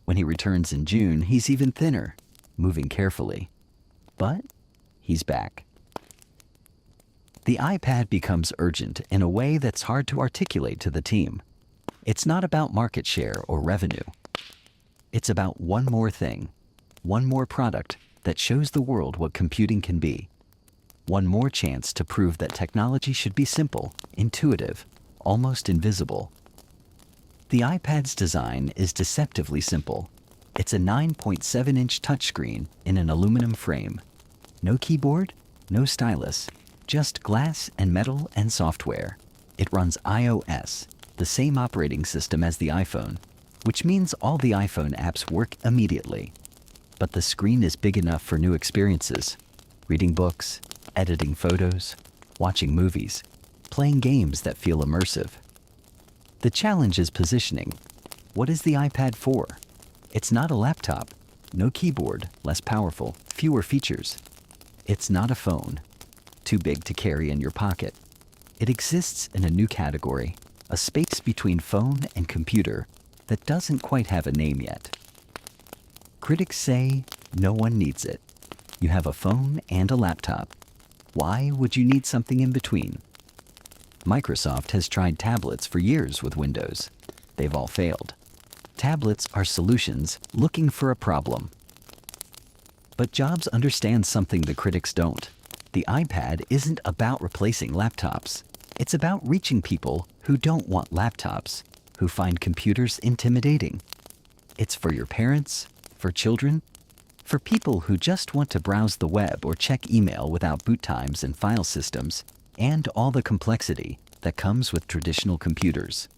When he returns in June, he's even thinner, moving carefully. But he's back. The iPad becomes urgent in a way that's hard to articulate to the team. It's not about market share or revenue. It's about one more thing, one more product that shows the world what computing can be. One more chance to prove that technology should be simple, intuitive, almost invisible. The iPad's design is deceptively simple. It's a 9.7-inch touchscreen in an aluminum frame. No keyboard, no stylus, just glass and metal and software. It runs iOS, the same operating system as the iPhone, which means all the iPhone apps work immediately. but the screen is big enough for new experiences: reading books, editing photos, watching movies, playing games that feel immersive. The challenge is positioning. What is the iPad for? It's not a laptop. No keyboard, less powerful, fewer features. It's not a phone, too big to carry in your pocket. It exists in a new category, a space between phone and computer that doesn't quite have a name yet. Critics say no one needs it. You have a phone and a laptop. Why would you need something in between? Microsoft has tried tablets for years with Windows. They've all failed. Tablets are solutions looking for a problem. But Jobs understands something the critics don't. The iPad isn't about replacing laptops. It's about reaching people who don't want laptops, who find computers intimidating. It's for your parents, for children, for people who just want to browse the web or check email without boot times and file systems, and all the complexity that comes with traditional computers.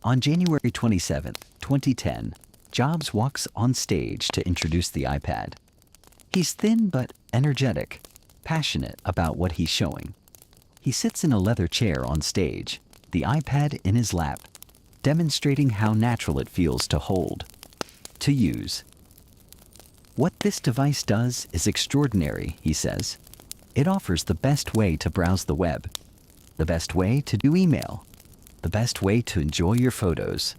On January 27, 2010, Jobs walks on stage to introduce the iPad. He's thin but energetic, passionate about what he's showing. He sits in a leather chair on stage, the iPad in his lap, demonstrating how natural it feels to hold, to use. What this device does is extraordinary, he says. It offers the best way to browse the web, the best way to do email, the best way to enjoy your photos,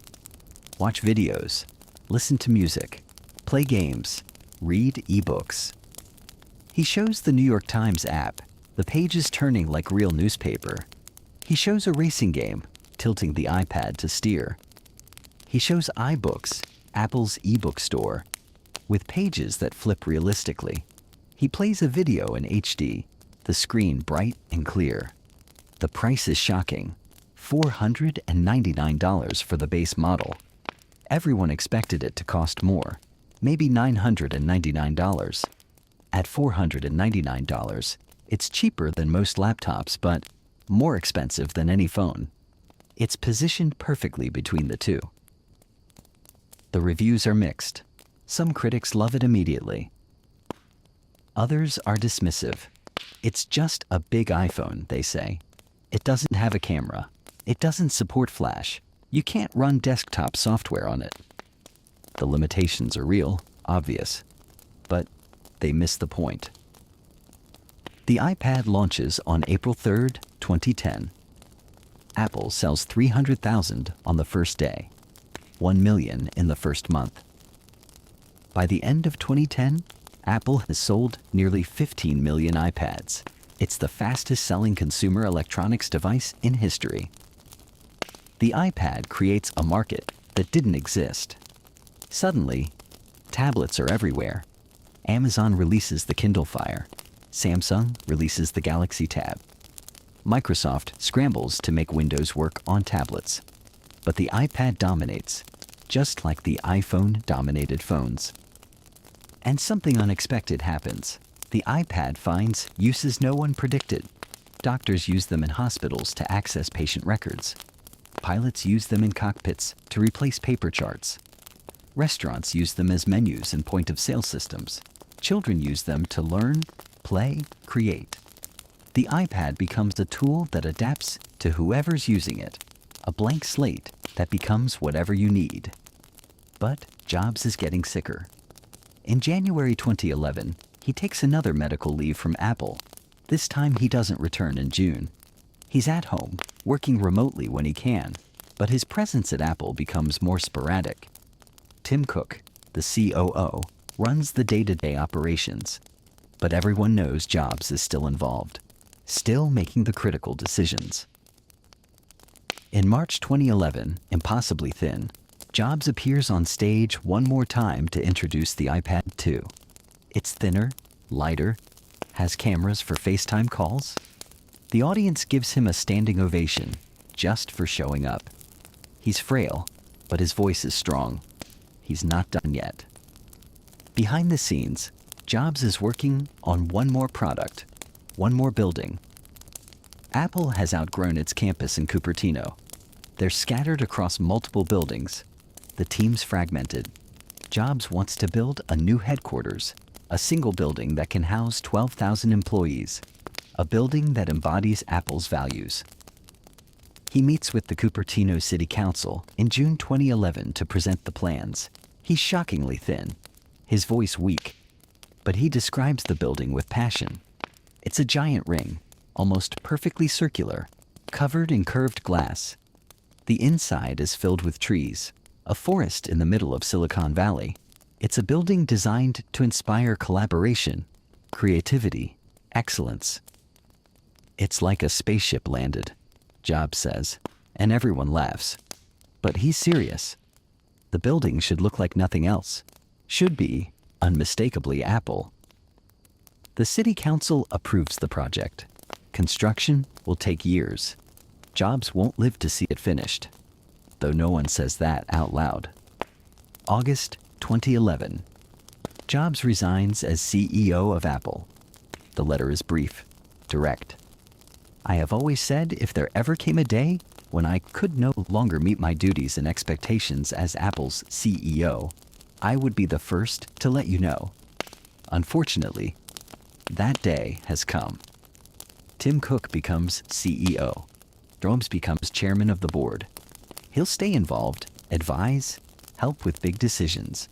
watch videos, listen to music, play games, read ebooks. He shows the New York Times app, the pages turning like real newspaper. He shows a racing game, tilting the iPad to steer. He shows iBooks, Apple's ebook store, with pages that flip realistically. He plays a video in HD, the screen bright and clear. The price is shocking, $499 for the base model. Everyone expected it to cost more, maybe $999. At $499, it's cheaper than most laptops, but more expensive than any phone. It's positioned perfectly between the two. The reviews are mixed. Some critics love it immediately. Others are dismissive. It's just a big iPhone, they say. It doesn't have a camera. It doesn't support Flash. You can't run desktop software on it. The limitations are real, obvious, but they miss the point. The iPad launches on April 3rd, 2010. Apple sells 300,000 on the first day, 1 million in the first month. By the end of 2010, Apple has sold nearly 15 million iPads. It's the fastest-selling consumer electronics device in history. The iPad creates a market that didn't exist. Suddenly, tablets are everywhere. Amazon releases the Kindle Fire. Samsung releases the Galaxy Tab. Microsoft scrambles to make Windows work on tablets. But the iPad dominates, just like the iPhone dominated phones. And something unexpected happens. The iPad finds uses no one predicted. Doctors use them in hospitals to access patient records. Pilots use them in cockpits to replace paper charts. Restaurants use them as menus and point-of-sale systems. Children use them to learn, play, create. The iPad becomes a tool that adapts to whoever's using it, a blank slate that becomes whatever you need. But Jobs is getting sicker. In January 2011, he takes another medical leave from Apple. This time he doesn't return in June. He's at home, working remotely when he can, but his presence at Apple becomes more sporadic. Tim Cook, the COO, runs the day-to-day operations, but everyone knows Jobs is still involved, still making the critical decisions. In March 2011, impossibly thin, Jobs appears on stage one more time to introduce the iPad 2. It's thinner, lighter, has cameras for FaceTime calls. The audience gives him a standing ovation just for showing up. He's frail, but his voice is strong. He's not done yet. Behind the scenes, Jobs is working on one more product, one more building. Apple has outgrown its campus in Cupertino. They're scattered across multiple buildings. The team's fragmented. Jobs wants to build a new headquarters, a single building that can house 12,000 employees, a building that embodies Apple's values. He meets with the Cupertino City Council in June 2011 to present the plans. He's shockingly thin, his voice weak, but he describes the building with passion. It's a giant ring, almost perfectly circular, covered in curved glass. The inside is filled with trees, a forest in the middle of Silicon Valley. It's a building designed to inspire collaboration, creativity, excellence. It's like a spaceship landed, Jobs says, and everyone laughs. But he's serious. The building should look like nothing else. Should be, unmistakably, Apple. The City Council approves the project. Construction will take years. Jobs won't live to see it finished, though no one says that out loud. August 2011. Jobs resigns as CEO of Apple. The letter is brief, direct. I have always said if there ever came a day when I could no longer meet my duties and expectations as Apple's CEO, I would be the first to let you know. Unfortunately, that day has come. Tim Cook becomes CEO. Jobs becomes chairman of the board. He'll stay involved, advise, help with big decisions.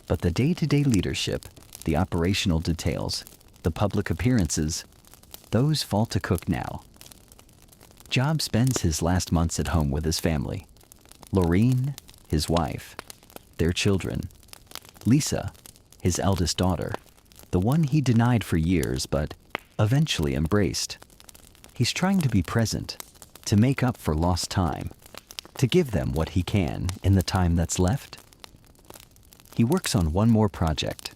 But the day-to-day leadership, the operational details, the public appearances, those fall to Cook now. Jobs spends his last months at home with his family. Laureen, his wife, their children. Lisa, his eldest daughter, the one he denied for years but eventually embraced. He's trying to be present, to make up for lost time, to give them what he can in the time that's left. He works on one more project,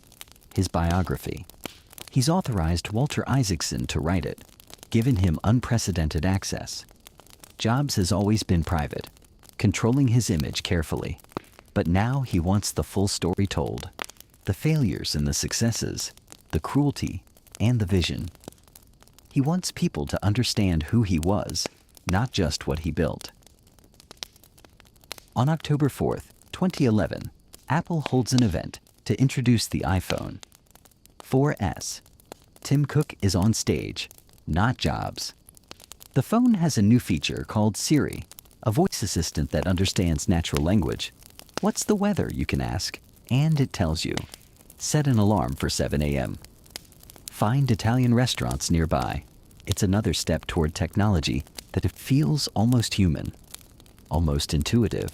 his biography. He's authorized Walter Isaacson to write it, given him unprecedented access. Jobs has always been private, controlling his image carefully. But now he wants the full story told. The failures and the successes, the cruelty and the vision. He wants people to understand who he was, not just what he built. On October 4th, 2011, Apple holds an event to introduce the iPhone 4S. Tim Cook is on stage, not Jobs. The phone has a new feature called Siri, a voice assistant that understands natural language. What's the weather, you can ask, and it tells you. Set an alarm for 7 a.m. Find Italian restaurants nearby. It's another step toward technology that it feels almost human, almost intuitive.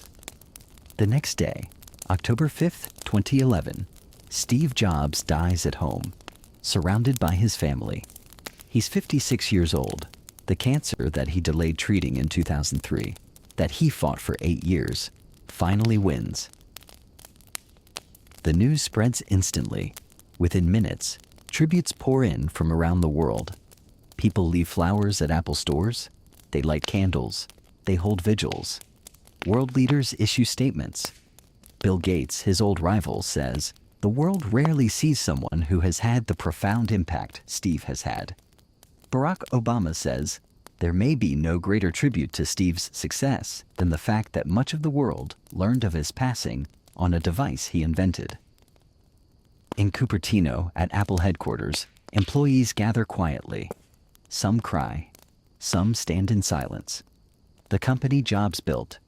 The next day, October 5th, 2011, Steve Jobs dies at home, surrounded by his family. He's 56 years old. The cancer that he delayed treating in 2003, that he fought for 8 years, finally wins. The news spreads instantly. Within minutes, tributes pour in from around the world. People leave flowers at Apple stores. They light candles. They hold vigils. World leaders issue statements. Bill Gates, his old rival, says, "The world rarely sees someone who has had the profound impact Steve has had." Barack Obama says, "There may be no greater tribute to Steve's success than the fact that much of the world learned of his passing on a device he invented." In Cupertino, at Apple headquarters, employees gather quietly. Some cry. Some stand in silence. The company Jobs built,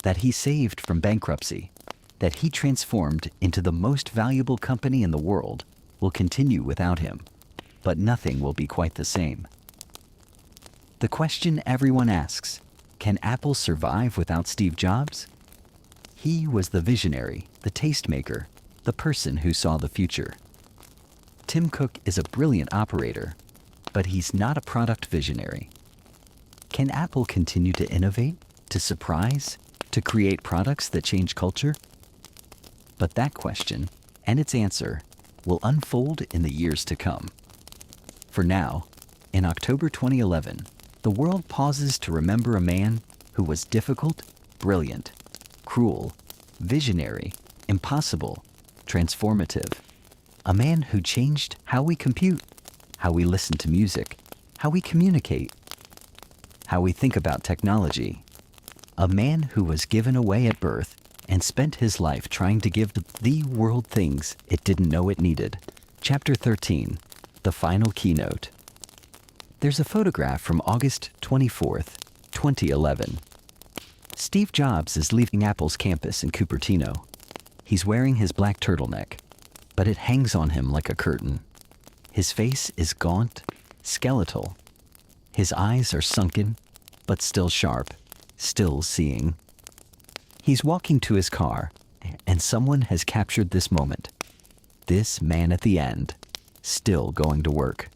that he saved from bankruptcy, that he transformed into the most valuable company in the world, will continue without him. But nothing will be quite the same. The question everyone asks, can Apple survive without Steve Jobs? He was the visionary, the tastemaker, the person who saw the future. Tim Cook is a brilliant operator, but he's not a product visionary. Can Apple continue to innovate, to surprise, to create products that change culture? But that question, and its answer, will unfold in the years to come. For now, in October 2011, the world pauses to remember a man who was difficult, brilliant, cruel, visionary, impossible, transformative. A man who changed how we compute, how we listen to music, how we communicate, how we think about technology. A man who was given away at birth and spent his life trying to give the world things it didn't know it needed. Chapter 13, The Final Keynote. There's a photograph from August 24th, 2011. Steve Jobs is leaving Apple's campus in Cupertino. He's wearing his black turtleneck, but it hangs on him like a curtain. His face is gaunt, skeletal. His eyes are sunken, but still sharp, still seeing. He's walking to his car, and someone has captured this moment. This man at the end, still going to work.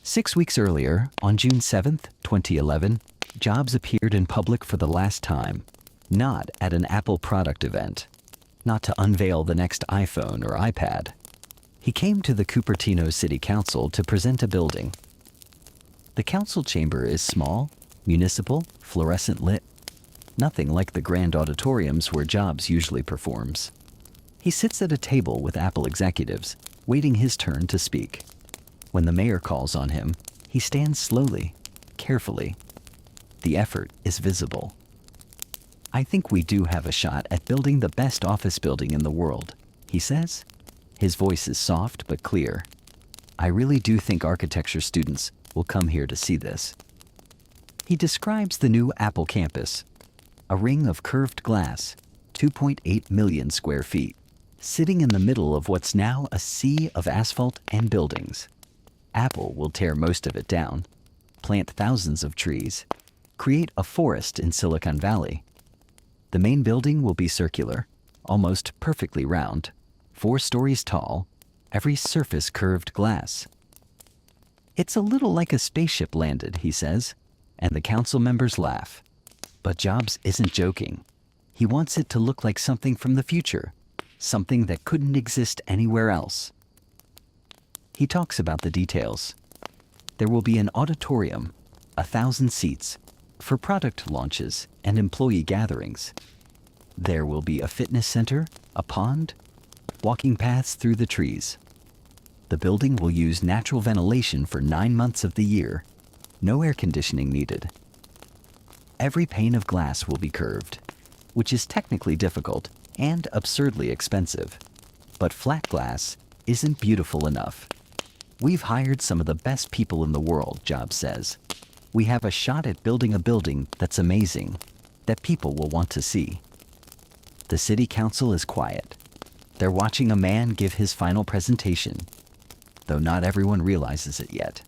6 weeks earlier, on June 7th, 2011, Jobs appeared in public for the last time, not at an Apple product event, not to unveil the next iPhone or iPad. He came to the Cupertino City Council to present a building. The council chamber is small, municipal, fluorescent lit, nothing like the grand auditoriums where Jobs usually performs. He sits at a table with Apple executives, waiting his turn to speak. When the mayor calls on him, he stands slowly, carefully. The effort is visible. "I think we do have a shot at building the best office building in the world," he says. His voice is soft but clear. "I really do think architecture students will come here to see this." He describes the new Apple campus, a ring of curved glass, 2.8 million square feet, sitting in the middle of what's now a sea of asphalt and buildings. Apple will tear most of it down, plant thousands of trees, create a forest in Silicon Valley. The main building will be circular, almost perfectly round, 4 stories tall, every surface curved glass. "It's a little like a spaceship landed," he says, and the council members laugh. But Jobs isn't joking. He wants it to look like something from the future, something that couldn't exist anywhere else. He talks about the details. There will be an auditorium, 1,000 seats, for product launches and employee gatherings. There will be a fitness center, a pond, walking paths through the trees. The building will use natural ventilation for 9 months of the year. No air conditioning needed. Every pane of glass will be curved, which is technically difficult and absurdly expensive. But flat glass isn't beautiful enough. "We've hired some of the best people in the world," Jobs says. "We have a shot at building a building that's amazing, that people will want to see." The city council is quiet. They're watching a man give his final presentation, though not everyone realizes it yet.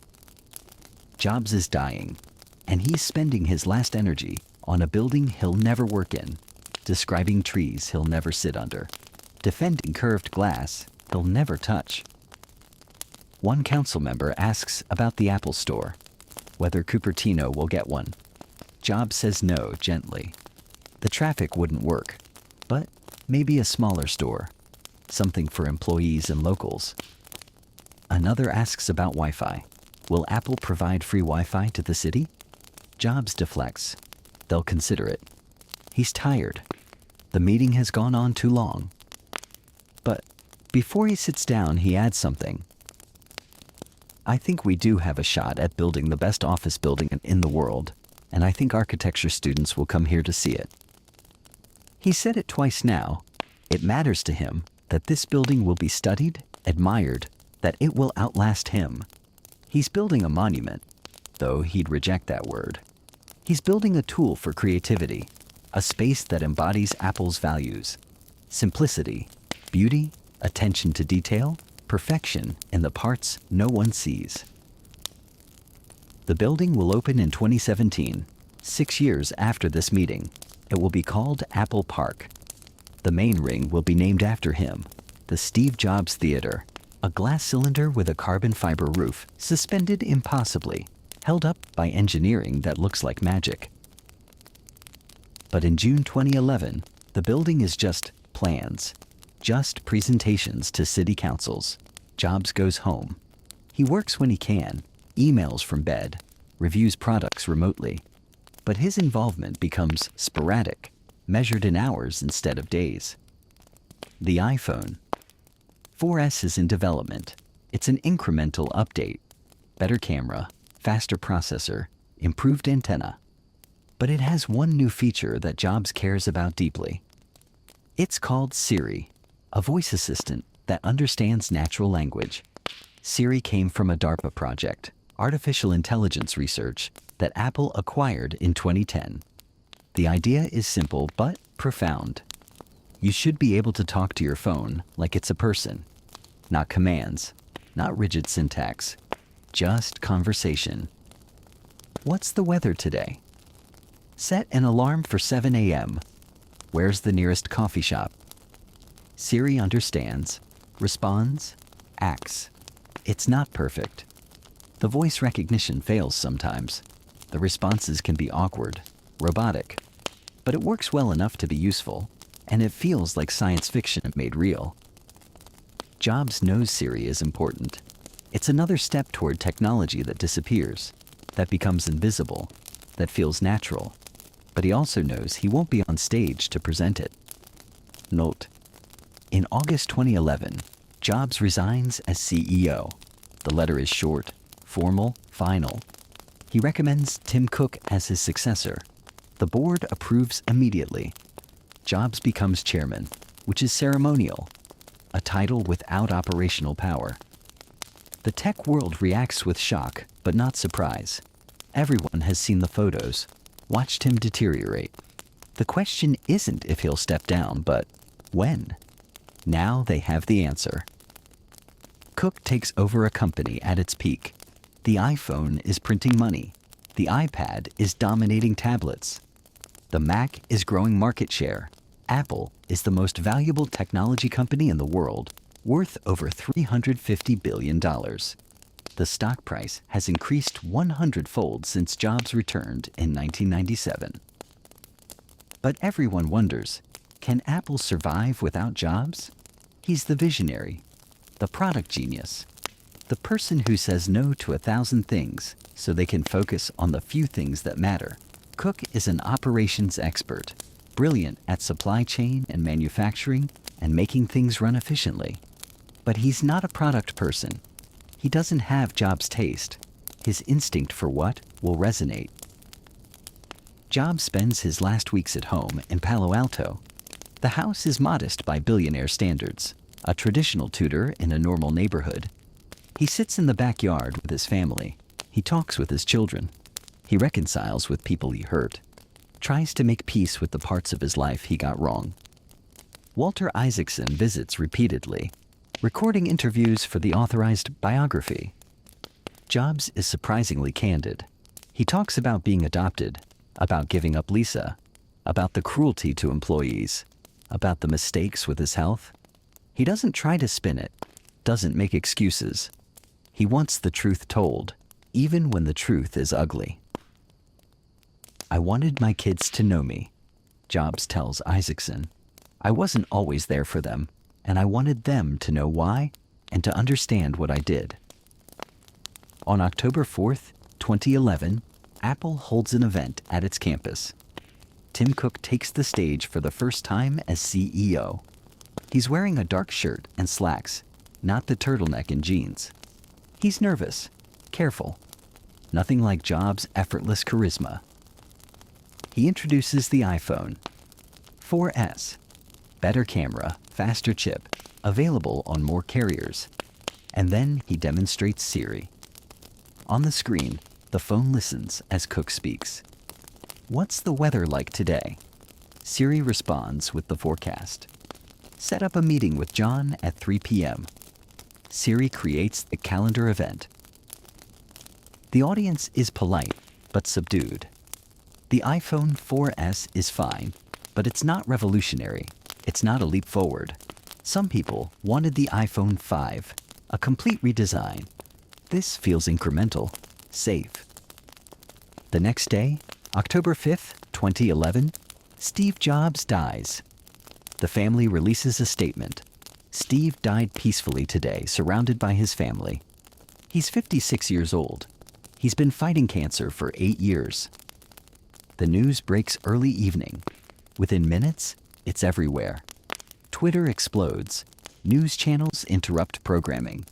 Jobs is dying, and he's spending his last energy on a building he'll never work in, describing trees he'll never sit under, defending curved glass he'll never touch. One council member asks about the Apple Store, whether Cupertino will get one. Jobs says no gently. The traffic wouldn't work, but maybe a smaller store, something for employees and locals. Another asks about Wi-Fi. Will Apple provide free Wi-Fi to the city? Jobs deflects. They'll consider it. He's tired. The meeting has gone on too long. But before he sits down, he adds something. "I think we do have a shot at building the best office building in the world, and I think architecture students will come here to see it." He said it twice now. It matters to him that this building will be studied, admired, that it will outlast him. He's building a monument, though he'd reject that word. He's building a tool for creativity, a space that embodies Apple's values: simplicity, beauty, attention to detail, perfection in the parts no one sees. The building will open in 2017, 6 years after this meeting. It will be called Apple Park. The main ring will be named after him, the Steve Jobs Theater, a glass cylinder with a carbon fiber roof, suspended impossibly, held up by engineering that looks like magic. But in June 2011, the building is just plans, just presentations to city councils. Jobs goes home. He works when he can, emails from bed, reviews products remotely. But his involvement becomes sporadic, measured in hours instead of days. The iPhone 4S is in development. It's an incremental update. Better camera, faster processor, improved antenna. But it has one new feature that Jobs cares about deeply: It's called Siri, a voice assistant that understands natural language. Siri came from a DARPA project, artificial intelligence research, that Apple acquired in 2010. The idea is simple but profound. You should be able to talk to your phone like it's a person. Not commands, not rigid syntax, just conversation. What's the weather today? Set an alarm for 7 a.m. Where's the nearest coffee shop? Siri understands, responds, acts. It's not perfect. The voice recognition fails sometimes. The responses can be awkward, robotic, but it works well enough to be useful, and it feels like science fiction made real. Jobs knows Siri is important. It's another step toward technology that disappears, that becomes invisible, that feels natural. But he also knows he won't be on stage to present it. Note: in August 2011, Jobs resigns as CEO. The letter is short, formal, final. He recommends Tim Cook as his successor. The board approves immediately. Jobs becomes chairman, which is ceremonial, a title without operational power. The tech world reacts with shock, but not surprise. Everyone has seen the photos, watched him deteriorate. The question isn't if he'll step down, but when. Now they have the answer. Cook takes over a company at its peak. The iPhone is printing money. The iPad is dominating tablets. The Mac is growing market share. Apple is the most valuable technology company in the world, worth over $350 billion. The stock price has increased 100-fold since Jobs returned in 1997. But everyone wonders, can Apple survive without Jobs? He's the visionary, the product genius, the person who says no to 1,000 things so they can focus on the few things that matter. Cook is an operations expert, brilliant at supply chain and manufacturing and making things run efficiently. But he's not a product person. He doesn't have Jobs' taste, his instinct for what will resonate. Jobs spends his last weeks at home in Palo Alto. The house is modest by billionaire standards, a traditional tutor in a normal neighborhood. He sits in the backyard with his family. He talks with his children. He reconciles with people he hurt, tries to make peace with the parts of his life he got wrong. Walter Isaacson visits repeatedly, recording interviews for the authorized biography. Jobs is surprisingly candid. He talks about being adopted, about giving up Lisa, about the cruelty to employees, about the mistakes with his health. He doesn't try to spin it, doesn't make excuses. He wants the truth told, even when the truth is ugly. I wanted my kids to know me, Jobs tells Isaacson. I wasn't always there for them, and I wanted them to know why and to understand what I did. On October 4th, 2011, Apple holds an event at its campus. Tim Cook takes the stage for the first time as CEO. He's wearing a dark shirt and slacks, not the turtleneck and jeans. He's nervous, careful. Nothing like Jobs' effortless charisma. He introduces the iPhone 4S. Better camera, faster chip, available on more carriers. And then he demonstrates Siri. On the screen, the phone listens as Cook speaks. What's the weather like today? Siri responds with the forecast. Set up a meeting with John at 3 p.m. Siri creates the calendar event. The audience is polite, but subdued. The iPhone 4S is fine, but it's not revolutionary. It's not a leap forward. Some people wanted the iPhone 5, a complete redesign. This feels incremental, safe. The next day, October 5th, 2011, Steve Jobs dies. The family releases a statement. Steve died peacefully today, surrounded by his family. He's 56 years old. He's been fighting cancer for 8 years. The news breaks early evening. Within minutes, it's everywhere. Twitter explodes. News channels interrupt programming.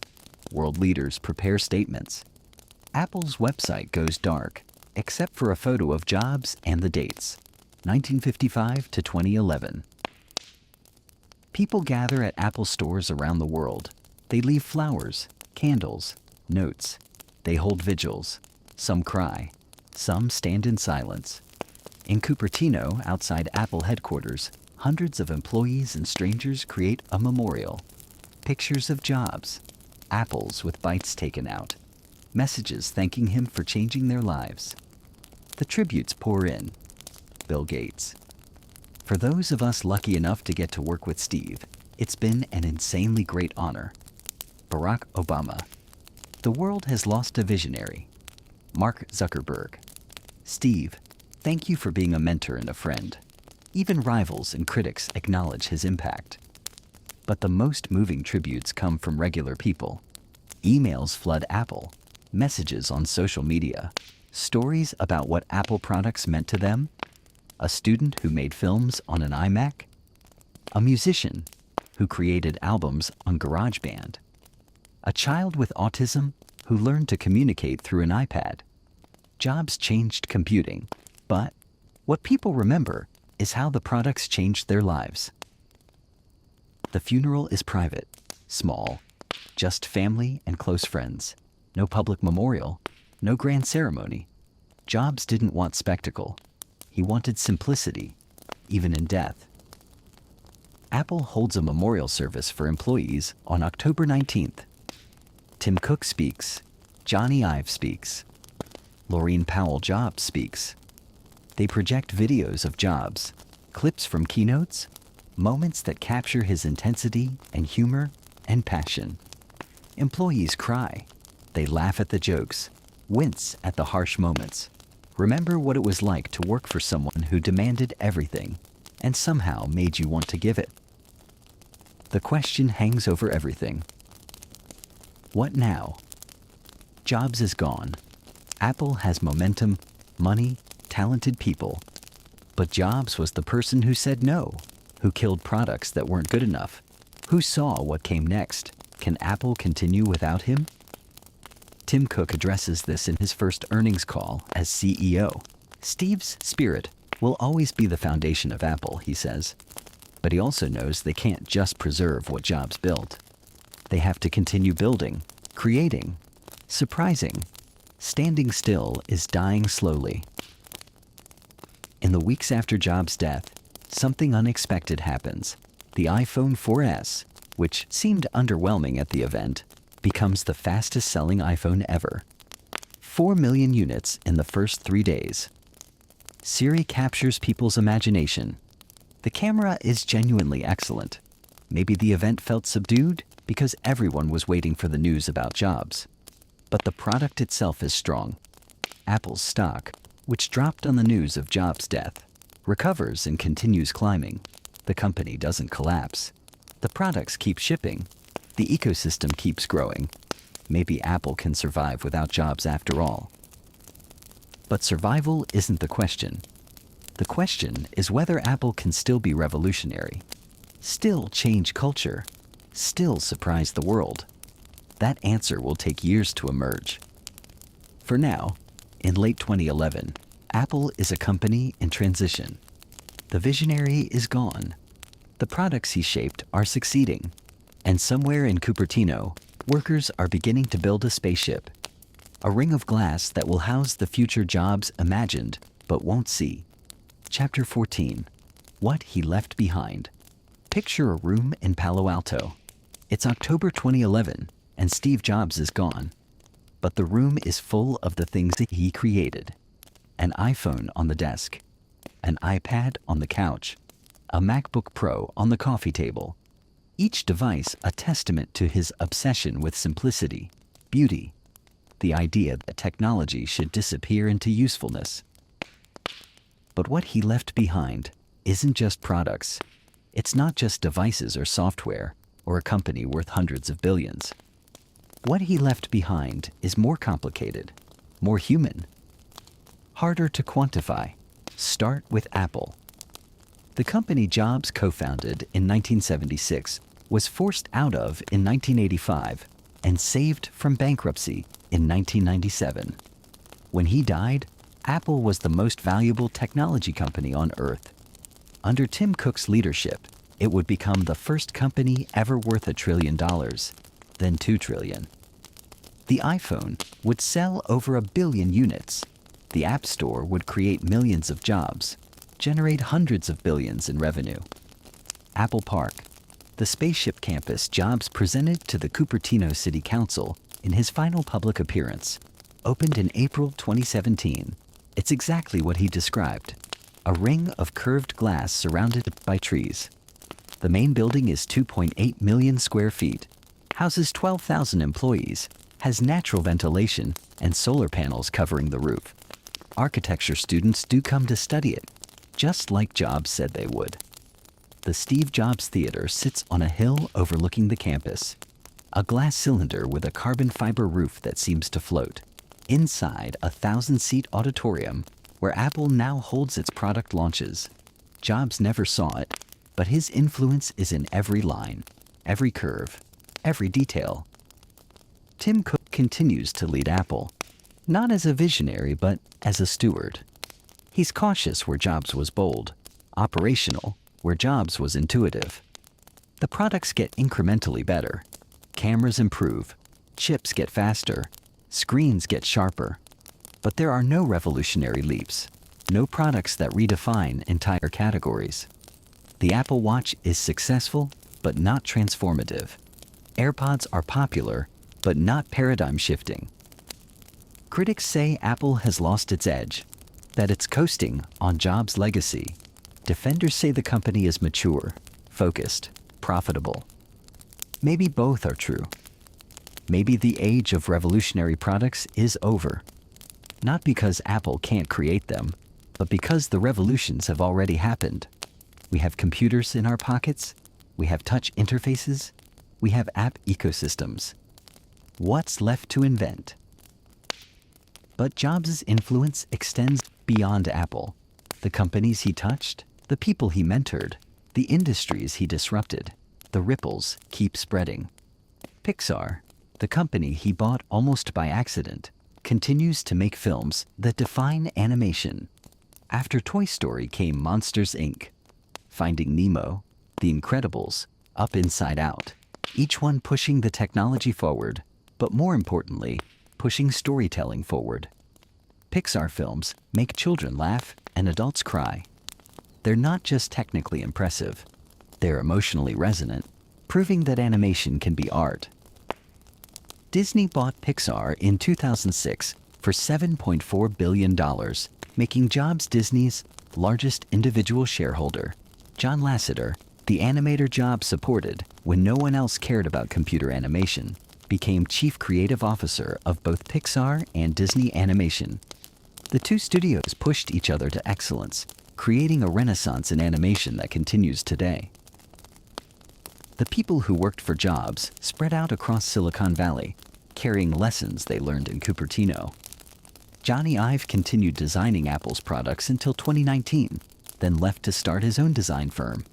World leaders prepare statements. Apple's website goes dark, except for a photo of Jobs and the dates, 1955 to 2011. People gather at Apple stores around the world. They leave flowers, candles, notes. They hold vigils. Some cry. Some stand in silence. In Cupertino, outside Apple headquarters, hundreds of employees and strangers create a memorial. Pictures of Jobs, apples with bites taken out, messages thanking him for changing their lives. The tributes pour in. Bill Gates. For those of us lucky enough to get to work with Steve, it's been an insanely great honor. Barack Obama. The world has lost a visionary. Mark Zuckerberg. Steve, thank you for being a mentor and a friend. Even rivals and critics acknowledge his impact. But the most moving tributes come from regular people. Emails flood Apple, messages on social media, stories about what Apple products meant to them, a student who made films on an iMac, a musician who created albums on GarageBand, a child with autism who learned to communicate through an iPad. Jobs changed computing, but what people remember is how the products changed their lives. The funeral is private, small, just family and close friends. No public memorial, no grand ceremony. Jobs didn't want spectacle. He wanted simplicity, even in death. Apple holds a memorial service for employees on October 19th. Tim Cook speaks. Johnny Ive speaks. Laureen Powell Jobs speaks. They project videos of Jobs, clips from keynotes, moments that capture his intensity and humor and passion. Employees cry. They laugh at the jokes, wince at the harsh moments. Remember what it was like to work for someone who demanded everything and somehow made you want to give it. The question hangs over everything. What now? Jobs is gone. Apple has momentum, money, talented people. But Jobs was the person who said no, who killed products that weren't good enough, who saw what came next. Can Apple continue without him? Tim Cook addresses this in his first earnings call as CEO. Steve's spirit will always be the foundation of Apple, he says. But he also knows they can't just preserve what Jobs built. They have to continue building, creating, surprising. Standing still is dying slowly. In the weeks after Jobs' death, something unexpected happens. The iPhone 4S, which seemed underwhelming at the event, becomes the fastest-selling iPhone ever. 4 million units in the first 3 days. Siri captures people's imagination. The camera is genuinely excellent. Maybe the event felt subdued because everyone was waiting for the news about Jobs. But the product itself is strong. Apple's stock, which dropped on the news of Jobs' death, recovers and continues climbing. The company doesn't collapse. The products keep shipping. The ecosystem keeps growing. Maybe Apple can survive without Jobs after all. But survival isn't the question. The question is whether Apple can still be revolutionary, still change culture, still surprise the world. That answer will take years to emerge. For now, in late 2011, Apple is a company in transition. The visionary is gone. The products he shaped are succeeding. And somewhere in Cupertino, workers are beginning to build a spaceship. A ring of glass that will house the future Jobs imagined but won't see. Chapter 14. What He Left Behind. Picture a room in Palo Alto. It's October 2011, and Steve Jobs is gone. But the room is full of the things that he created. An iPhone on the desk, an iPad on the couch, a MacBook Pro on the coffee table. Each device a testament to his obsession with simplicity, beauty, the idea that technology should disappear into usefulness. But what he left behind isn't just products. It's not just devices or software or a company worth hundreds of billions. What he left behind is more complicated, more human, harder to quantify. Start with Apple. The company Jobs co-founded in 1976 was forced out of in 1985 and saved from bankruptcy in 1997. When he died, Apple was the most valuable technology company on earth. Under Tim Cook's leadership, it would become the first company ever worth $1 trillion, then $2 trillion. The iPhone would sell over 1 billion units. The App Store would create millions of jobs, generate hundreds of billions in revenue. Apple Park, the spaceship campus Jobs presented to the Cupertino City Council in his final public appearance, opened in April 2017. It's exactly what he described: a ring of curved glass surrounded by trees. The main building is 2.8 million square feet, houses 12,000 employees, has natural ventilation and solar panels covering the roof. Architecture students do come to study it, just like Jobs said they would. The Steve Jobs Theater sits on a hill overlooking the campus, a glass cylinder with a carbon fiber roof that seems to float. Inside a 1,000-seat auditorium where Apple now holds its product launches. Jobs never saw it, but his influence is in every line, every curve, every detail. Tim Cook continues to lead Apple, not as a visionary, but as a steward. He's cautious where Jobs was bold, operational where Jobs was intuitive. The products get incrementally better. Cameras improve, chips get faster, screens get sharper. But there are no revolutionary leaps, no products that redefine entire categories. The Apple Watch is successful, but not transformative. AirPods are popular, but not paradigm shifting. Critics say Apple has lost its edge, that it's coasting on Jobs' legacy. Defenders say the company is mature, focused, profitable. Maybe both are true. Maybe the age of revolutionary products is over. Not because Apple can't create them, but because the revolutions have already happened. We have computers in our pockets, we have touch interfaces, we have app ecosystems. What's left to invent? But Jobs' influence extends beyond Apple. The companies he touched, the people he mentored, the industries he disrupted, the ripples keep spreading. Pixar, the company he bought almost by accident, continues to make films that define animation. After Toy Story came Monsters, Inc., Finding Nemo, The Incredibles, Up Inside Out, each one pushing the technology forward, but more importantly, pushing storytelling forward. Pixar films make children laugh and adults cry. They're not just technically impressive, they're emotionally resonant, proving that animation can be art. Disney bought Pixar in 2006 for $7.4 billion, making Jobs Disney's largest individual shareholder. John Lasseter, the animator Jobs supported when no one else cared about computer animation, became chief creative officer of both Pixar and Disney Animation. The two studios pushed each other to excellence, creating a renaissance in animation that continues today. The people who worked for Jobs spread out across Silicon Valley, carrying lessons they learned in Cupertino. Johnny Ive continued designing Apple's products until 2019, then left to start his own design firm.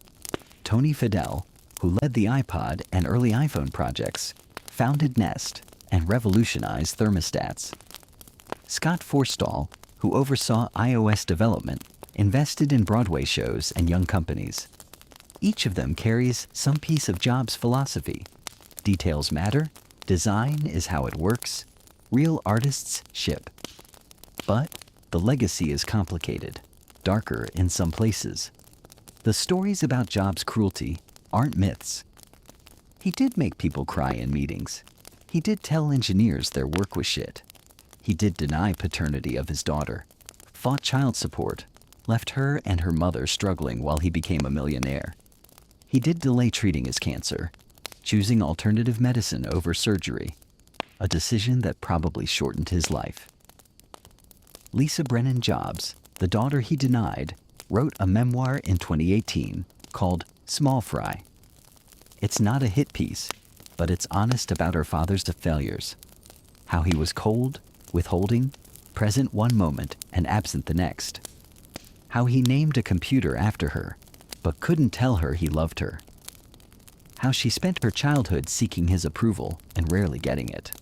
Tony Fadell, who led the iPod and early iPhone projects, founded Nest and revolutionized thermostats. Scott Forstall, who oversaw iOS development, invested in Broadway shows and young companies. Each of them carries some piece of Jobs' philosophy. Details matter, design is how it works, real artists ship. But the legacy is complicated, darker in some places. The stories about Jobs' cruelty aren't myths. He did make people cry in meetings. He did tell engineers their work was shit. He did deny paternity of his daughter, fought child support, left her and her mother struggling while he became a millionaire. He did delay treating his cancer, choosing alternative medicine over surgery, a decision that probably shortened his life. Lisa Brennan Jobs, the daughter he denied, wrote a memoir in 2018 called Small Fry. It's not a hit piece, but it's honest about her father's failures. How he was cold, withholding, present one moment and absent the next. How he named a computer after her, but couldn't tell her he loved her. How she spent her childhood seeking his approval and rarely getting it.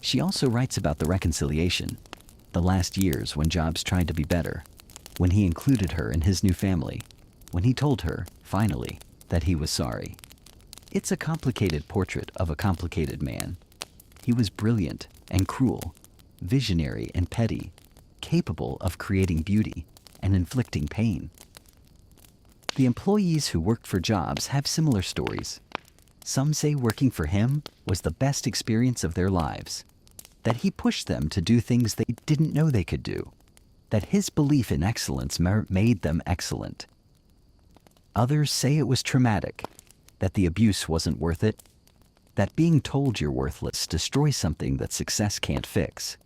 She also writes about the reconciliation, the last years when Jobs tried to be better, when he included her in his new family, when he told her finally, that he was sorry. It's a complicated portrait of a complicated man. He was brilliant and cruel, visionary and petty, capable of creating beauty and inflicting pain. The employees who worked for Jobs have similar stories. Some say working for him was the best experience of their lives, that he pushed them to do things they didn't know they could do, that his belief in excellence made them excellent. Others say it was traumatic, that the abuse wasn't worth it, that being told you're worthless destroys something that success can't fix.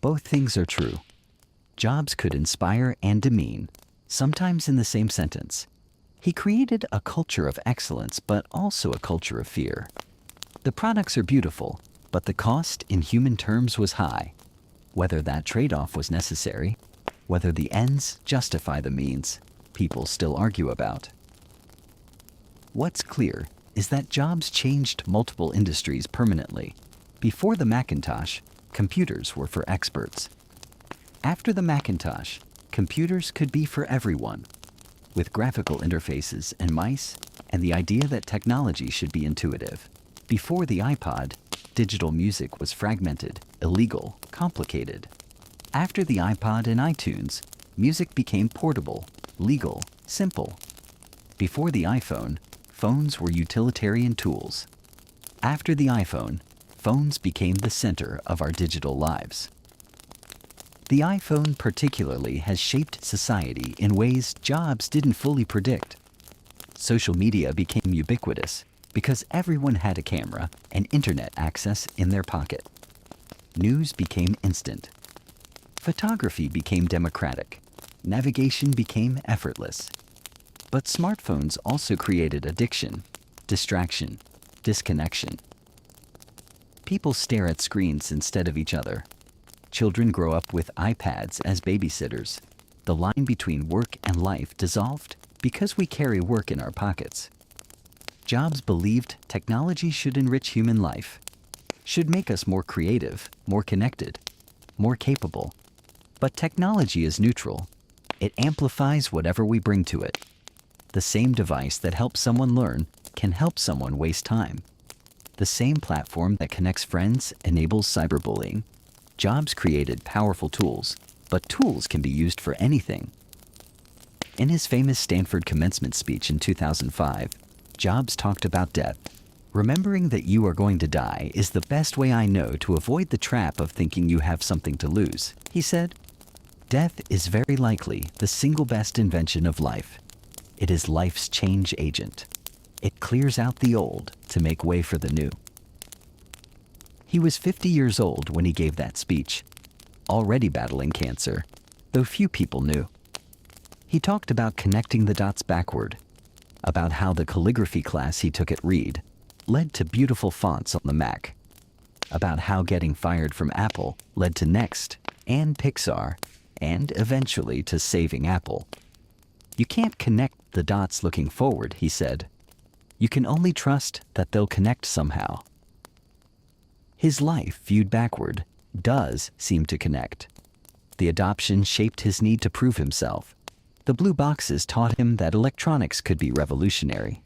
Both things are true. Jobs could inspire and demean, sometimes in the same sentence. He created a culture of excellence, but also a culture of fear. The products are beautiful, but the cost in human terms was high. Whether that trade-off was necessary, whether the ends justify the means, people still argue about. What's clear is that Jobs changed multiple industries permanently. Before the Macintosh, computers were for experts. After the Macintosh, computers could be for everyone, with graphical interfaces and mice, and the idea that technology should be intuitive. Before the iPod, digital music was fragmented, illegal, complicated. After the iPod and iTunes, music became portable, legal, simple. Before the iPhone, phones were utilitarian tools. After the iPhone, phones became the center of our digital lives. The iPhone particularly has shaped society in ways Jobs didn't fully predict. Social media became ubiquitous because everyone had a camera and internet access in their pocket. News became instant. Photography became democratic. Navigation became effortless. But smartphones also created addiction, distraction, disconnection. People stare at screens instead of each other. Children grow up with iPads as babysitters. The line between work and life dissolved because we carry work in our pockets. Jobs believed technology should enrich human life, should make us more creative, more connected, more capable. But technology is neutral. It amplifies whatever we bring to it. The same device that helps someone learn can help someone waste time. The same platform that connects friends enables cyberbullying. Jobs created powerful tools, but tools can be used for anything. In his famous Stanford commencement speech in 2005, Jobs talked about death. Remembering that you are going to die is the best way I know to avoid the trap of thinking you have something to lose, he said. Death is very likely the single best invention of life. It is life's change agent. It clears out the old to make way for the new. He was 50 years old when he gave that speech, already battling cancer, though few people knew. He talked about connecting the dots backward, about how the calligraphy class he took at Reed led to beautiful fonts on the Mac, about how getting fired from Apple led to Next and Pixar, and eventually to saving Apple. You can't connect the dots looking forward, he said. You can only trust that they'll connect somehow. His life, viewed backward, does seem to connect. The adoption shaped his need to prove himself. The blue boxes taught him that electronics could be revolutionary.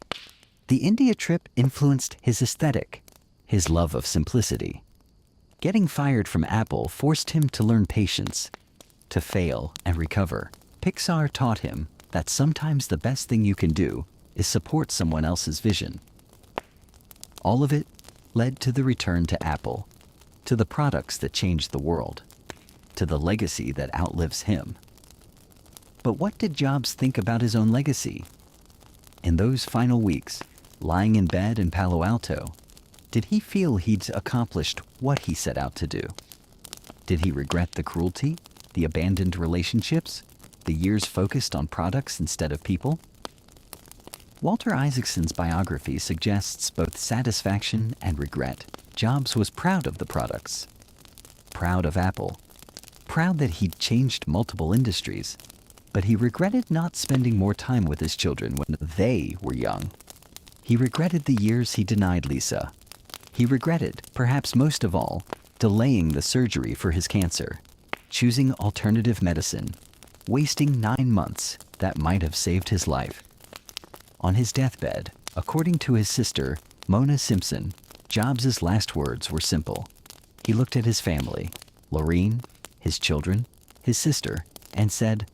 The India trip influenced his aesthetic, his love of simplicity. Getting fired from Apple forced him to learn patience, to fail and recover. Pixar taught him that sometimes the best thing you can do is support someone else's vision. All of it led to the return to Apple, to the products that changed the world, to the legacy that outlives him. But what did Jobs think about his own legacy? In those final weeks, lying in bed in Palo Alto, did he feel he'd accomplished what he set out to do? Did he regret the cruelty, the abandoned relationships, the years focused on products instead of people? Walter Isaacson's biography suggests both satisfaction and regret. Jobs was proud of the products, proud of Apple, proud that he'd changed multiple industries, but he regretted not spending more time with his children when they were young. He regretted the years he denied Lisa. He regretted, perhaps most of all, delaying the surgery for his cancer, choosing alternative medicine, wasting 9 months that might have saved his life. On his deathbed, according to his sister, Mona Simpson, Jobs' last words were simple. He looked at his family, Lorene, his children, his sister, and said,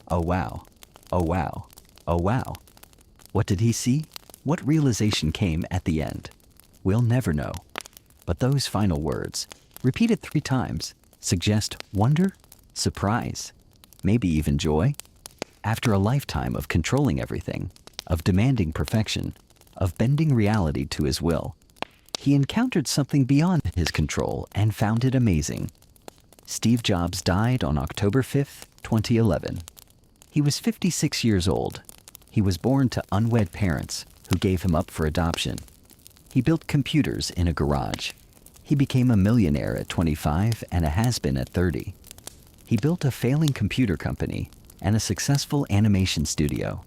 "Oh wow, oh wow, oh wow." What did he see? What realization came at the end? We'll never know. But those final words, repeated 3 times, suggest wonder, surprise, maybe even joy. After a lifetime of controlling everything, of demanding perfection, of bending reality to his will, he encountered something beyond his control and found it amazing. Steve Jobs died on October 5, 2011. He was 56 years old. He was born to unwed parents who gave him up for adoption. He built computers in a garage. He became a millionaire at 25 and a has-been at 30. He built a failing computer company and a successful animation studio.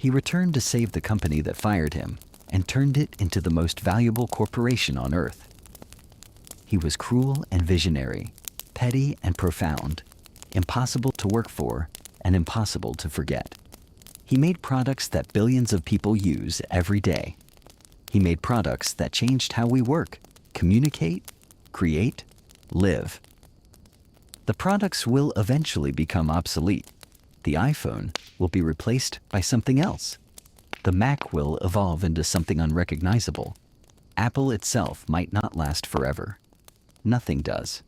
He returned to save the company that fired him and turned it into the most valuable corporation on earth. He was cruel and visionary, petty and profound, impossible to work for and impossible to forget. He made products that billions of people use every day. He made products that changed how we work, communicate, create, live. The products will eventually become obsolete. The iPhone will be replaced by something else. The Mac will evolve into something unrecognizable. Apple itself might not last forever. Nothing does.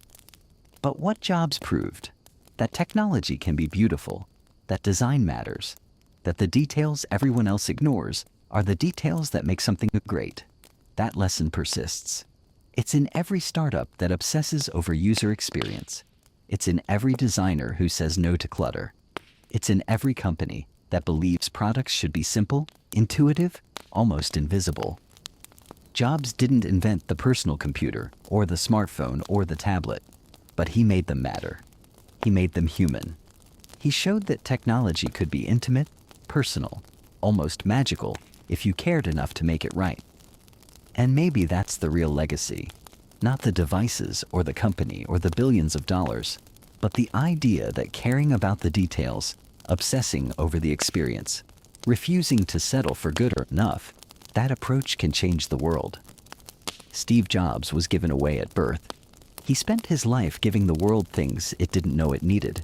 But what Jobs proved? That technology can be beautiful, that design matters, that the details everyone else ignores are the details that make something great. That lesson persists. It's in every startup that obsesses over user experience. It's in every designer who says no to clutter. It's in every company that believes products should be simple, intuitive, almost invisible. Jobs didn't invent the personal computer or the smartphone or the tablet, but he made them matter. He made them human. He showed that technology could be intimate, personal, almost magical if you cared enough to make it right. And maybe that's the real legacy. Not the devices or the company or the billions of dollars, but the idea that caring about the details, obsessing over the experience, refusing to settle for good or enough, that approach can change the world. Steve Jobs was given away at birth. He spent his life giving the world things it didn't know it needed.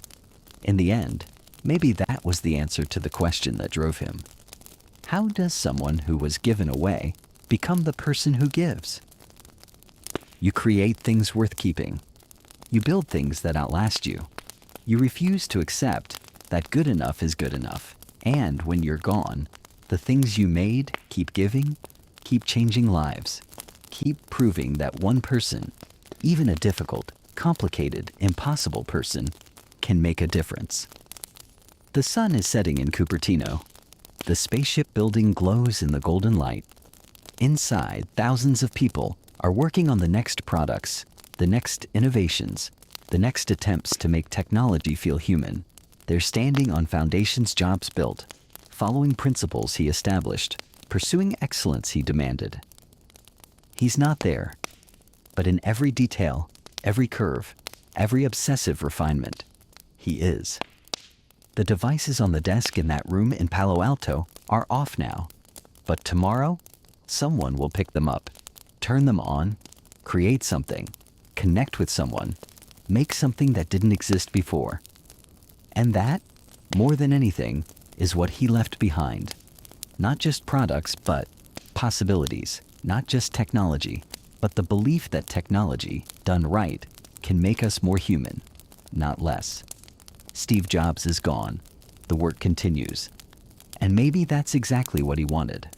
In the end, maybe that was the answer to the question that drove him. How does someone who was given away become the person who gives? You create things worth keeping. You build things that outlast you. You refuse to accept that good enough is good enough. And when you're gone, the things you made keep giving, keep changing lives, keep proving that one person, even a difficult, complicated, impossible person, can make a difference. The sun is setting in Cupertino. The spaceship building glows in the golden light. Inside, thousands of people are working on the next products, the next innovations, the next attempts to make technology feel human. They're standing on foundations Jobs built, following principles he established, pursuing excellence he demanded. He's not there, but in every detail, every curve, every obsessive refinement, he is. The devices on the desk in that room in Palo Alto are off now, but tomorrow, someone will pick them up, turn them on, create something, connect with someone, make something that didn't exist before. And that, more than anything, is what he left behind. Not just products, but possibilities. Not just technology, but the belief that technology, done right, can make us more human, not less. Steve Jobs is gone. The work continues. And maybe that's exactly what he wanted.